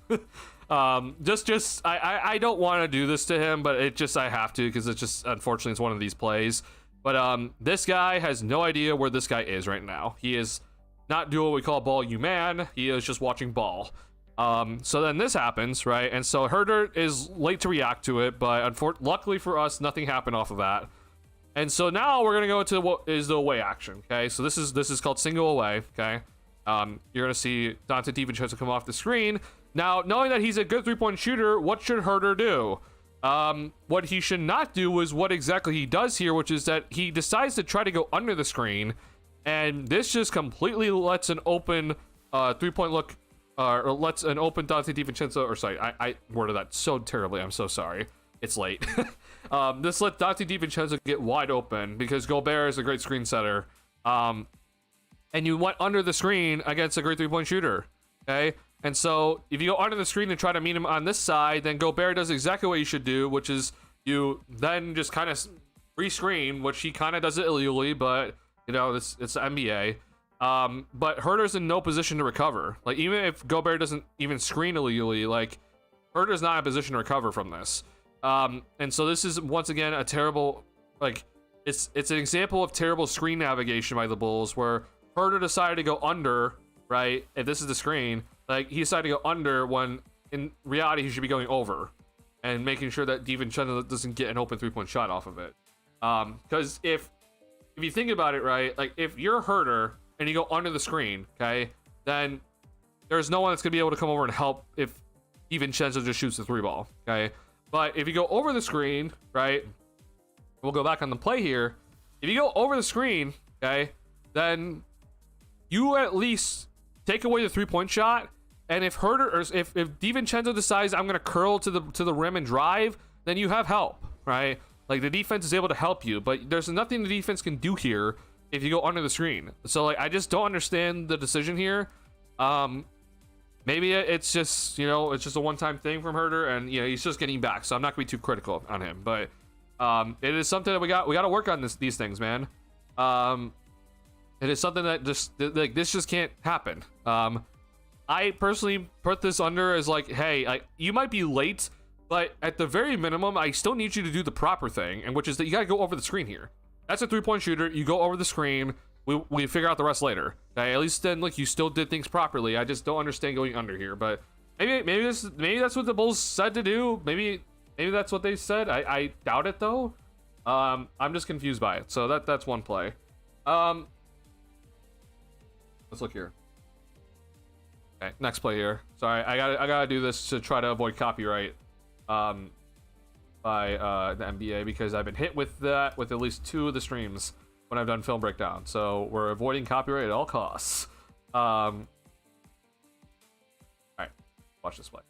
I don't want to do this to him, but I have to because it's just, unfortunately, it's one of these plays. But this guy has no idea where this guy is right now. He is not doing what we call ball you man. He is just watching ball. So then this happens, right? And so Huerter is late to react to it, but luckily for us, nothing happened off of that. And so now we're gonna go into what is the away action. Okay, so this is called single away. Okay, you're gonna see Dante DiVincenzo come off the screen. Now, knowing that he's a good 3-point shooter, what should Herder do? What he should not do is what exactly he does here, which is that he decides to try to go under the screen, and this just completely lets an open 3-point look, or lets an open Dante DiVincenzo, or sorry, I worded that so terribly. I'm so sorry. It's late. This let Dante DiVincenzo get wide open because Gobert is a great screen setter. And you went under the screen against a great 3-point shooter. Okay? And so if you go under the screen and try to meet him on this side, then Gobert does exactly what you should do, which is you then just kind of re-screen, which he kind of does it illegally, but you know, it's the NBA. But Herder's in no position to recover. Like, even if Gobert doesn't even screen illegally, like, Herder's not in a position to recover from this. And so this is once again a terrible, like, it's an example of terrible screen navigation by the Bulls, where Herder decided to go under, right? If this is the screen, like, he decided to go under when in reality he should be going over and making sure that DiVincenzo doesn't get an open 3-point shot off of it. Because if you think about it, right, like, if you're Herder and you go under the screen, okay, then there's no one that's gonna be able to come over and help if DiVincenzo just shoots the 3 ball, okay? But if you go over the screen, right, we'll go back on the play here. If you go over the screen, okay, then you at least take away the 3-point shot. And if Herder, or if DiVincenzo decides I'm gonna curl to the rim and drive, then you have help, right? Like, the defense is able to help you, but there's nothing the defense can do here if you go under the screen. So, like, I just don't understand the decision here. Maybe it's just, you know, it's just a one-time thing from Herder, and, you know, he's just getting back, so I'm not gonna be too critical on him. But it is something that we got to work on these things, man. It is something that just, like, this just can't happen. I personally put this under as, like, hey, you might be late, but at the very minimum, I still need you to do the proper thing, and which is that you gotta go over the screen here. That's a 3-point shooter. You go over the screen. We figure out the rest later. Okay, at least then, like, you still did things properly. I just don't understand going under here. But maybe that's what the Bulls said to do. Maybe that's what they said. I doubt it though. I'm just confused by it. So that's one play. Let's look here. Okay, next play here. Sorry, I gotta do this to try to avoid copyright by the NBA, because I've been hit with that with at least 2 of the streams when I've done film breakdown. So we're avoiding copyright at all costs. All right, watch this play.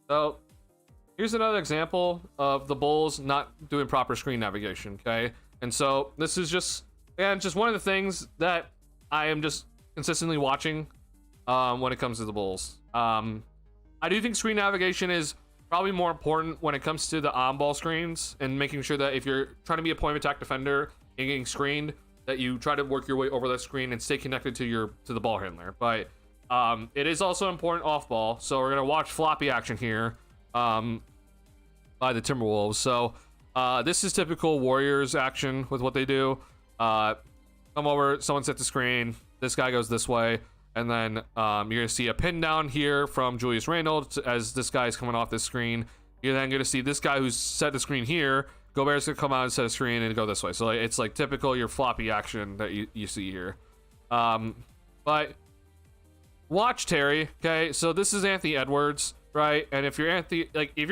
So here's another example of the Bulls not doing proper screen navigation, okay? And so this is just one of the things that I am just consistently watching when it comes to the Bulls. I do think screen navigation is probably more important when it comes to the on-ball screens, and making sure that if you're trying to be a point of attack defender and getting screened, that you try to work your way over that screen and stay connected to the ball handler. But it is also important off-ball, so we're gonna watch floppy action here by the Timberwolves. So this is typical Warriors action with what they do. Come over, someone set the screen, this guy goes this way, and then you're gonna see a pin down here from Julius Randle as this guy's coming off this screen. You're then gonna see this guy who's set the screen here, Gobert's gonna come out and set a screen and go this way. So it's like typical your floppy action that you see here. But watch Terry, okay? So this is Anthony Edwards, right? And if you're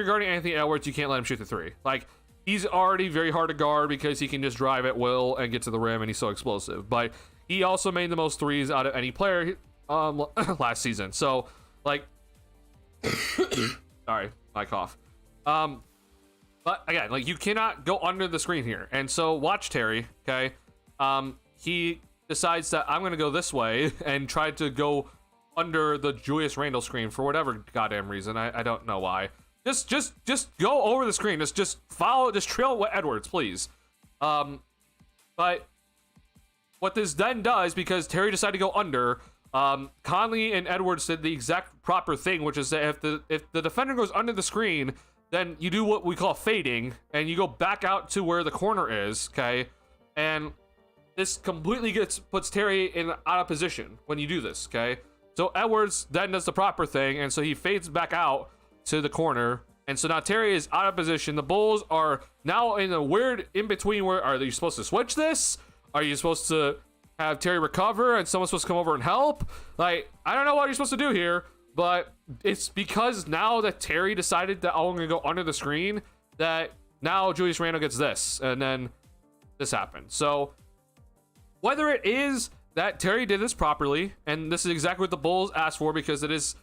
guarding Anthony Edwards, you can't let him shoot the 3. Like, he's already very hard to guard because he can just drive at will and get to the rim, and he's so explosive. But he also made the most 3s out of any player last season. So, like, sorry, my cough. But again, like, you cannot go under the screen here. And so watch Terry, okay? He decides that I'm gonna go this way and try to go under the Julius Randle screen for whatever goddamn reason. I don't know why. Just go over the screen. Just trail Edwards, please. But what this then does, because Terry decided to go under, Conley and Edwards did the exact proper thing, which is that if the defender goes under the screen, then you do what we call fading, and you go back out to where the corner is, okay? And this completely puts Terry in out of position when you do this, okay? So Edwards then does the proper thing, and so he fades back out to the corner, and so now Terry is out of position. The Bulls are now in a weird in-between where, are you supposed to switch this? Are you supposed to have Terry recover and someone's supposed to come over and help? Like, I don't know what you're supposed to do here, but it's because now that Terry decided that, oh, I'm going to go under the screen, that now Julius Randle gets this, and then this happened. So whether it is that Terry did this properly, and this is exactly what the Bulls asked for, because it is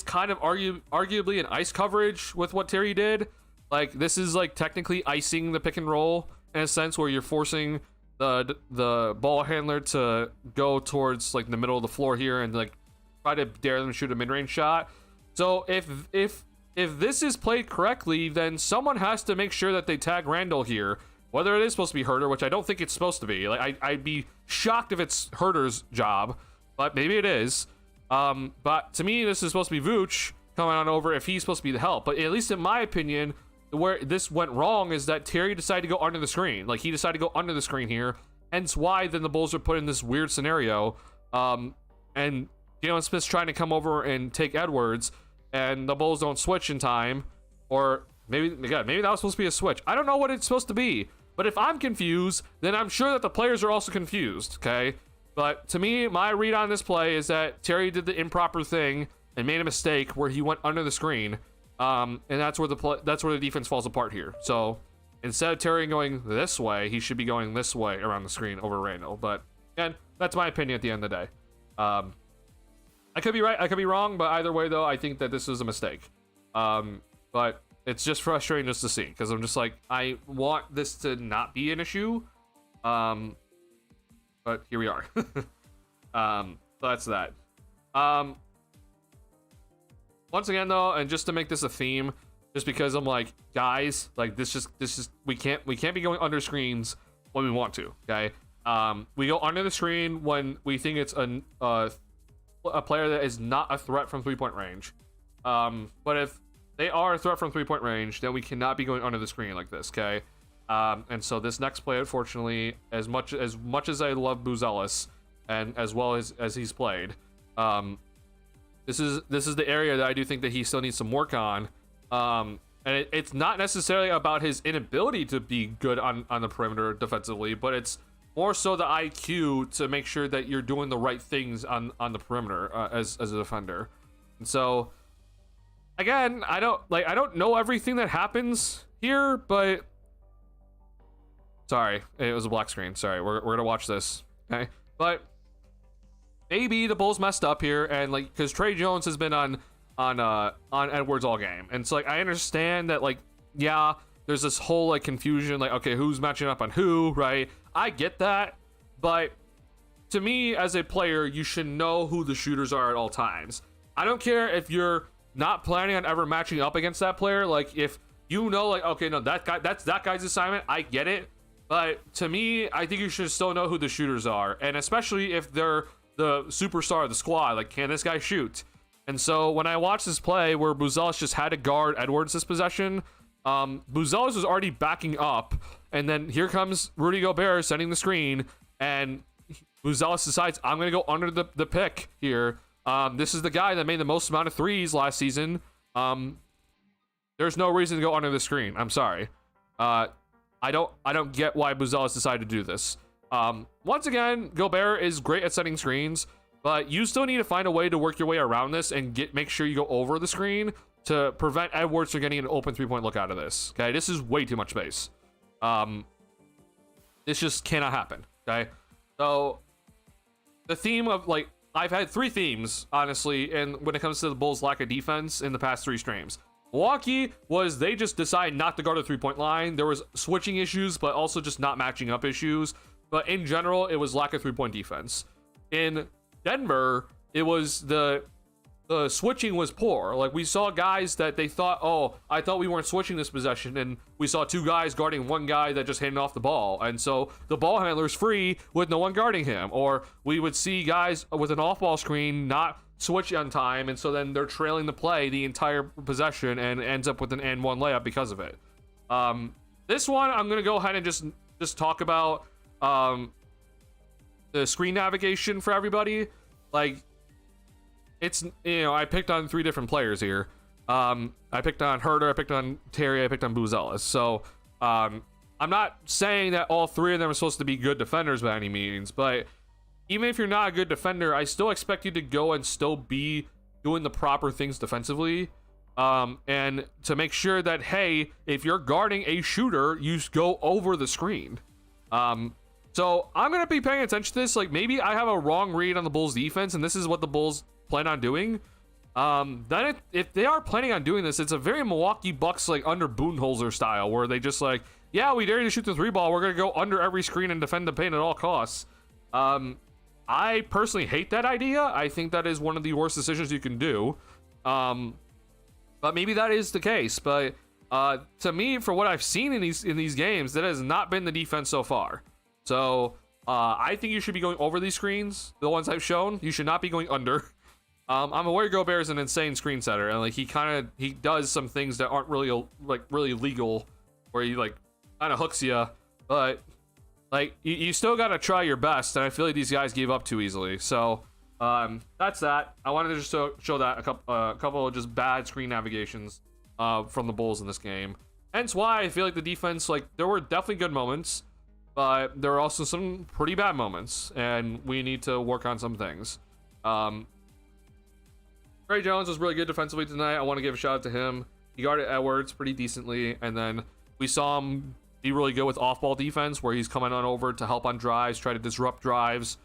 kind of arguably an ice coverage with what Terry did. Like, this is like technically icing the pick and roll in a sense, where you're forcing the ball handler to go towards like the middle of the floor here and like try to dare them to shoot a mid-range shot. So if this is played correctly, then someone has to make sure that they tag Randall here. Whether it is supposed to be Herter, which I don't think it's supposed to be. Like, I'd be shocked if it's Herter's job, but maybe it is. But to me, this is supposed to be Vooch coming on over if he's supposed to be the help. But at least in my opinion, where this went wrong is that Terry decided to go under the screen. Like, he decided to go under the screen here. Hence why then the Bulls are put in this weird scenario. And Jalen Smith's trying to come over and take Edwards, and the Bulls don't switch in time. Or maybe that was supposed to be a switch. I don't know what it's supposed to be. But if I'm confused, then I'm sure that the players are also confused, okay? But to me, my read on this play is that Terry did the improper thing and made a mistake where he went under the screen. And that's where the defense falls apart here. So instead of Terry going this way, he should be going this way around the screen over Randall. But again, that's my opinion at the end of the day. I could be right, I could be wrong, but either way though, I think that this is a mistake. But it's just frustrating just to see, because I'm just like, I want this to not be an issue. But here we are. So that's that. Once again though, and just to make this a theme, just because I'm like, guys, like this is we can't be going under screens when we want to, okay? We go under the screen when we think it's a player that is not a threat from 3-point range. But if they are a threat from 3-point range, then we cannot be going under the screen like this, okay? And so this next play, unfortunately, as much as I love Buzelis, and as well as he's played, this is the area that I do think that he still needs some work on. And it's not necessarily about his inability to be good on the perimeter defensively, but it's more so the IQ to make sure that you're doing the right things on the perimeter as a defender. And so again, I don't know everything that happens here, but sorry, it was a black screen. Sorry, we're gonna watch this, okay? But maybe the Bulls messed up here, and like, because Trey Jones has been on Edwards all game, and so like I understand that, like, yeah, there's this whole like confusion, like, okay, who's matching up on who, right? I get that, but to me as a player, you should know who the shooters are at all times. I don't care if you're not planning on ever matching up against that player. Like, if you know, like, okay, no, that's that guy's assignment, I get it. But to me, I think you should still know who the shooters are, and especially if they're the superstar of the squad. Like, can this guy shoot? And so when I watched this play where Buzelis just had to guard Edwards this possession, Buzelis was already backing up, and then here comes Rudy Gobert sending the screen, and Buzelis decides, I'm going to go under the pick here. This is the guy that made the most amount of threes last season. There's no reason to go under the screen. I'm sorry. I don't get why Buzelis decided to do this. Once again, Gobert is great at setting screens, but you still need to find a way to work your way around this and make sure you go over the screen to prevent Edwards from getting an open 3-point look out of this. Okay, this is way too much space. This just cannot happen. Okay, so the theme of, like, I've had 3 themes, honestly, and when it comes to the Bulls' lack of defense in the past 3 streams. Milwaukee was, they just decide not to guard the 3-point line. There was switching issues, but also just not matching up issues. But in general, it was lack of 3-point defense. In Denver, it was the switching was poor. Like, we saw guys that they thought, oh, I thought we weren't switching this possession, and we saw 2 guys guarding 1 guy that just handed off the ball, and so the ball handler's free with no one guarding him. Or we would see guys with an off-ball screen not switch on time, and so then they're trailing the play the entire possession and ends up with an and 1 layup because of it. This one, I'm gonna go ahead and just talk about screen navigation for everybody. Like, it's, you know, I picked on 3 different players here. I picked on Herter, I picked on Terry, I picked on Buzelis. So I'm not saying that all 3 of them are supposed to be good defenders by any means, but even if you're not a good defender, I still expect you to go and still be doing the proper things defensively. And to make sure that, hey, if you're guarding a shooter, you go over the screen. So I'm going to be paying attention to this. Like, maybe I have a wrong read on the Bulls defense, and this is what the Bulls plan on doing. Then if they are planning on doing this, it's a very Milwaukee Bucks, like, under Budenholzer style, where they just like, yeah, we dare you to shoot the 3 ball. We're going to go under every screen and defend the paint at all costs. I personally hate that idea. I think that is one of the worst decisions you can do. But maybe that is the case. But to me, for what I've seen in these games, that has not been the defense so far. So I think you should be going over these screens, the ones I've shown. You should not be going under. I'm aware Gobert is an insane screen setter, and like he does some things that aren't really legal, where he like kind of hooks you, but like you still got to try your best, and I feel like these guys gave up too easily. So that's that. I wanted to just show that a couple of just bad screen navigations from the Bulls in this game. Hence why I feel like the defense, like, there were definitely good moments, but there were also some pretty bad moments, and we need to work on some things. Trey Jones was really good defensively tonight. I want to give a shout out to him. He guarded Edwards pretty decently, and then we saw him be really good with off-ball defense, where he's coming on over to help on drives, try to disrupt drives,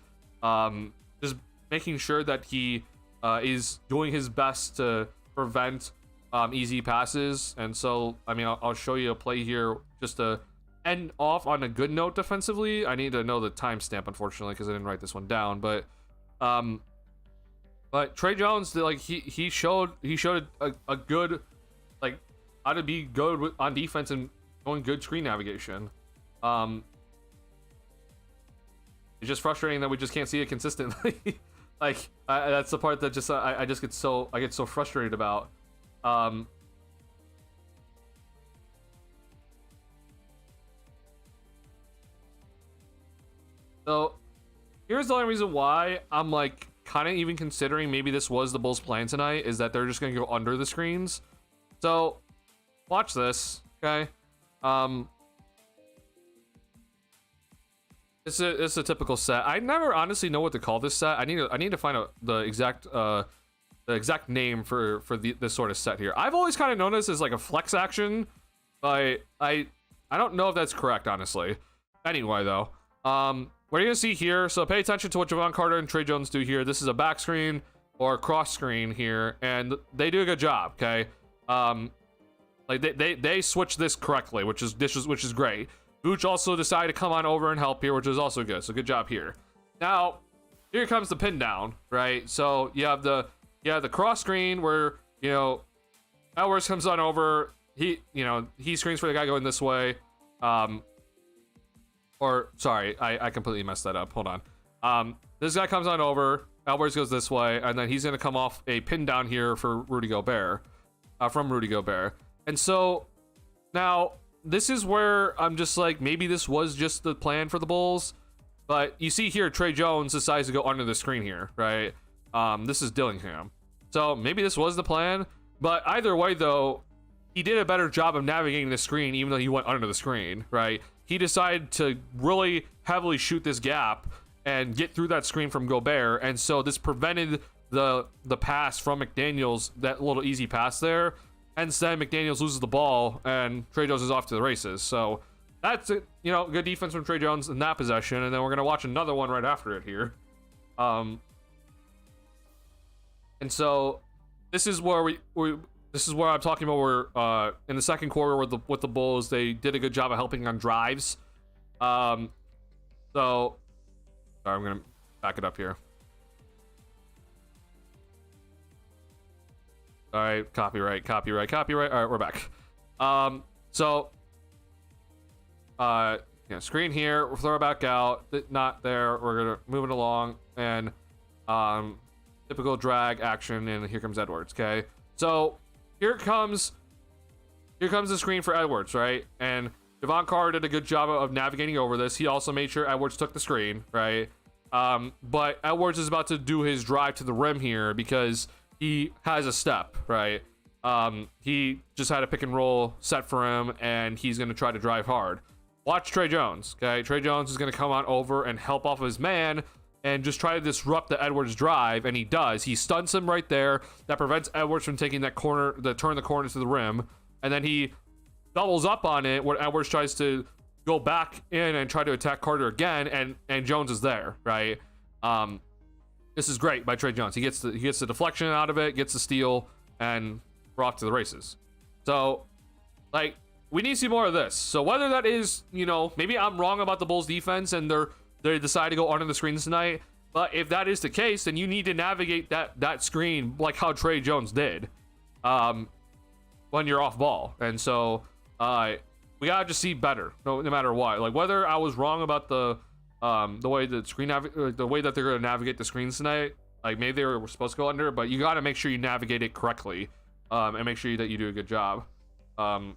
just making sure that he is doing his best to prevent easy passes. And so, I mean, I'll show you a play here just to end off on a good note defensively. I need to know the timestamp, unfortunately, because I didn't write this one down. But Trey Jones, like, he showed a good, like, how to be good on defense and going good screen navigation. It's just frustrating that we just can't see it consistently. Like, that's the part that just I get so frustrated about. So here's the only reason why I'm like kind of even considering maybe this was the Bulls' plan tonight, is that they're just gonna go under the screens. So watch this, okay? It's a typical set. I never honestly know what to call this set. I need to find out the exact name for this sort of set here. I've always kind of known this as like a flex action, but I don't know if that's correct, honestly. Anyway, though, what you're gonna see here, so pay attention to what Javon Carter and Trey Jones do here. This is a back screen or a cross screen here, and they do a good job, okay? Like they switch this correctly, which is great. Vooch also decided to come on over and help here, which is also good. So good job here. Now, here comes the pin down, right? So you have the cross screen where, you know, Edwards comes on over. He screens for the guy going this way. Or sorry, I completely messed that up. Hold on. This guy comes on over. Edwards goes this way, and then he's gonna come off a pin down here for Rudy Gobert, from Rudy Gobert. And so now, this is where I'm just like, maybe this was just the plan for the Bulls, but you see here, Trey Jones decides to go under the screen here, right? This is Dillingham. So maybe this was the plan, but either way, though, he did a better job of navigating the screen, even though he went under the screen, right? He decided to really heavily shoot this gap and get through that screen from Gobert, and so this prevented the pass from McDaniels, that little easy pass there. Instead, McDaniels loses the ball, and Trey Jones is off to the races. So that's it. You know, good defense from Trey Jones in that possession, and then we're gonna watch another one right after it here. And so this is where this is where I'm talking about. Where in the second quarter with the Bulls, they did a good job of helping on drives. So sorry, I'm gonna back it up here. All right, copyright. All right, we're back. Screen here, we'll throw it back out. Not there. We're gonna move it along, and typical drag action, and here comes Edwards. Okay, so here comes the screen for Edwards, right? And Javon Carter did a good job of navigating over this. He also made sure Edwards took the screen, right? But Edwards is about to do his drive to the rim here because he has a step, right? He just had a pick and roll set for him, and he's going to try to drive hard. Watch Trey Jones, okay? Trey Jones is going to come on over and help off his man and just try to disrupt the Edwards drive, and he does. He stuns him right there. That prevents Edwards from taking that corner, turn the corner to the rim, and then he doubles up on it when Edwards tries to go back in and try to attack Carter again, and Jones is there, right? This is great by Trey Jones. He gets the deflection out of it, gets the steal, and we're off to the races. So, like, we need to see more of this. So whether that is, maybe I'm wrong about the Bulls defense and they decide to go under the screens tonight, but if that is the case, then you need to navigate that screen like how Trey Jones did when you're off ball. And so we gotta just see better, no matter what. Like, whether I was wrong about the way the way that they're gonna navigate the screens tonight, like maybe they were supposed to go under, but you gotta make sure you navigate it correctly, and make sure that you do a good job, and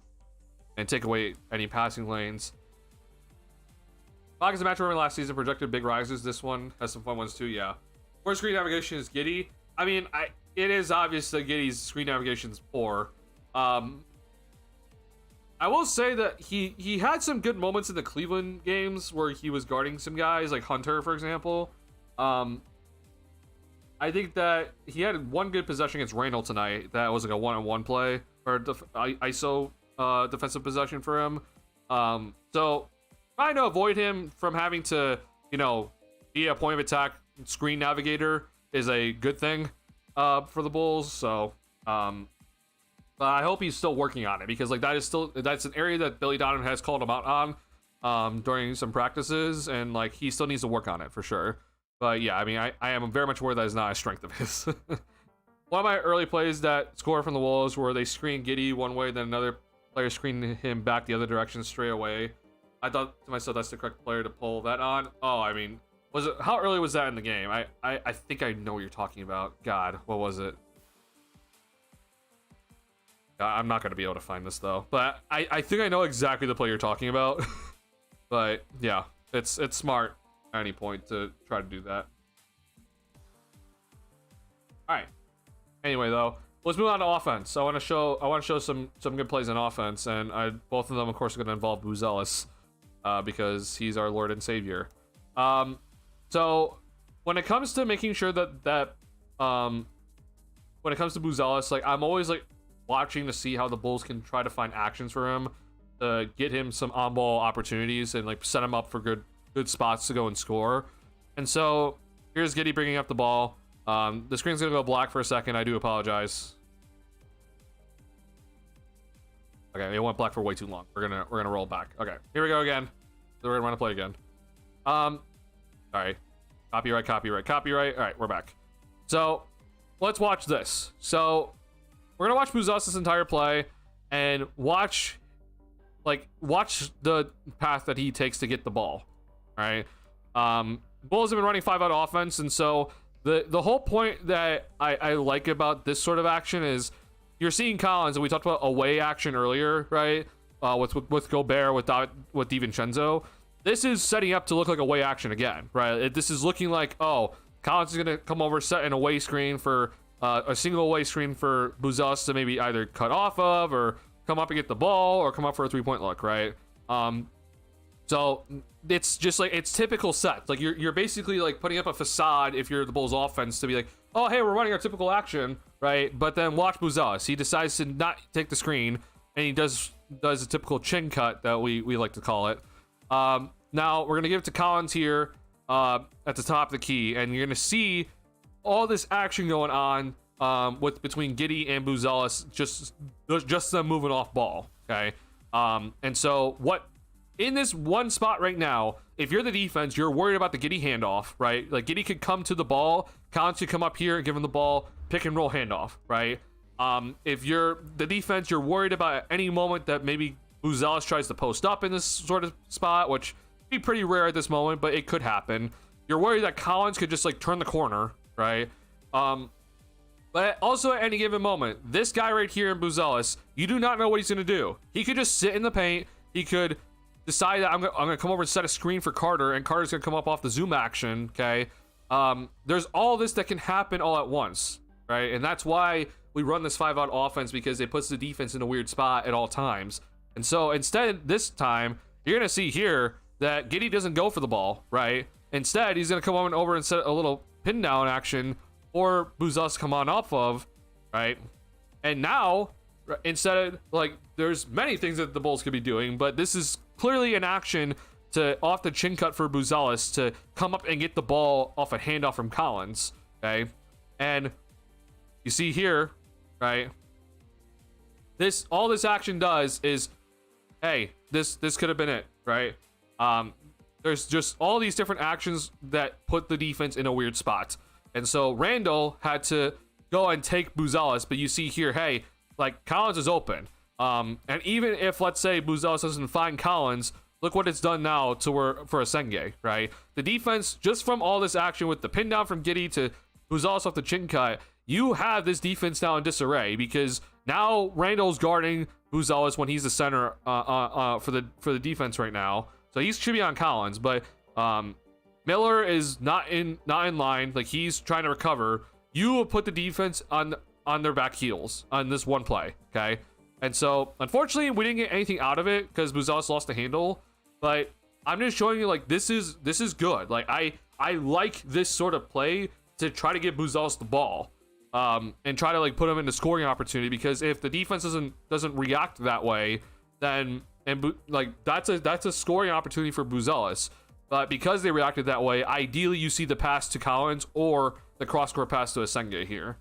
take away any passing lanes. Rockets match winning last season, projected big rises. This one has some fun ones too. Yeah, where screen navigation is Giddey. I mean, it is obvious that Giddey's screen navigation is poor. I will say that he had some good moments in the Cleveland games where he was guarding some guys like Hunter, for example. I think that he had one good possession against Randall tonight. That was like a one-on-one play or ISO defensive possession for him. So trying to avoid him from having to, be a point of attack screen navigator is a good thing for the Bulls. So I hope he's still working on it, because like that's an area that Billy Donovan has called him out on during some practices, and like he still needs to work on it for sure. But yeah, I mean, I am very much aware that is not a strength of his. One of my early plays that score from the Wolves where they screen Giddey one way, then another player screened him back the other direction straight away. I thought to myself, that's the correct player to pull that on. Oh, I mean, how early was that in the game? I think I know what you're talking about. God, what was it? I'm not going to be able to find this though, but I think I know exactly the play you're talking about. But yeah, it's smart at any point to try to do that. All right. Anyway, though, let's move on to offense. I want to show some good plays in offense, and both of them, of course, are going to involve Buzelis, because he's our Lord and Savior. So when it comes to making sure that when it comes to Buzelis, like, I'm always like watching to see how the Bulls can try to find actions for him to get him some on-ball opportunities and like set him up for good spots to go and score. And so here's Giddey bringing up the ball. The screen's gonna go black for a second. I do apologize. Okay, it went black for way too long. We're gonna roll back. Okay, here we go again. So we're gonna run a play again. All right, copyright. All right, we're back. So let's watch this. So we're gonna watch Buzelis this entire play and watch the path that he takes to get the ball. All right. Bulls have been running 5-out offense, and so the whole point that I like about this sort of action is you're seeing Collins, and we talked about away action earlier, right? With Gobert, with DiVincenzo. This is setting up to look like away action again, right? This is looking like, oh, Collins is gonna come over, set an away screen for a single away screen for Buzelis to maybe either cut off of or come up and get the ball or come up for a 3-point look, right? So it's just like, it's typical sets. Like you're basically like putting up a facade if you're the Bulls offense to be like, oh, hey, we're running our typical action, right? But then watch Buzelis. He decides to not take the screen, and he does a typical chin cut that we like to call it. Now we're gonna give it to Collins here at the top of the key, and you're gonna see all this action going on between Giddey and Buzelis, just them moving off ball, okay? And so what in this one spot right now, if you're the defense, you're worried about the Giddey handoff, right? Like Giddey could come to the ball, Collins could come up here and give him the ball, pick and roll handoff, right? If you're the defense, you're worried about at any moment that maybe Buzelis tries to post up in this sort of spot, which would be pretty rare at this moment, but it could happen. You're worried that Collins could just like turn the corner, right? But also at any given moment, this guy right here in Buzelis, you do not know what he's going to do. He could just sit in the paint. He could decide that I'm gonna come over and set a screen for Carter, and Carter's gonna come up off the zoom action, okay? There's all this that can happen all at once, right? And that's why we run this 5-out offense, because it puts the defense in a weird spot at all times. And so instead, this time, you're gonna see here that Giddey doesn't go for the ball, right? Instead, he's gonna come on over and set a little pin down action, or Buzelis come on off of, right? And now, instead of, like, there's many things that the Bulls could be doing, but this is clearly an action to off the chin cut for Buzelis to come up and get the ball off a handoff from Collins, okay? And you see here, right? All this action does is, hey, this could have been it, right? There's just all these different actions that put the defense in a weird spot. And so Randall had to go and take Buzelis, but you see here, hey, like, Collins is open. And even if, let's say, Buzelis doesn't find Collins, look what it's done now for Asenge, right? The defense, just from all this action with the pin down from Giddey to Buzelis off the chin cut, you have this defense now in disarray, because now Randall's guarding Buzelis when he's the center for the defense right now. So he should be on Collins, but Miller is not in line. Like, he's trying to recover. You will put the defense on their back heels on this one play, okay? And so, unfortunately, we didn't get anything out of it because Buzelis lost the handle. But I'm just showing you, like, this is good. Like, I like this sort of play to try to get Buzelis the ball, and try to, like, put him into scoring opportunity. Because if the defense doesn't react that way, then that's a scoring opportunity for Buzelis. But because they reacted that way, ideally you see the pass to Collins or the cross-court pass to Asenge here.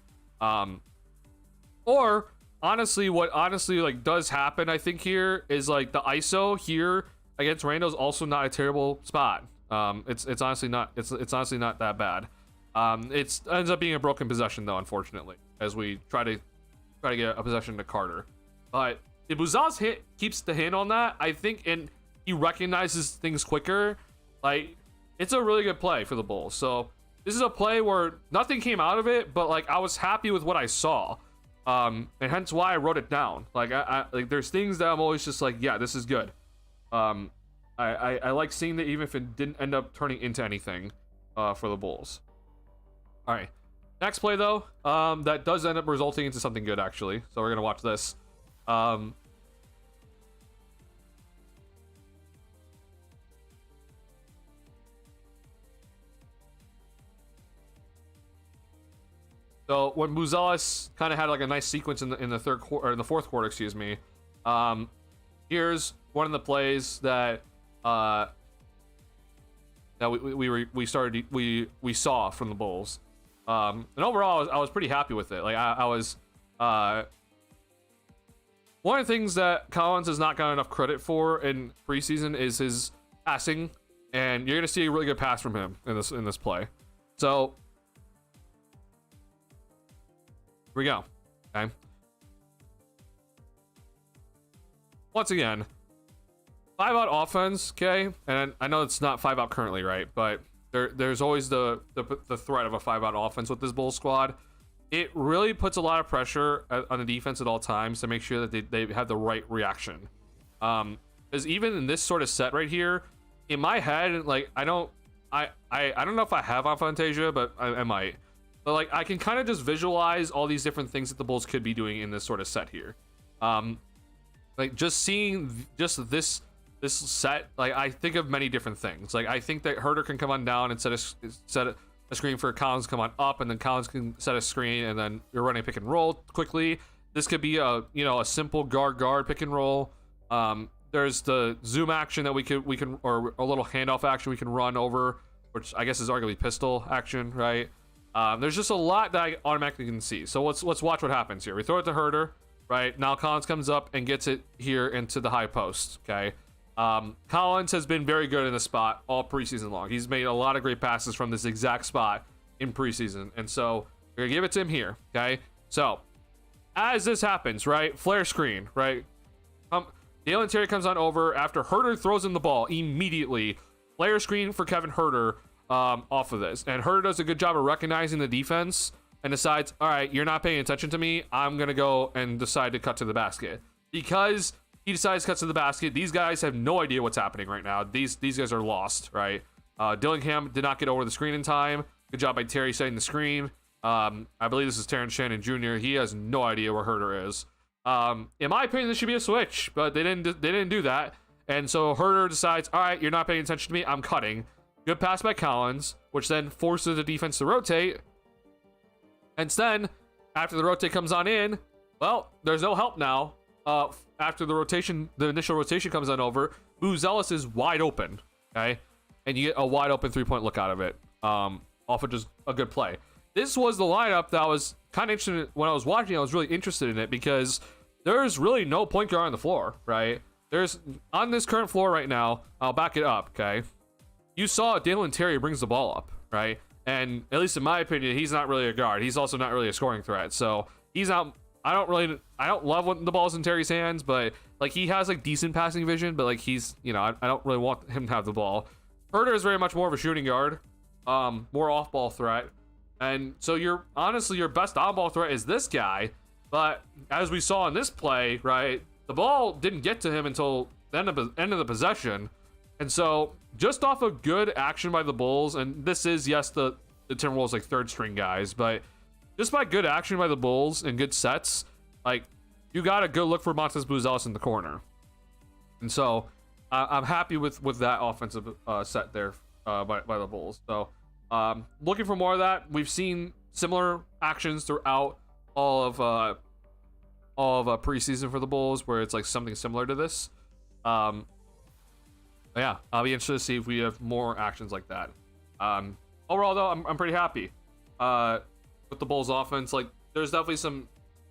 Or honestly, what like does happen, I think, here is, like, the ISO here against Randall is also not a terrible spot. It's honestly not that bad. It ends up being a broken possession though, unfortunately, as we try to get a possession to Carter. But if Buzelis keeps the hand on that, I think, and he recognizes things quicker, like, it's a really good play for the Bulls. So this is a play where nothing came out of it, but, like, I was happy with what I saw. And hence why I wrote it down. Like, I like, there's things that I'm always just like, yeah, this is good. I like seeing that, even if it didn't end up turning into anything for the Bulls. All right, next play though, that does end up resulting into something good, actually. So we're gonna watch this. So when Buzelis kind of had, like, a nice sequence in the third quarter, or in the fourth quarter, excuse me. Here's one of the plays that we saw from the Bulls. And overall, I was pretty happy with it. Like, I was one of the things that Collins has not gotten enough credit for in preseason is his passing, and you're gonna see a really good pass from him in this play. So here we go. Okay. Once again, 5-out offense, okay? And I know it's not 5-out currently, right? But there's always the threat of a 5-out offense with this Bulls squad. It really puts a lot of pressure on the defense at all times to make sure that they have the right reaction. Because even in this sort of set right here, in my head, like, I don't know if I have on Fantasia, but I might. But, like, I can kind of just visualize all these different things that the Bulls could be doing in this sort of set here. Like, just seeing just this set, like, I think of many different things. Like, I think that Herter can come on down and set a screen for Collins to come on up, and then Collins can set a screen, and then you're running pick and roll quickly. This could be a simple guard pick and roll. There's the zoom action that we can, or a little handoff action we can run over, which I guess is arguably pistol action, right? There's just a lot that I automatically can see. So let's watch what happens here. We throw it to Herter, right? Now Collins comes up and gets it here into the high post, okay? Collins has been very good in this spot all preseason long. He's made a lot of great passes from this exact spot in preseason. And so we're gonna give it to him here, okay? So as this happens, right? Flare screen, right? Dalen Terry comes on over after Herter throws him the ball immediately. Flare screen for Kevin Herter off of this. And Herter does a good job of recognizing the defense and decides, all right, you're not paying attention to me. I'm going to go and decide to cut to the basket. Because He decides cuts to the basket. These guys have no idea what's happening right now. These guys are lost, right? Dillingham did not get over the screen in time. Good job by Terry setting the screen. I believe this is Terrence Shannon Jr. He has no idea where Herter is. In my opinion, this should be a switch, but they didn't do that. And so Herter decides, all right, you're not paying attention to me. I'm cutting. Good pass by Collins, which then forces the defense to rotate. And then, after the rotate comes on in, well, there's no help now. After the initial rotation comes on over, Booz Ellis is wide open, okay? And you get a wide open three-point look out of it. Off of just a good play. This was the lineup that I was kind of interested in. When I was watching, I was really interested in it because there's really no point guard on the floor, right? There's, on this current floor right now, I'll back it up, okay? You saw Dalen Terry brings the ball up, right? And at least in my opinion, he's not really a guard. He's also not really a scoring threat. So he's not, I don't love when the ball's in Terry's hands, but like he has like decent passing vision, but like he's, you know, I don't really want him to have the ball. Herter is very much more of a shooting guard, more off-ball threat. And so honestly, your best on-ball threat is this guy. But as we saw in this play, right, the ball didn't get to him until the end of the possession. And so just off of good action by the Bulls, and this is, yes, the Timberwolves like third string guys, but just by good action by the Bulls and good sets, like you got a good look for Montez Booz Ellis in the corner. And so I'm happy with that offensive set there by the Bulls. So looking for more of that. We've seen similar actions throughout all of preseason for the Bulls, where it's like something similar to this. Yeah, I'll be interested to see if we have more actions like that. Overall, though, I'm pretty happy with the Bulls' offense. Like, there's definitely some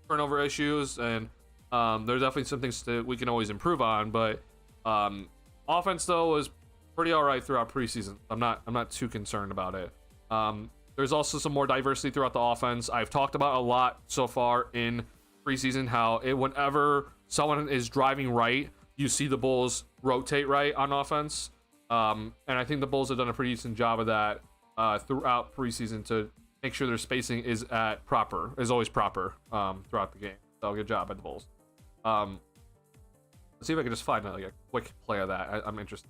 turnover issues, and there's definitely some things that we can always improve on. But offense, though, was pretty all right throughout preseason. I'm not too concerned about it. There's also some more diversity throughout the offense. I've talked about a lot so far in preseason how whenever someone is driving right, you see the Bulls rotate right on offense. And I think the Bulls have done a pretty decent job of that throughout preseason to make sure their spacing is always proper throughout the game. So good job by the Bulls. Let's see if I can just find like a quick play of that. I'm interested.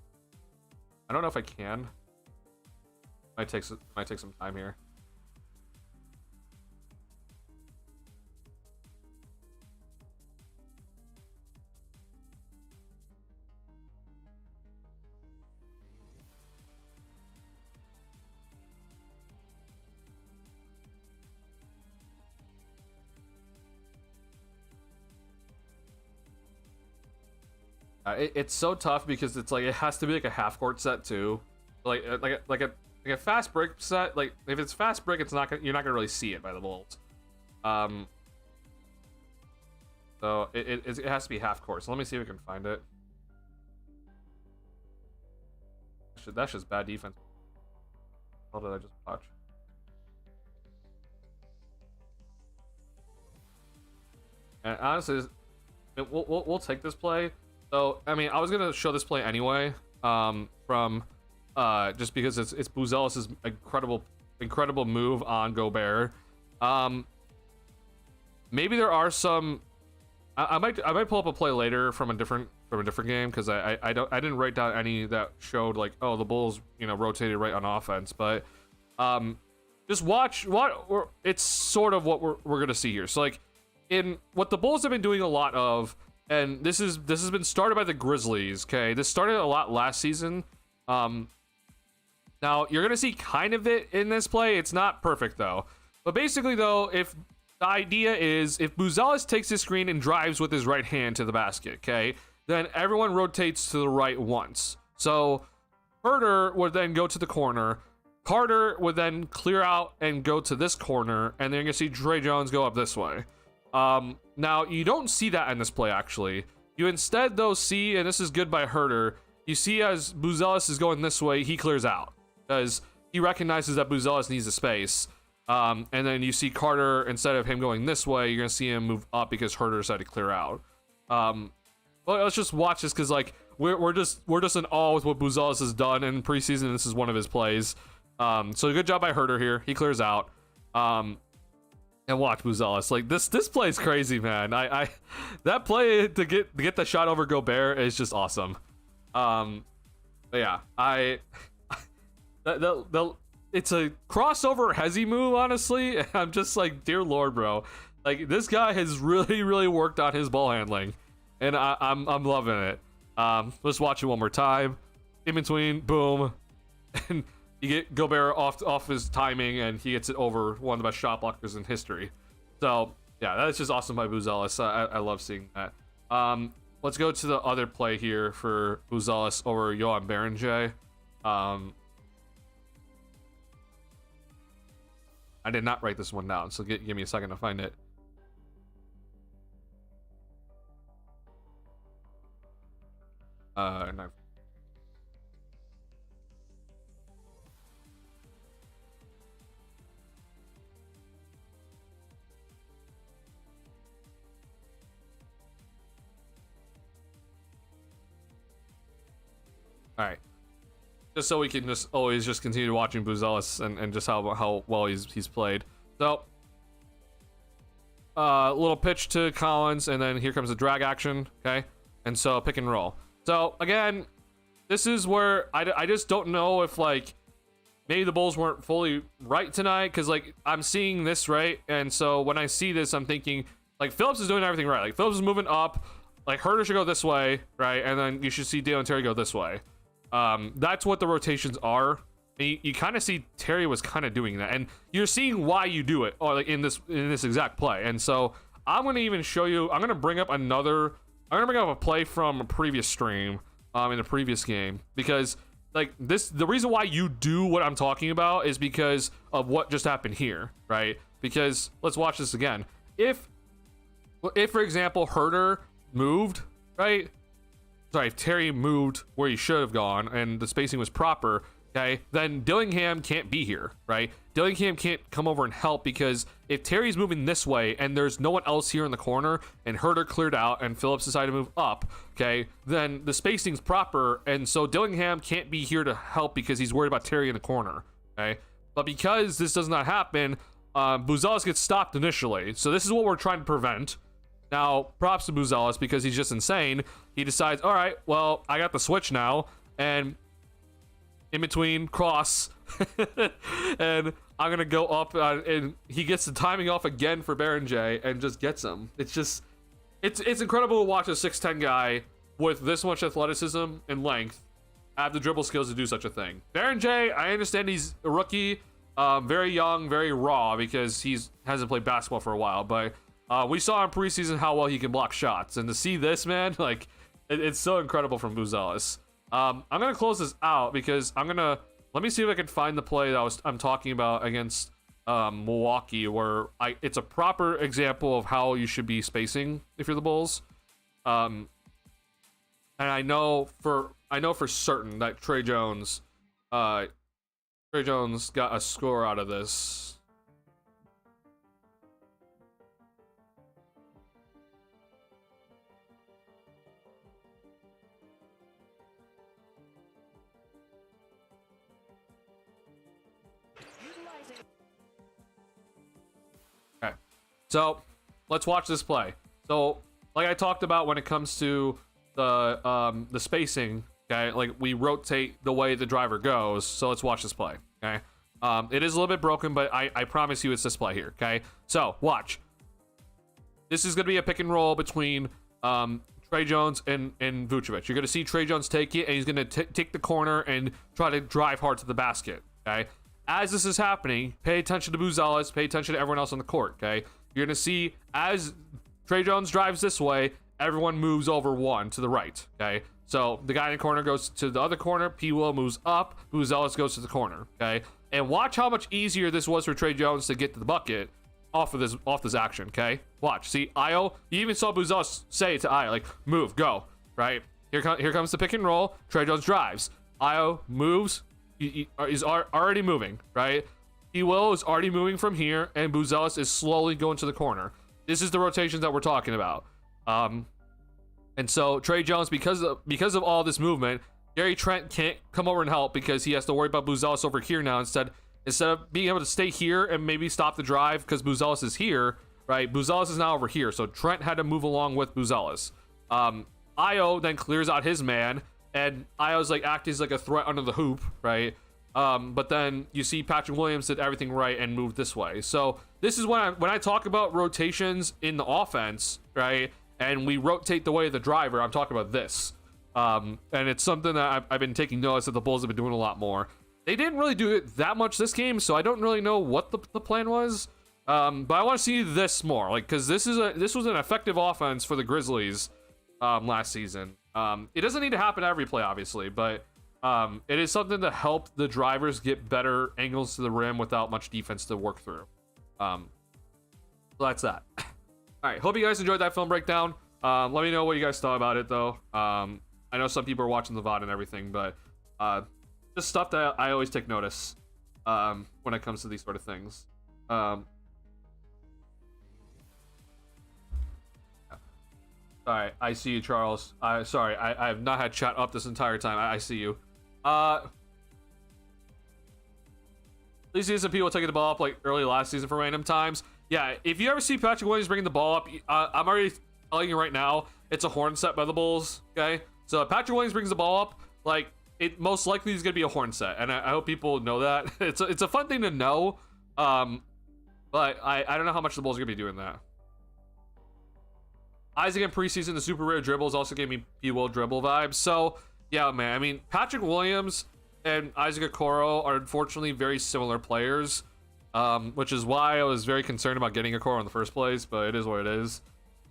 I don't know if I can. Might take some time here. It's so tough because it's like it has to be like a half court set too, like a fast break set. Like if it's fast break, you're not gonna really see it by the Bulls. So it has to be half court. So let me see if we can find it. That's just bad defense. What did I just watch? And honestly, we'll take this play. So, I mean, I was going to show this play anyway, just because it's Booz Ellis' incredible move on Gobert. Maybe there are some, I might pull up a play later from a different game, because I didn't write down any that showed like, oh, the Bulls, you know, rotated right on offense, but just watch it's sort of what we're going to see here. So like in what the Bulls have been doing a lot of, and this has been started by the Grizzlies. Okay, this started a lot last season. Now you're gonna see kind of it in this play. It's not perfect though. But basically though, if the idea is if Booz Ellis takes his screen and drives with his right hand to the basket, okay, then everyone rotates to the right once. So Herter would then go to the corner. Carter would then clear out and go to this corner, and then you're gonna see Dre Jones go up this way. Now, you don't see that in this play, actually. You instead, though, see, and this is good by Herter, you see as Booz Ellis is going this way, he clears out. Because he recognizes that Booz Ellis needs a space. And then you see Carter, instead of him going this way, you're going to see him move up because Herter decided to clear out. But let's just watch this, because, like, we're just in awe with what Booz Ellis has done in preseason. This is one of his plays. So good job by Herter here. He clears out. And watch Buzelis. Like this play is crazy, man. I that play to get the shot over Gobert is just awesome. But yeah, it's a crossover hezzy move, honestly. And I'm just like, dear Lord, bro. Like this guy has really worked on his ball handling, and I'm loving it. Let's watch it one more time. In between, boom, and you get Gobert off his timing, and he gets it over one of the best shot blockers in history. So yeah, that's just awesome by Buzelis. I love seeing that. Let's go to the other play here for Buzelis over Johan Berenjay. I did not write this one down, so give me a second to find it. No. All right, just so we can just always just continue watching Buzelis and just how well he's played. So, little pitch to Collins, and then here comes the drag action. Okay, and so pick and roll. So again, this is where I just don't know if like maybe the Bulls weren't fully right tonight, because like I'm seeing this right, and so when I see this, I'm thinking like Phillips is doing everything right. Like Phillips is moving up, like Herter should go this way, right, and then you should see Dalen Terry go this way. That's what the rotations are. And you kind of see Terry was kind of doing that, and you're seeing why you do it, or like in this exact play. And so I'm gonna even show you. I'm gonna bring up a play from a previous stream, in a previous game, because like the reason why you do what I'm talking about is because of what just happened here, right? Because let's watch this again. If for example Herter moved, right? Sorry, if Terry moved where he should have gone and the spacing was proper, okay, then Dillingham can't be here, right? Dillingham can't come over and help, because if Terry's moving this way and there's no one else here in the corner and Herter cleared out and Phillips decided to move up, okay, then the spacing's proper, and so Dillingham can't be here to help because he's worried about Terry in the corner, okay? But because this does not happen, Buzelis gets stopped initially. So this is what we're trying to prevent. Now, props to Buzelis, because he's just insane. He decides, all right, well, I got the switch now, and in between cross, and I'm gonna go up, and he gets the timing off again for Berenjay and just gets him. It's incredible to watch a 6'10" guy with this much athleticism and length have the dribble skills to do such a thing. Berenjay, I understand he's a rookie, very young, very raw, because hasn't played basketball for a while, but we saw in preseason how well he can block shots, and to see this, man, like it's so incredible from Buzelis. I'm gonna close this out because let me see if I can find the play that I'm talking about against Milwaukee, where it's a proper example of how you should be spacing if you're the Bulls. And I know for certain that Trey Jones got a score out of this. Okay, so let's watch this play. So, like I talked about when it comes to the spacing, okay, like we rotate the way the driver goes. So let's watch this play. Okay, it is a little bit broken, but I promise you it's this play here. Okay, so watch. This is gonna be a pick and roll between Trey Jones and Vucevic. You're gonna see Trey Jones take it, and he's gonna take the corner and try to drive hard to the basket. Okay, as this is happening, pay attention to Buzelis, pay attention to everyone else on the court. Okay, you're gonna see as Trey Jones drives this way, everyone moves over one to the right. Okay, so the guy in the corner goes to the other corner, P. Will moves up, Buzelis goes to the corner. Okay, and watch how much easier this was for Trey Jones to get to the bucket off this action. Okay, watch. See, Io, you even saw Buzelis say to Io, like, move, go. Right, here comes the pick and roll. Trey Jones drives, Io moves, he's already moving. Right, P. Will is already moving from here, and Buzelis is slowly going to the corner. This is the rotations that we're talking about. And so Trey Jones, because of all this movement, Gary Trent can't come over and help because he has to worry about Buzelis over here now. Instead, instead of being able to stay here and maybe stop the drive because Buzelis is here, right? Buzelis is now over here, so Trent had to move along with Buzelis. Io then clears out his man, and Io's like acting as like a threat under the hoop, right? But then you see Patrick Williams did everything right and moved this way. So this is when I talk about rotations in the offense, right? And we rotate the way of the driver. I'm talking about this. And it's something that I've been taking notice that the Bulls have been doing a lot more. They didn't really do it that much this game, so I don't really know what the plan was. But I want to see this more, like, because this was an effective offense for the Grizzlies last season. It doesn't need to happen every play, obviously, but it is something to help the drivers get better angles to the rim without much defense to work through. So that's that. All right, hope you guys enjoyed that film breakdown. Let me know what you guys thought about it, though. I know some people are watching the VOD and everything, but just stuff that I always take notice when it comes to these sort of things. All right, I see you, Charles. Sorry, I have not had chat up this entire time. I see you. At least some people taking the ball up like early last season for random times. Yeah, if you ever see Patrick Williams bringing the ball up, I'm already telling you right now, it's a horn set by the Bulls. Okay, so if Patrick Williams brings the ball up, like it most likely is gonna be a horn set, and I hope people know that. It's a fun thing to know, but I don't know how much the Bulls are gonna be doing that. Isaac in preseason, the super rare dribbles also gave me P-Will dribble vibes. So yeah, man. I mean, Patrick Williams and Isaac Okoro are unfortunately very similar players, which is why I was very concerned about getting Okoro in the first place. But it is what it is.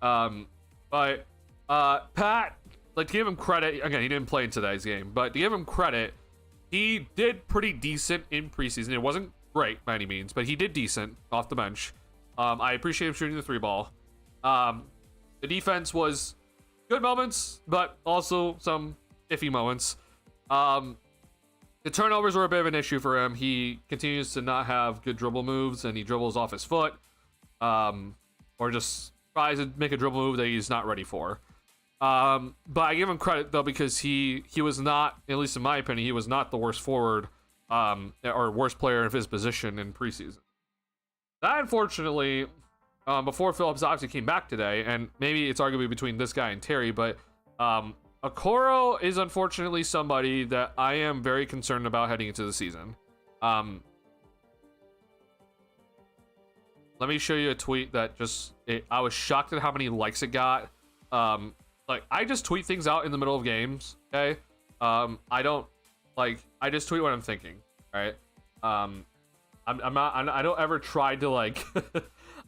But Pat, like, to give him credit, again, he didn't play in today's game, but to give him credit, he did pretty decent in preseason. It wasn't great by any means, but he did decent off the bench. I appreciate him shooting the 3-ball. The defense was good moments, but also some iffy moments. The turnovers were a bit of an issue for him. He continues to not have good dribble moves, and he dribbles off his foot, or just tries to make a dribble move that he's not ready for. But I give him credit, though, because he was not, at least in my opinion, he was not the worst forward or worst player of his position in preseason. That, unfortunately, before Phillips obviously came back today, and maybe it's arguably between this guy and Terry, but Okoro is unfortunately somebody that I am very concerned about heading into the season. Let me show you a tweet that I was shocked at how many likes it got. Like, I just tweet things out in the middle of games, okay? I just tweet what I'm thinking, right? I don't ever try to, like,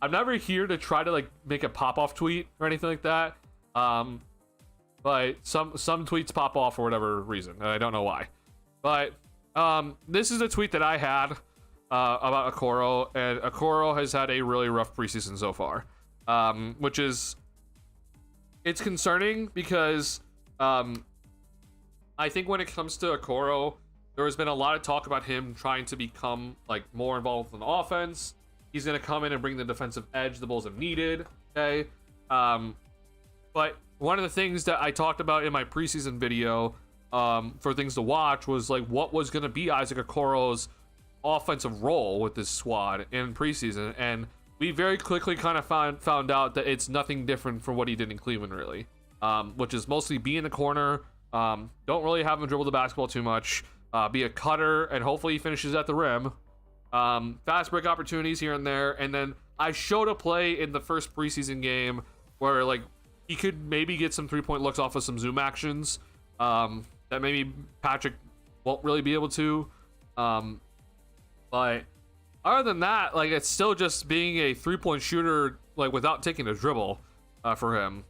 I'm never here to try to, like, make a pop-off tweet or anything like that. But some tweets pop off for whatever reason, and I don't know why. But this is a tweet that I had about Okoro, and Okoro has had a really rough preseason so far, which is, it's concerning because I think when it comes to Okoro, there has been a lot of talk about him trying to become, like, more involved in the offense. He's going to come in and bring the defensive edge the Bulls have needed, okay? But one of the things that I talked about in my preseason video for things to watch was, like, what was going to be Isaac Okoro's offensive role with this squad in preseason. And we very quickly kind of found out that it's nothing different from what he did in Cleveland, really, which is mostly be in the corner, don't really have him dribble the basketball too much, be a cutter, and hopefully he finishes at the rim. Fast break opportunities here and there. And then I showed a play in the first preseason game where, like, he could maybe get some 3-point looks off of some zoom actions that maybe Patrick won't really be able to. But other than that, like, it's still just being a 3-point shooter, like, without taking a dribble for him.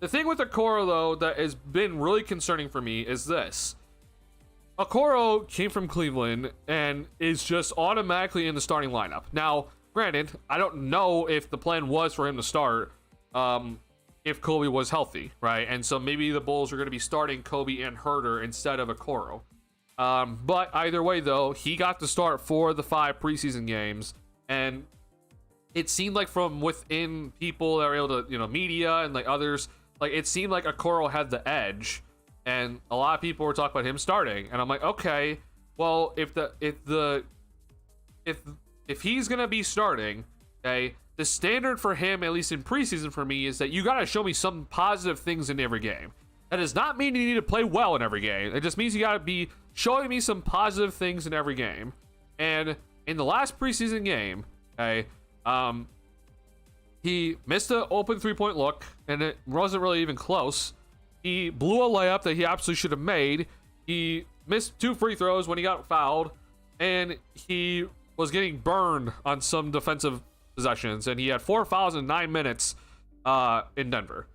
The thing with Okoro, though, that has been really concerning for me is this. Okoro came from Cleveland and is just automatically in the starting lineup. Now, granted, I don't know if the plan was for him to start if Kobe was healthy, right? And so maybe the Bulls are going to be starting Kobe and Herter instead of Okoro. But either way, though, he got to start for the 5 preseason games, and it seemed like from within people that were able to, media and, like, others, like, it seemed like Okoro had the edge, and a lot of people were talking about him starting, and I'm like, okay, well, if the if he's gonna be starting, okay, the standard for him, at least in preseason for me, is that you gotta show me some positive things in every game. That does not mean you need to play well in every game. It just means you gotta be showing me some positive things in every game. And in the last preseason game, okay, he missed an open 3-point look, and it wasn't really even close. He blew a layup that he absolutely should have made. He missed 2 free throws when he got fouled, and he was getting burned on some defensive possessions, and he had 4 fouls in 9 minutes in Denver.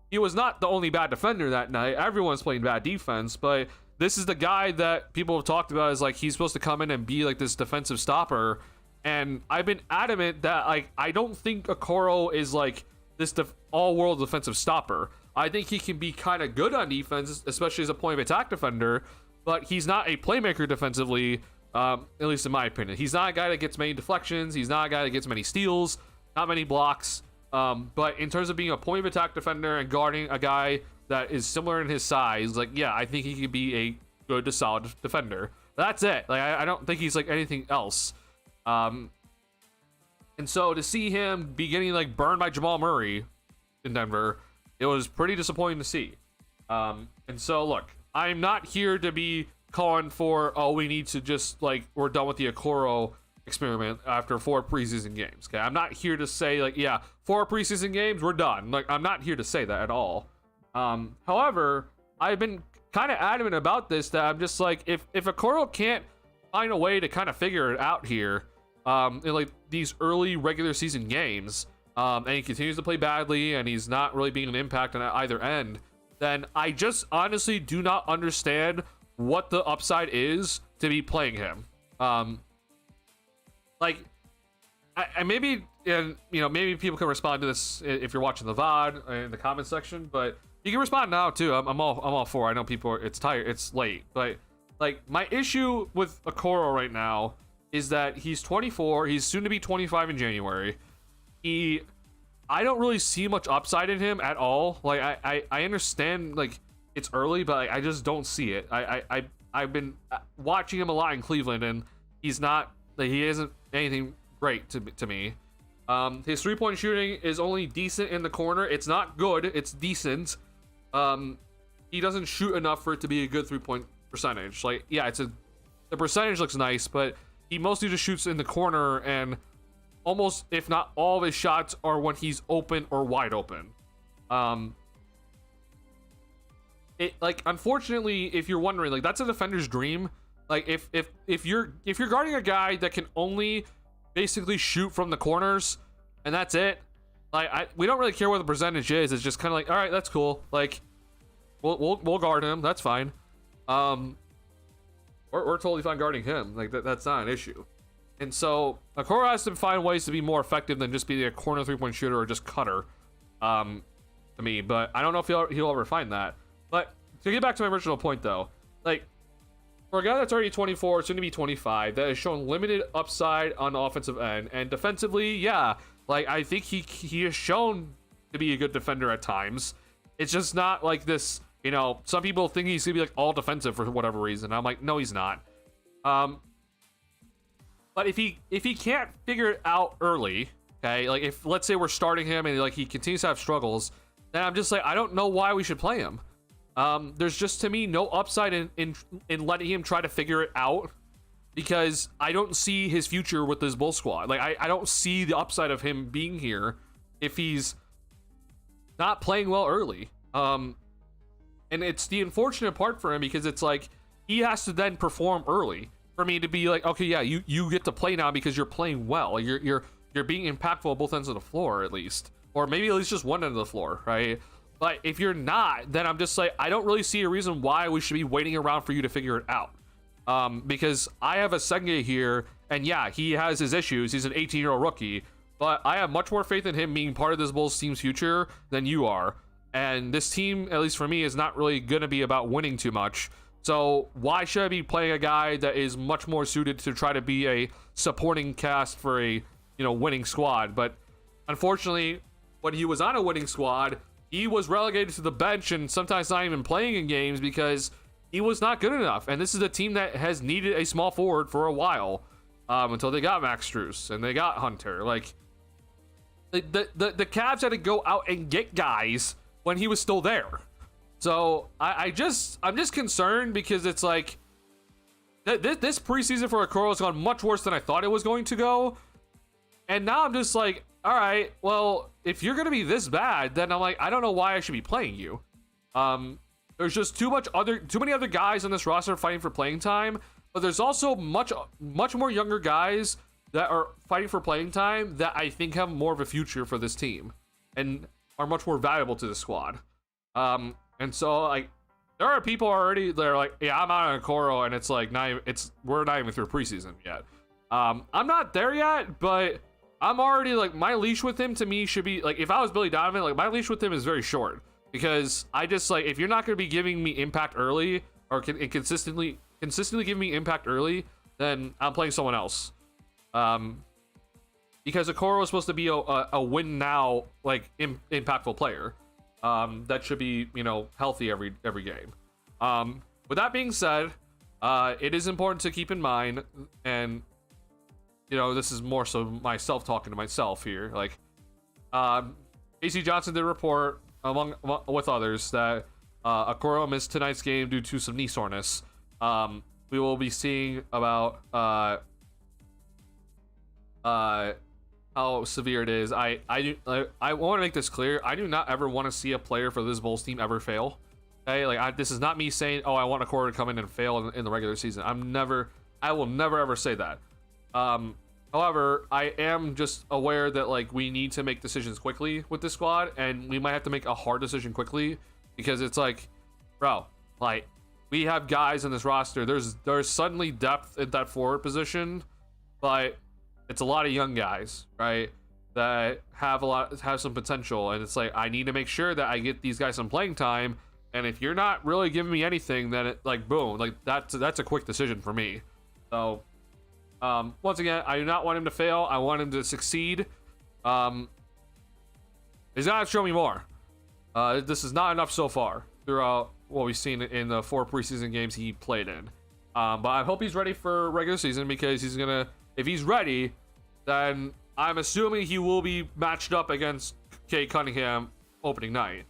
He was not the only bad defender that night. Everyone's playing bad defense, but this is the guy that people have talked about as like he's supposed to come in and be like this defensive stopper. And I've been adamant that like I don't think Okoro is like this all-world defensive stopper. I think he can be kind of good on defense, especially as a point of attack defender, but he's not a playmaker defensively, at least in my opinion. He's not a guy that gets many deflections. He's not a guy that gets many steals, not many blocks. But in terms of being a point of attack defender and guarding a guy that is similar in his size, like, yeah, I think he could be a good to solid defender. That's it. Like, I don't think he's like anything else. And so to see him be getting like burned by Jamal Murray in Denver, it was pretty disappointing to see. And so look, I'm not here to be calling for, oh, we need to just like, we're done with the Okoro experiment after 4 preseason games. Okay, I'm not here to say like, yeah, 4 preseason games, we're done. Like, I'm not here to say that at all. However, I've been kind of adamant about this, that I'm just like, if Okoro can't find a way to kind of figure it out here in like these early regular season games, and he continues to play badly and he's not really being an impact on either end, then I just honestly do not understand what the upside is to be playing him. Like, I maybe, and you know, maybe people can respond to this if you're watching the VOD in the comment section, but you can respond now too. I'm all for. I know people it's tired, it's late, but like my issue with Okoro right now is that he's 24. He's soon to be 25 in January. I don't really see much upside in him at all. Like I understand like it's early, but like, I just don't see it. I've been watching him a lot in Cleveland, and he's not. Like, he isn't anything great to me. His 3-point shooting is only decent in the corner. It's not good. It's decent. He doesn't shoot enough for it to be a good 3-point percentage. Like, yeah, the percentage looks nice, but he mostly just shoots in the corner, and almost, if not all of his shots are when he's open or wide open. Like, unfortunately, if you're wondering, like, that's a defender's dream. Like, if you're guarding a guy that can only basically shoot from the corners and that's it, like, we don't really care what the percentage is. It's just kind of like, all right, that's cool. Like, we'll guard him. That's fine. We're totally fine guarding him. Like, that's not an issue. And so Okoro has to find ways to be more effective than just be a corner 3-point shooter or just cutter. To me, but I don't know if he'll ever find that. But to get back to my original point, though, like, for a guy that's already 24, soon to be 25, that has shown limited upside on the offensive end, and defensively, yeah, like, I think he has shown to be a good defender at times. It's just not like this, you know, some people think he's gonna be like all defensive for whatever reason. I'm like, no, he's not. But if he can't figure it out early, okay, like if let's say we're starting him and like he continues to have struggles, then I'm just like, I don't know why we should play him. There's just, to me, no upside in letting him try to figure it out, because I don't see his future with this Bull squad. Like, I don't see the upside of him being here if he's not playing well early. And it's the unfortunate part for him, because it's like he has to then perform early for me to be like, okay, yeah, you get to play now because you're playing well. You're being impactful at both ends of the floor, at least, or maybe at least just one end of the floor, right? But if you're not, then I'm just like, I don't really see a reason why we should be waiting around for you to figure it out. Because I have a Senge here, and yeah, he has his issues. He's an 18-year-old rookie, but I have much more faith in him being part of this Bulls team's future than you are. And this team, at least for me, is not really going to be about winning too much. So why should I be playing a guy that is much more suited to try to be a supporting cast for a, you know, winning squad? But unfortunately, when he was on a winning squad, he was relegated to the bench and sometimes not even playing in games because he was not good enough. And this is a team that has needed a small forward for a while, until they got Max Strus and they got Hunter. Like, the Cavs had to go out and get guys when he was still there. So I'm just concerned because it's like this preseason for Okoro has gone much worse than I thought it was going to go. And now I'm just like, all right, well, if you're going to be this bad, then I'm like, I don't know why I should be playing you. There's just too many other guys on this roster fighting for playing time, but there's also much more younger guys that are fighting for playing time that I think have more of a future for this team and are much more valuable to the squad. And so like there are people already that are like, yeah, I'm out on Okoro, and it's like we're not even through preseason yet. I'm not there yet, but I'm already like, my leash with him to me should be like, if I was Billy Donovan, like my leash with him is very short, because I just like, if you're not going to be giving me impact early or consistently giving me impact early, then I'm playing someone else. Because Okoro is supposed to be a win now, like impactful player. That should be, healthy every game. With that being said, it is important to keep in mind, and this is more so myself talking to myself here. Like, AC Johnson did report with others that Okoro missed tonight's game due to some knee soreness. We will be seeing about how severe it is. I want to make this clear. I do not ever want to see a player for this Bulls team ever fail. Okay, like this is not me saying, oh, I want Okoro to come in and fail in the regular season. I will never ever say that. However, I am just aware that like we need to make decisions quickly with this squad, and we might have to make a hard decision quickly, because it's like, bro, like we have guys in this roster. There's suddenly depth at that forward position, but it's a lot of young guys, right? That have some potential, and it's like I need to make sure that I get these guys some playing time. And if you're not really giving me anything, then it like boom, like that's a quick decision for me. So once again, I do not want him to fail. I want him to succeed. He's gonna have to show me more. This is not enough so far throughout what we've seen in the 4 preseason games he played in. But I hope he's ready for regular season, because if he's ready, then I'm assuming he will be matched up against Cade Cunningham opening night.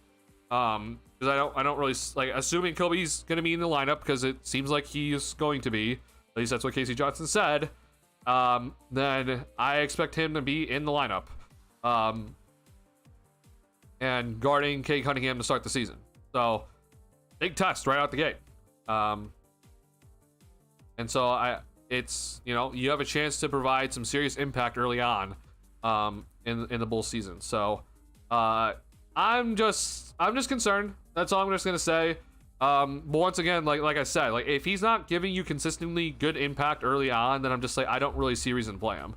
Because I don't really like assuming Kobe's gonna be in the lineup, because it seems like he's going to be. At least that's what Casey Johnson said. Then I expect him to be in the lineup, and guarding Cade Cunningham to start the season. So big test right out the gate. And so you have a chance to provide some serious impact early on, in the Bulls season. So I'm just concerned. That's all I'm just gonna say. But once again, like I said, like if he's not giving you consistently good impact early on, then I'm just like, I don't really see a reason to play him.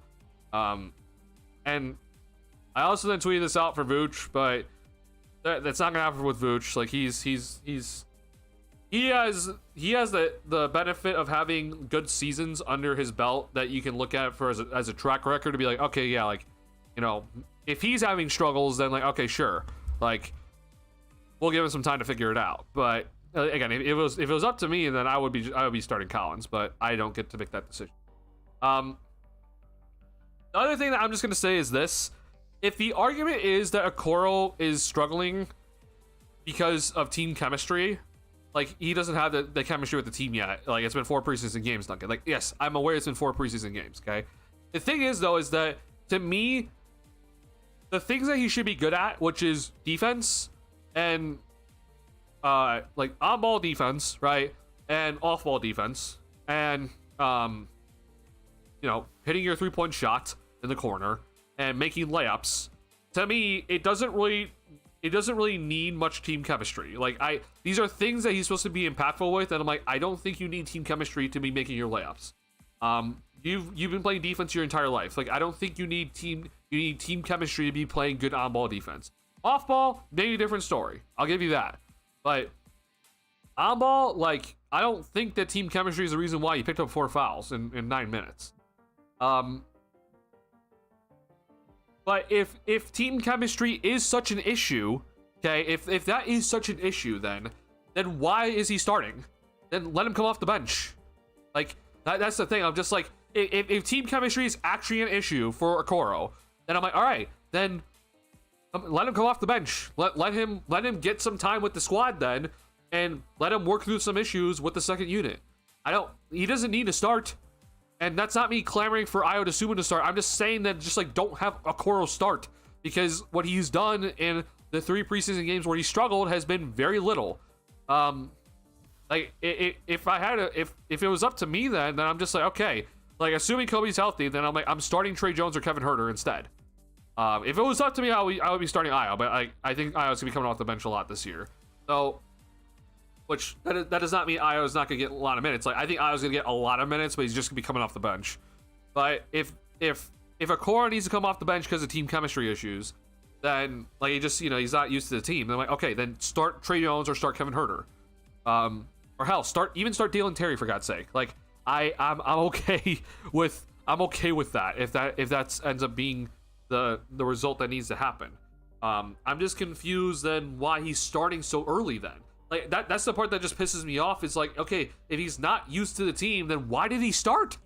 And I also then tweeted this out for Vooch, but that's not gonna happen with Vooch. Like he has the benefit of having good seasons under his belt that you can look at for as a track record to be like, okay, yeah, like if he's having struggles, then like, okay, sure, like we'll give him some time to figure it out. But again, if it was up to me, then I would be starting Collins, but I don't get to make that decision. The other thing that I'm just gonna say is this: if the argument is that Okoro is struggling because of team chemistry, like he doesn't have the chemistry with the team yet. Like it's been 4 preseason games, Duncan. Like yes, I'm aware it's been 4 preseason games. Okay, the thing is though, is that to me, the things that he should be good at, which is defense and like on-ball defense, right, and off-ball defense, and hitting your 3-point shot in the corner and making layups. To me, it doesn't really need much team chemistry. Like these are things that he's supposed to be impactful with, and I'm like, I don't think you need team chemistry to be making your layups. You've been playing defense your entire life. Like I don't think you need team chemistry to be playing good on-ball defense. Off-ball, maybe a different story. I'll give you that. But on-ball, like I don't think that team chemistry is the reason why you picked up 4 fouls in 9 minutes. But if team chemistry is such an issue, okay, if that is such an issue, then why is he starting? then let him come off the bench. Like, that's the thing. I'm just like, if team chemistry is actually an issue for Okoro, then I'm like, all right, then let him come off the bench. Let him get some time with the squad then, and let him work through some issues with the second unit. He doesn't need to start. And that's not me clamoring for Ayo Dosunmu to start. I'm just saying that just like don't have Okoro start, because what he's done in the 3 preseason games where he struggled has been very little. Like if it was up to me, then I'm just like, okay, like assuming Kobe's healthy, then I'm starting Trey Jones or Kevin Huerter instead. If it was up to me, I would be starting Ayo, but I think Ayo's gonna be coming off the bench a lot this year. So, which that does not mean Ayo's not gonna get a lot of minutes. Like I think Ayo's gonna get a lot of minutes, but he's just gonna be coming off the bench. But if Okoro needs to come off the bench because of team chemistry issues, then like he just he's not used to the team. Then like okay, then start Trey Jones or start Kevin Huerter, or hell start Dalen Terry for God's sake. Like I'm okay with that if that ends up being the result that needs to happen. I'm just confused then why he's starting so early then. Like that's the part that just pisses me off. Is like, okay, if he's not used to the team, then why did he start?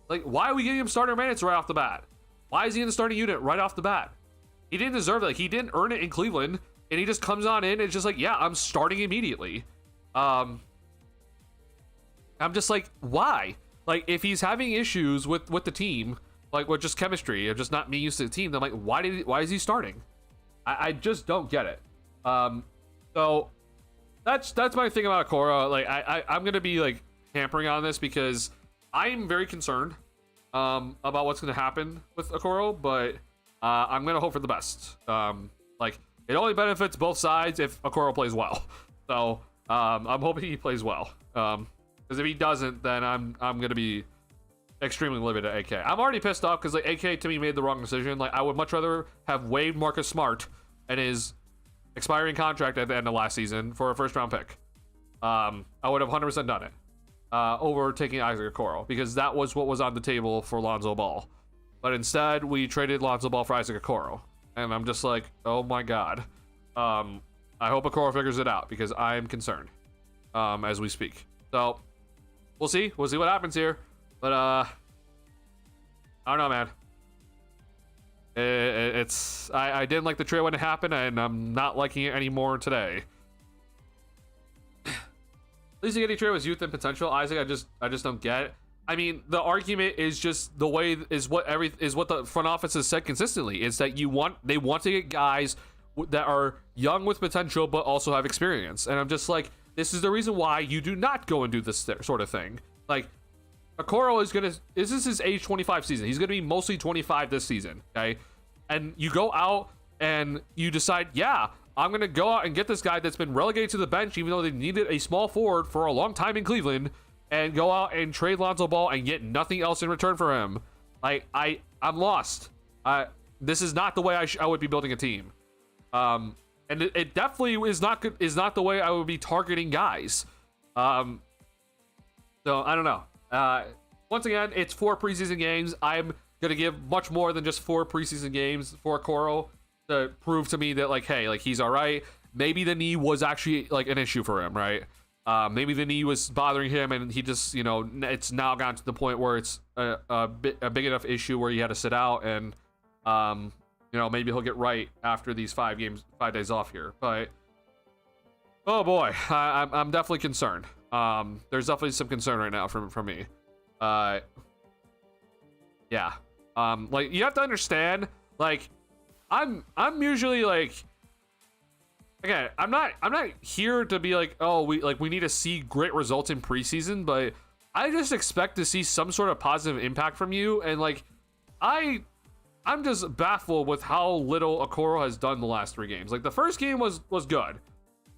Like, why are we giving him starter minutes right off the bat? Why is he in the starting unit right off the bat? He didn't deserve it. Like, he didn't earn it in Cleveland, and he just comes on in and it's just like, yeah, I'm starting immediately. I'm just like, why? Like, if he's having issues with the team, like with just chemistry or just not being used to the team, then like, why is he starting? I just don't get it. So that's my thing about Okoro. Like I'm gonna be like hampering on this because I'm very concerned about what's gonna happen with Okoro, but I'm gonna hope for the best. Like it only benefits both sides if Okoro plays well. So I'm hoping he plays well. Because if he doesn't, then I'm gonna be extremely livid at AK. I'm already pissed off because like AK to me made the wrong decision. Like I would much rather have waived Marcus Smart and his expiring contract at the end of last season for a first round pick. I would have 100% done it over taking Isaac Okoro, because that was what was on the table for Lonzo Ball. But instead we traded Lonzo Ball for Isaac Okoro, and I'm just like, oh my god. I hope Okoro figures it out because I'm concerned as we speak. So we'll see what happens here. But I don't know, man. I didn't like the trade when it happened, and I'm not liking it anymore today. At least getting trade was youth and potential. Isaac, I just don't get. I mean, the argument is just the way is what the front office has said consistently. Is that they want to get guys that are young with potential but also have experience, and I'm just like, this is the reason why you do not go and do this sort of thing. Like, Okoro this is his age 25 season. He's gonna be mostly 25 this season, okay? And you go out and you decide, yeah, I'm gonna go out and get this guy that's been relegated to the bench, even though they needed a small forward for a long time in Cleveland, and go out and trade Lonzo Ball and get nothing else in return for him. Like, I'm lost. This is not the way I would be building a team. And it definitely is not the way I would be targeting guys. So I don't know. Once again, it's 4 preseason games. I'm gonna give much more than just 4 preseason games for Okoro to prove to me that like, hey, like he's all right. Maybe the knee was actually like an issue for him, right? Maybe the knee was bothering him, and he just, it's now gotten to the point where it's a big enough issue where he had to sit out, and maybe he'll get right after these 5 days off here. But oh boy, I'm definitely concerned. There's definitely some concern right now from me. Yeah. Like you have to understand, like I'm usually like, again, I'm not here to be like, oh, we need to see great results in preseason, but I just expect to see some sort of positive impact from you. And like I'm just baffled with how little Okoro has done the last 3 games. Like the first game was good.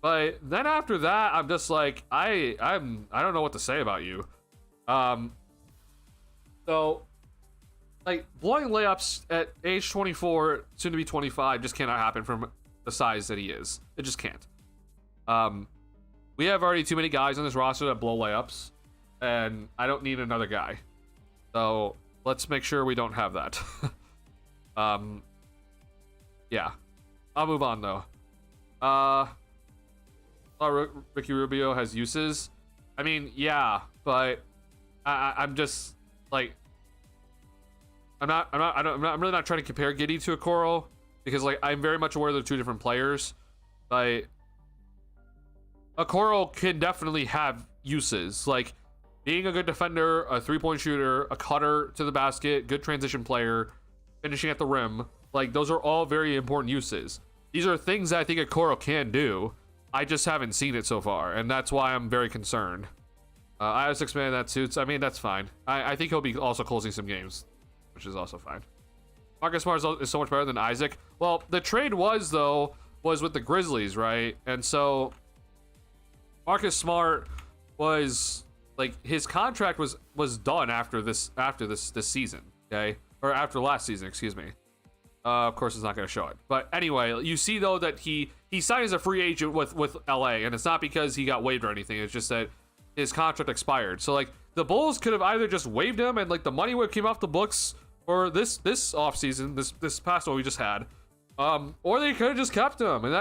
But then after that, I'm just like, I don't know what to say about you. So, like, blowing layups at age 24, soon to be 25, just cannot happen from the size that he is. It just can't. We have already too many guys on this roster that blow layups, and I don't need another guy. So, let's make sure we don't have that. Yeah. I'll move on, though. Ricky Rubio has uses. I mean, yeah, but I'm just like, I'm really not trying to compare Giddey to Okoro because like I'm very much aware they're two different players. But Okoro can definitely have uses, like being a good defender, a three-point shooter, a cutter to the basket, good transition player, finishing at the rim. Like those are all very important uses. These are things that I think Okoro can do. I just haven't seen it so far, and that's why I'm very concerned. I was expanding that suits. I mean, that's fine. I think he'll be also closing some games, which is also fine. Marcus Smart is so much better than Isaac. Well, the trade was with the Grizzlies, right? And so Marcus Smart was like his contract was done after this season, okay, or after last season, excuse me. Of course, it's not going to show it. But anyway, you see, though, that he signed as a free agent with LA, and it's not because he got waived or anything. It's just that his contract expired. So, like, the Bulls could have either just waived him and, like, the money would have came off the books for this offseason, this past one we just had. Or they could have just kept him, and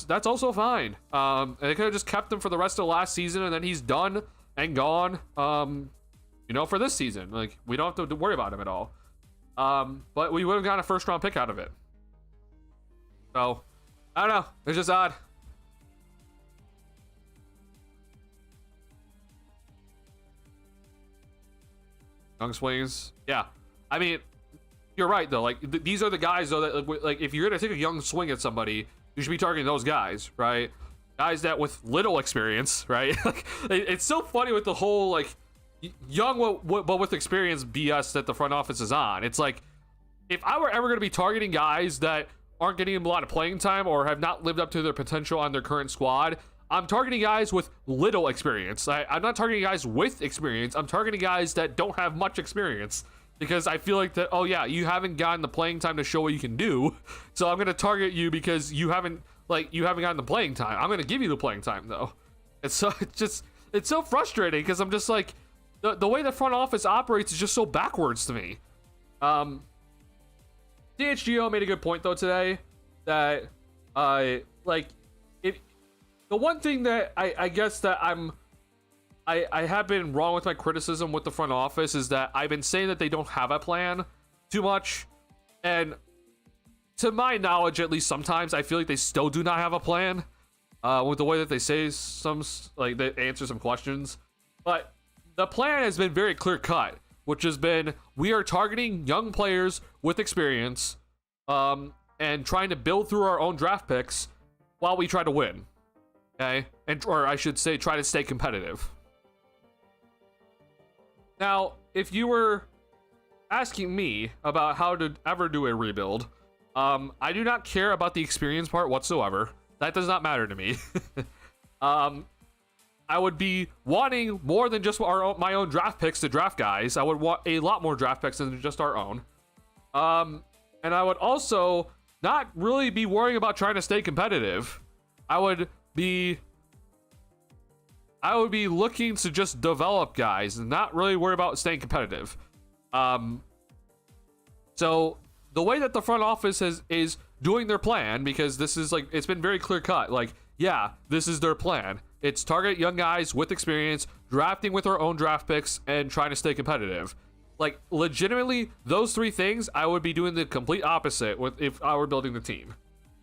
that's also fine. And they could have just kept him for the rest of last season, and then he's done and gone, you know, for this season. Like, we don't have to worry about him at all. But we would have gotten a first-round pick out of it. So, I don't know. It's just odd. Young swings. Yeah. I mean, you're right, though. Like, these are the guys, though, that, like, if you're going to take a young swing at somebody, you should be targeting those guys, right? Guys that with little experience, right? Like, it's so funny with the whole, like, young but with experience BS that the front office is on. It's like, if I were ever going to be targeting guys that aren't getting a lot of playing time or have not lived up to their potential on their current squad, I'm targeting guys with little experience. I'm not targeting guys with experience. I'm targeting guys that don't have much experience, because I feel like that, oh yeah, you haven't gotten the playing time to show what you can do, so I'm going to target you because you haven't gotten the playing time. I'm going to give you the playing time, though. And so it's so frustrating, because I'm just like, the way the front office operates is just so backwards to me. DHGO made a good point, though, today, that like, the one thing that I guess that I have been wrong with my criticism with the front office is that I've been saying that they don't have a plan too much, and to my knowledge, at least sometimes, I feel like they still do not have a plan with the way that they say they answer some questions. But the plan has been very clear cut, which has been, we are targeting young players with experience, and trying to build through our own draft picks while we try to win. Okay? Or I should say, try to stay competitive. Now, if you were asking me about how to ever do a rebuild, I do not care about the experience part whatsoever. That does not matter to me. I would be wanting more than just my own draft picks to draft guys. I would want a lot more draft picks than just our own. And I would also not really be worrying about trying to stay competitive. I would be looking to just develop guys and not really worry about staying competitive. So the way that the front office is doing their plan, because this is like, it's been very clear cut. Like, yeah, this is their plan. It's target young guys with experience, drafting with our own draft picks, and trying to stay competitive. Like, legitimately, those three things, I would be doing the complete opposite if I were building the team.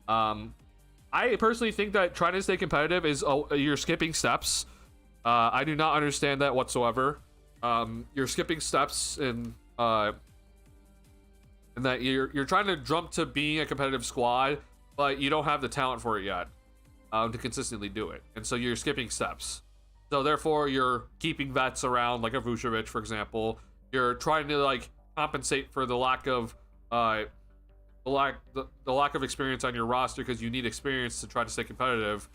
I personally think that trying to stay competitive is you're skipping steps. I do not understand that whatsoever. You're skipping steps and that you're trying to jump to being a competitive squad, but you don't have the talent for it yet to consistently do it, and so you're skipping steps. So therefore, you're keeping vets around, like a Vucevic, for example. You're trying to like compensate for the lack of the lack of experience on your roster, because you need experience to try to stay competitive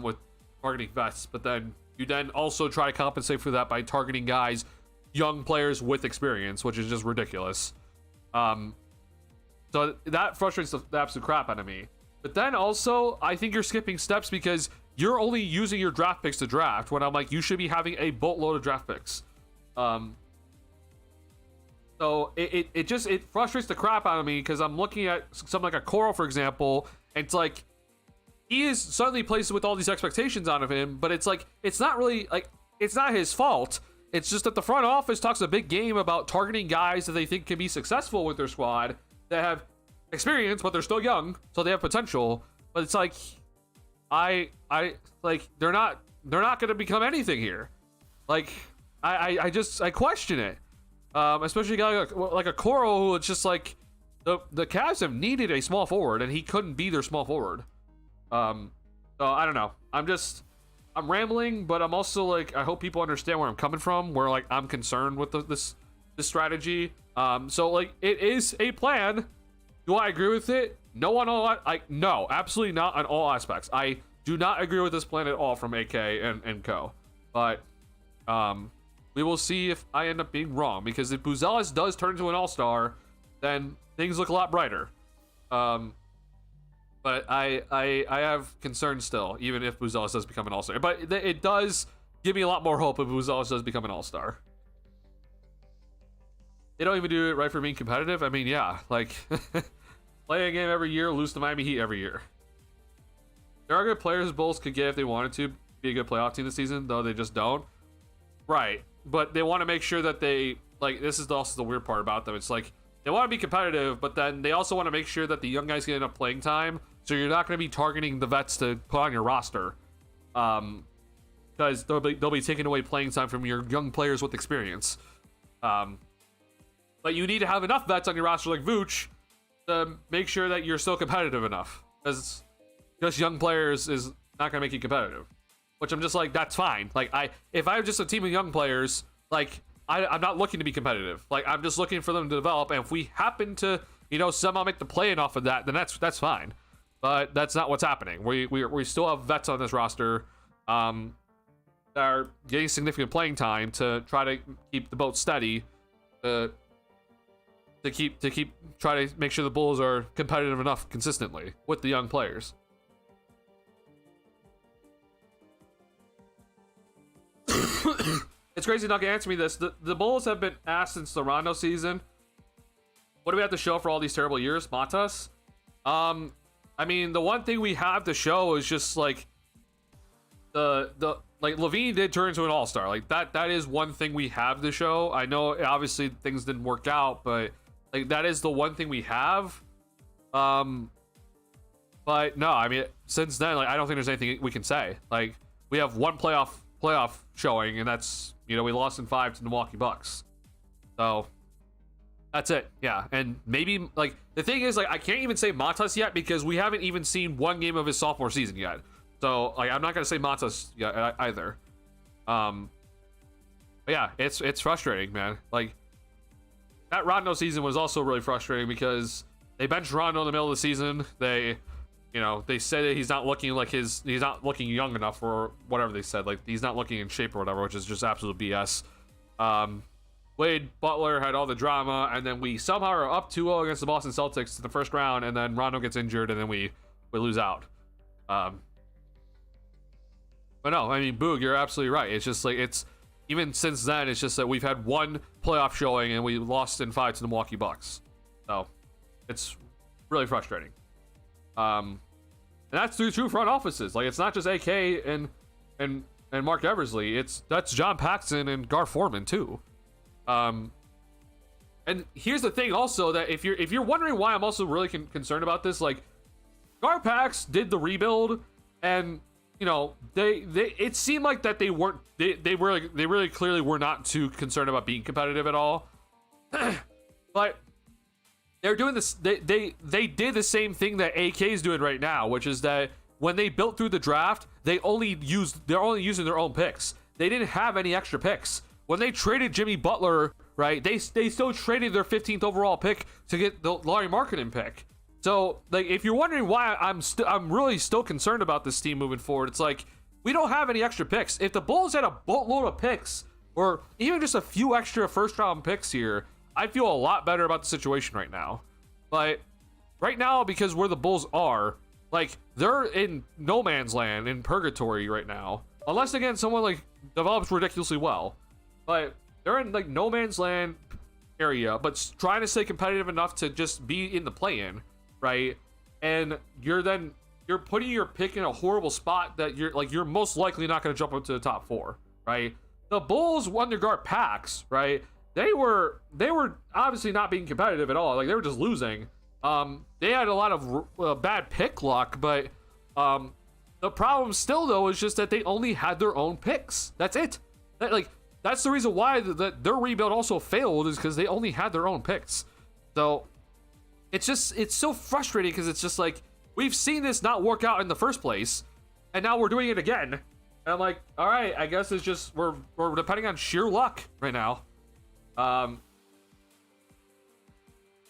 with targeting vets. But then you also try to compensate for that by targeting guys, young players with experience, which is just ridiculous. So that frustrates the absolute crap out of me. But then also, I think you're skipping steps because you're only using your draft picks to draft, when I'm like, you should be having a boatload of draft picks. So it frustrates the crap out of me, because I'm looking at something like a Coral, for example, and it's like, he is suddenly placed with all these expectations out of him, but it's like, it's not really like, it's not his fault. It's just that the front office talks a big game about targeting guys that they think can be successful with their squad that have experience, but they're still young, so they have potential. But it's like, I like they're not going to become anything here. Like, I question it. Especially a guy like a Koro, who it's just like the Cavs have needed a small forward, and he couldn't be their small forward. So I don't know. I'm rambling, but I'm also like, I hope people understand where I'm coming from. Where like I'm concerned with this strategy. So like it is a plan. Do I agree with it? No, absolutely not on all aspects. I do not agree with this plan at all from AK and co. But we will see if I end up being wrong, because if Buzelis does turn into an all-star, then things look a lot brighter. But I have concerns still, even if Buzelis does become an all-star. But it does give me a lot more hope if Buzelis does become an all-star. They don't even do it right for being competitive. I mean, yeah, like play a game every year, lose to Miami Heat every year. There are good players Bulls could get if they wanted to be a good playoff team this season, though they just don't. Right, but they want to make sure that they, like, this is also the weird part about them. It's like they want to be competitive, but then they also want to make sure that the young guys get enough playing time. So you're not going to be targeting the vets to put on your roster, because they'll be taking away playing time from your young players with experience. But you need to have enough vets on your roster like Vooch to make sure that you're still competitive enough. Because just young players is not going to make you competitive. Which I'm just like, that's fine. Like, if I have just a team of young players, like, I'm not looking to be competitive. Like, I'm just looking for them to develop. And if we happen to, somehow make the play-in off of that, then that's fine. But that's not what's happening. We still have vets on this roster that are getting significant playing time to try to keep the boat steady. To try to make sure the Bulls are competitive enough consistently with the young players. It's crazy not to answer me this. The Bulls have been asked since the Rondo season, what do we have to show for all these terrible years? Matas? I mean, the one thing we have to show is just like like Levine did turn into an all-star. Like that is one thing we have to show. I know obviously things didn't work out, but like that is the one thing we have. But no, I mean, since then, like I don't think there's anything we can say. Like we have one playoff showing, and that's, we lost in 5 to the Milwaukee Bucks. So that's it. Yeah. And maybe, like, the thing is, like, I can't even say Matas yet because we haven't even seen one game of his sophomore season yet. So, like, I'm not gonna say Matas yet either. But yeah, it's frustrating, man. Like, that Rondo season was also really frustrating because they benched Rondo in the middle of the season. They said that he's not looking young enough, or whatever they said. Like, he's not looking in shape or whatever, which is just absolute BS. Wade Butler had all the drama, and then we somehow are up 2-0 against the Boston Celtics in the first round, and then Rondo gets injured, and then we lose out. But no, I mean, Boog, you're absolutely right. It's just like, even since then, it's just that we've had one playoff showing, and we lost in 5 to the Milwaukee Bucks. So it's really frustrating. And that's through two front offices. Like, it's not just AK and Mark Eversley. That's John Paxson and Gar Forman too. And here's the thing also, that if you're wondering why I'm also really concerned about this, like, Gar Pax did the rebuild, and it seemed like that they really clearly were not too concerned about being competitive at all. But they're doing this. They did the same thing that AK is doing right now, which is that when they built through the draft, they're only using their own picks. They didn't have any extra picks. When they traded Jimmy Butler, right, they still traded their 15th overall pick to get the Lauri Markkanen pick. So, like, if you're wondering why I'm really still concerned about this team moving forward, it's like, we don't have any extra picks. If the Bulls had a boatload of picks, or even just a few extra first-round picks here, I feel a lot better about the situation right now. But right now, because where the Bulls are, like, they're in no man's land, in purgatory right now. Unless, again, someone, like, develops ridiculously well. But they're in, like, no man's land area, but trying to stay competitive enough to just be in the play-in, right? And you're putting your pick in a horrible spot that you're most likely not going to jump up to the top 4, right? the Bulls wonder guard packs, right? They were obviously not being competitive at all. Like, they were just losing. They had a lot of bad pick luck, but the problem still though is just that they only had their own picks. That's it. That's the reason why their rebuild also failed, is because they only had their own picks. So it's so frustrating, because it's just like, we've seen this not work out in the first place, and now we're doing it again. And I'm like, all right, I guess it's just we're depending on sheer luck right now.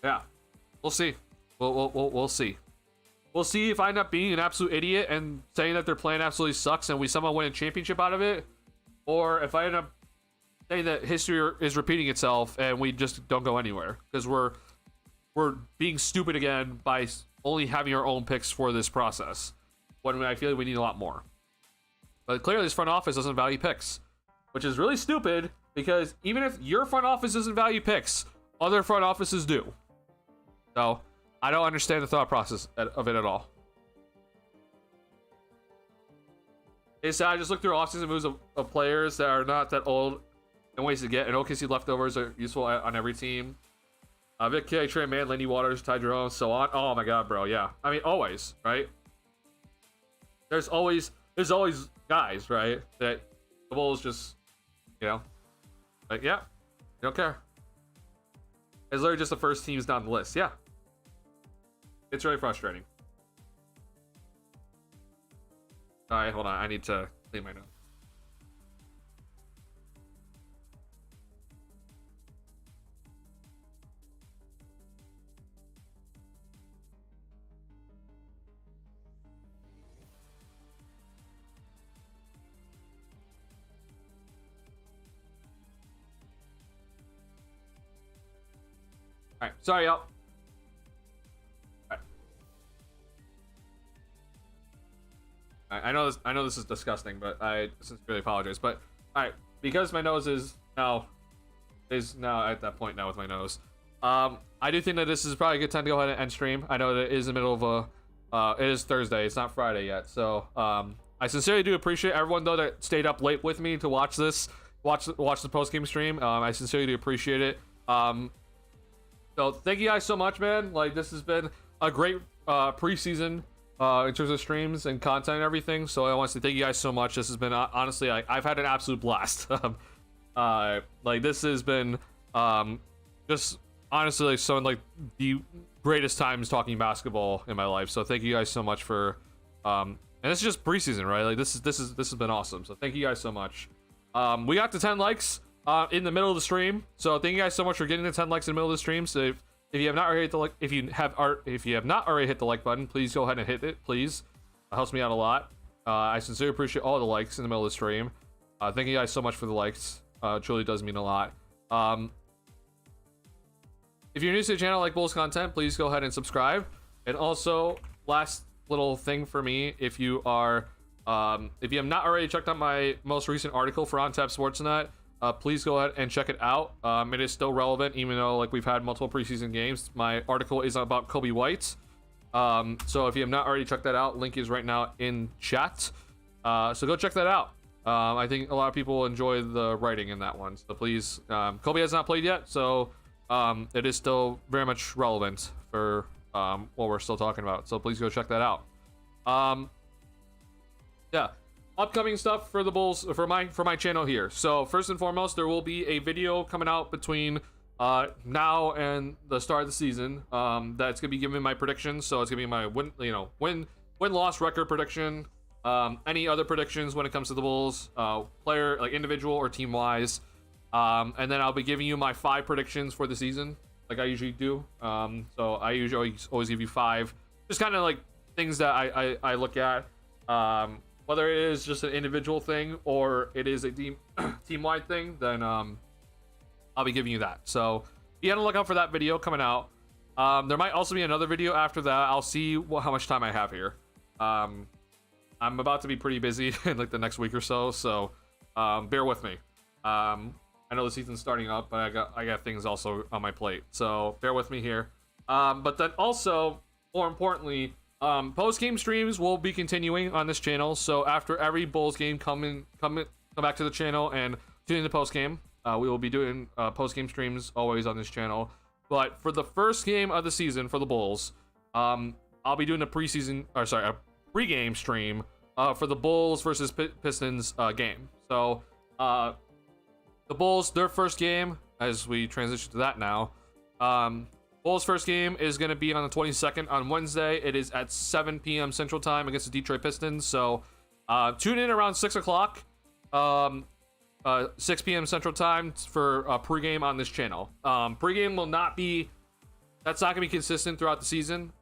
Yeah, we'll see. We'll see. We'll see if I end up being an absolute idiot and saying that their plan absolutely sucks and we somehow win a championship out of it, or if I end up saying that history is repeating itself and we just don't go anywhere because we're being stupid again by only having our own picks for this process, when I feel like we need a lot more. But clearly this front office doesn't value picks, which is really stupid, because even if your front office doesn't value picks, other front offices do. So I don't understand the thought process of it at all. So I just looked through offseason moves of players that are not that old and ways to get, and OKC leftovers are useful on every team. Vic K, Trey Mann, Lenny Waters, Ty Jerome, so on. Oh my god, bro, yeah. I mean, always, right? There's always guys, right, that the Bulls just, you know, like, yeah, you don't care. It's literally just the first teams down the list. Yeah. It's really frustrating. Alright, hold on. I need to clean my notes. Alright, sorry, y'all. I know this is disgusting, but I sincerely apologize. But all right, because my nose is now at that point now with my nose. I do think that this is probably a good time to go ahead and end stream. I know that it is in the middle of it is Thursday. It's not Friday yet. So I sincerely do appreciate everyone though that stayed up late with me to watch this, watch the post game stream. I sincerely do appreciate it. So thank you guys so much, man. Like, this has been a great preseason. In terms of streams and content and everything, so I want to say thank you guys so much. This has been honestly, I've had an absolute blast. Like, this has been just honestly like some like the greatest times talking basketball in my life. So thank you guys so much for and this is just preseason, right? Like, this has been awesome. So thank you guys so much. We got to 10 likes in the middle of the stream, so thank you guys so much for getting the 10 likes in the middle of the stream. So if you have not already hit the like, if you have not already hit the like button, please go ahead and hit it, please. It helps me out a lot. I sincerely appreciate all the likes in the middle of the stream. Thank you guys so much for the likes. It truly does mean a lot. If you're new to the channel, like Bulls content, please go ahead and subscribe. And also, last little thing for me, if you have not already checked out my most recent article for OnTap Sportsnet, please go ahead and check it out. It is still relevant, even though like we've had multiple preseason games. My article is about Kobe White. So if you have not already checked that out, link is right now in chat. So go check that out. I think a lot of people enjoy the writing in that one. So please, Kobe has not played yet, so it is still very much relevant for what we're still talking about. So please go check that out. Yeah. Upcoming stuff for the Bulls for my channel here. So first and foremost, there will be a video coming out between now and the start of the season. That's gonna be giving my predictions. So it's gonna be my win loss record prediction. Any other predictions when it comes to the Bulls, player like individual or team wise. And then I'll be giving you my 5 predictions for the season, like I usually do. So I usually always give you 5, just kind of like things that I look at. Whether it is just an individual thing or it is a team-wide thing, then I'll be giving you that. So be on the lookout for that video coming out. There might also be another video after that. I'll see how much time I have here. I'm about to be pretty busy in like the next week or so, so bear with me. I know the season's starting up, but I got things also on my plate, so bear with me here. But then also, more importantly, post-game streams will be continuing on this channel. So after every Bulls game, come back to the channel and tune in to Postgame. We will be doing post-game streams always on this channel. But for the first game of the season for the Bulls, I'll be doing a pre-game stream for the Bulls versus Pistons game. So the Bulls, their first game, as we transition to that now, Bulls' first game is going to be on the 22nd on Wednesday. It is at 7 p.m. Central Time against the Detroit Pistons. So tune in around 6 o'clock. 6 p.m. Central Time for pregame on this channel. Pregame will not be, that's not gonna be consistent throughout the season.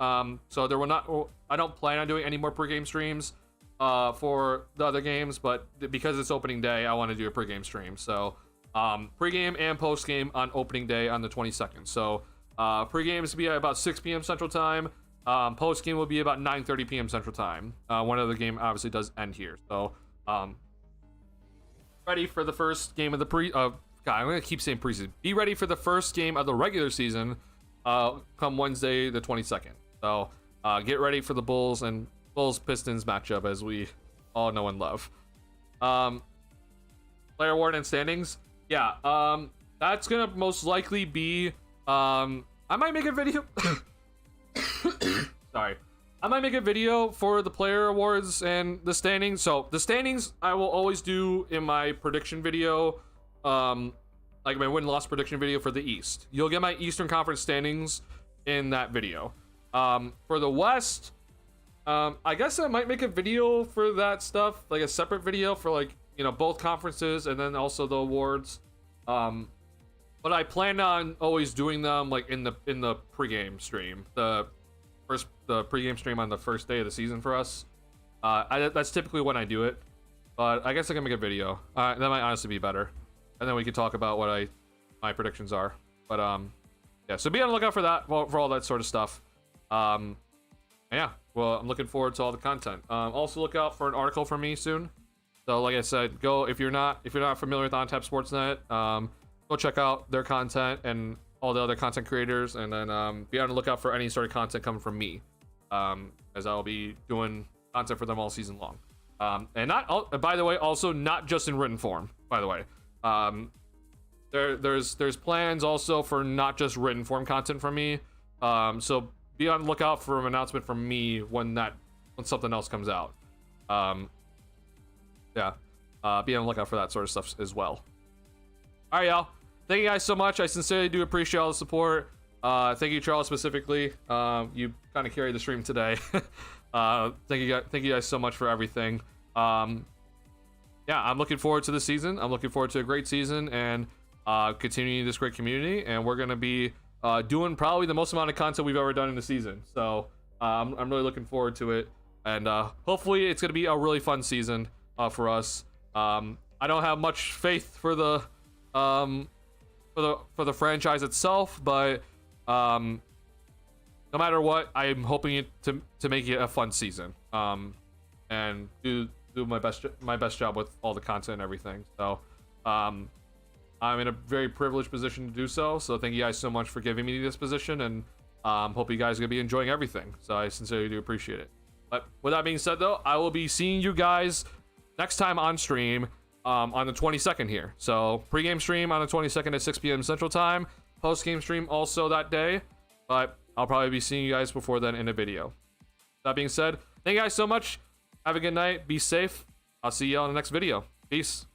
So there will not, I don't plan on doing any more pregame streams for the other games, but because it's opening day, I want to do a pregame stream. So pregame and postgame on opening day on the 22nd. So pregame is to be at about 6 p.m. Central Time. Postgame will be about 9:30 p.m. Central Time. One of the game obviously does end here. So ready for the first game of the God, I'm gonna keep saying preseason. Be ready for the first game of the regular season come Wednesday the 22nd. So get ready for the Bulls and Pistons matchup, as we all know and love. Player award and standings. Yeah, that's gonna most likely be I might make a video. Sorry. I might make a video for the player awards and the standings. So the standings I will always do in my prediction video, like my win-loss prediction video for the East. You'll get my Eastern Conference standings in that video. For the West, I guess I might make a video for that stuff, like a separate video for, like, you know, both conferences and then also the awards. But I plan on always doing them like in the pregame stream. The pregame stream on the first day of the season for us. That's typically when I do it, but I guess I can make a video. That might honestly be better, and then we can talk about what my predictions are. But yeah, so be on the lookout for that, for all that sort of stuff. Yeah, well, I'm looking forward to all the content. Also look out for an article from me soon. So like I said, go if you're not familiar with OnTap Sportsnet, go check out their content and all the other content creators, and then be on the lookout for any sort of content coming from me, as I'll be doing content for them all season long. And by the way, also not just in written form, by the way. There's plans also for not just written form content from me. So be on the lookout for an announcement from me when something else comes out. Yeah, be on the lookout for that sort of stuff as well. All right, y'all. Thank you guys so much. I sincerely do appreciate all the support. Thank you, Charles, specifically. You kind of carried the stream today. Thank you guys so much for everything. Yeah, I'm looking forward to the season. I'm looking forward to a great season and continuing this great community. And we're gonna be doing probably the most amount of content we've ever done in the season. So I'm really looking forward to it. And hopefully it's gonna be a really fun season for us. I don't have much faith for the franchise itself, but no matter what, I'm hoping to make it a fun season, and do my best job with all the content and everything. So I'm in a very privileged position to do so thank you guys so much for giving me this position, and hope you guys are gonna be enjoying everything. So I sincerely do appreciate it. But with that being said, though, I will be seeing you guys next time on stream on the 22nd here. So pregame stream on the 22nd at 6 p.m. Central Time. Postgame stream also that day. But I'll probably be seeing you guys before then in a video. That being said, thank you guys so much. Have a good night. Be safe. I'll see you on the next video. Peace.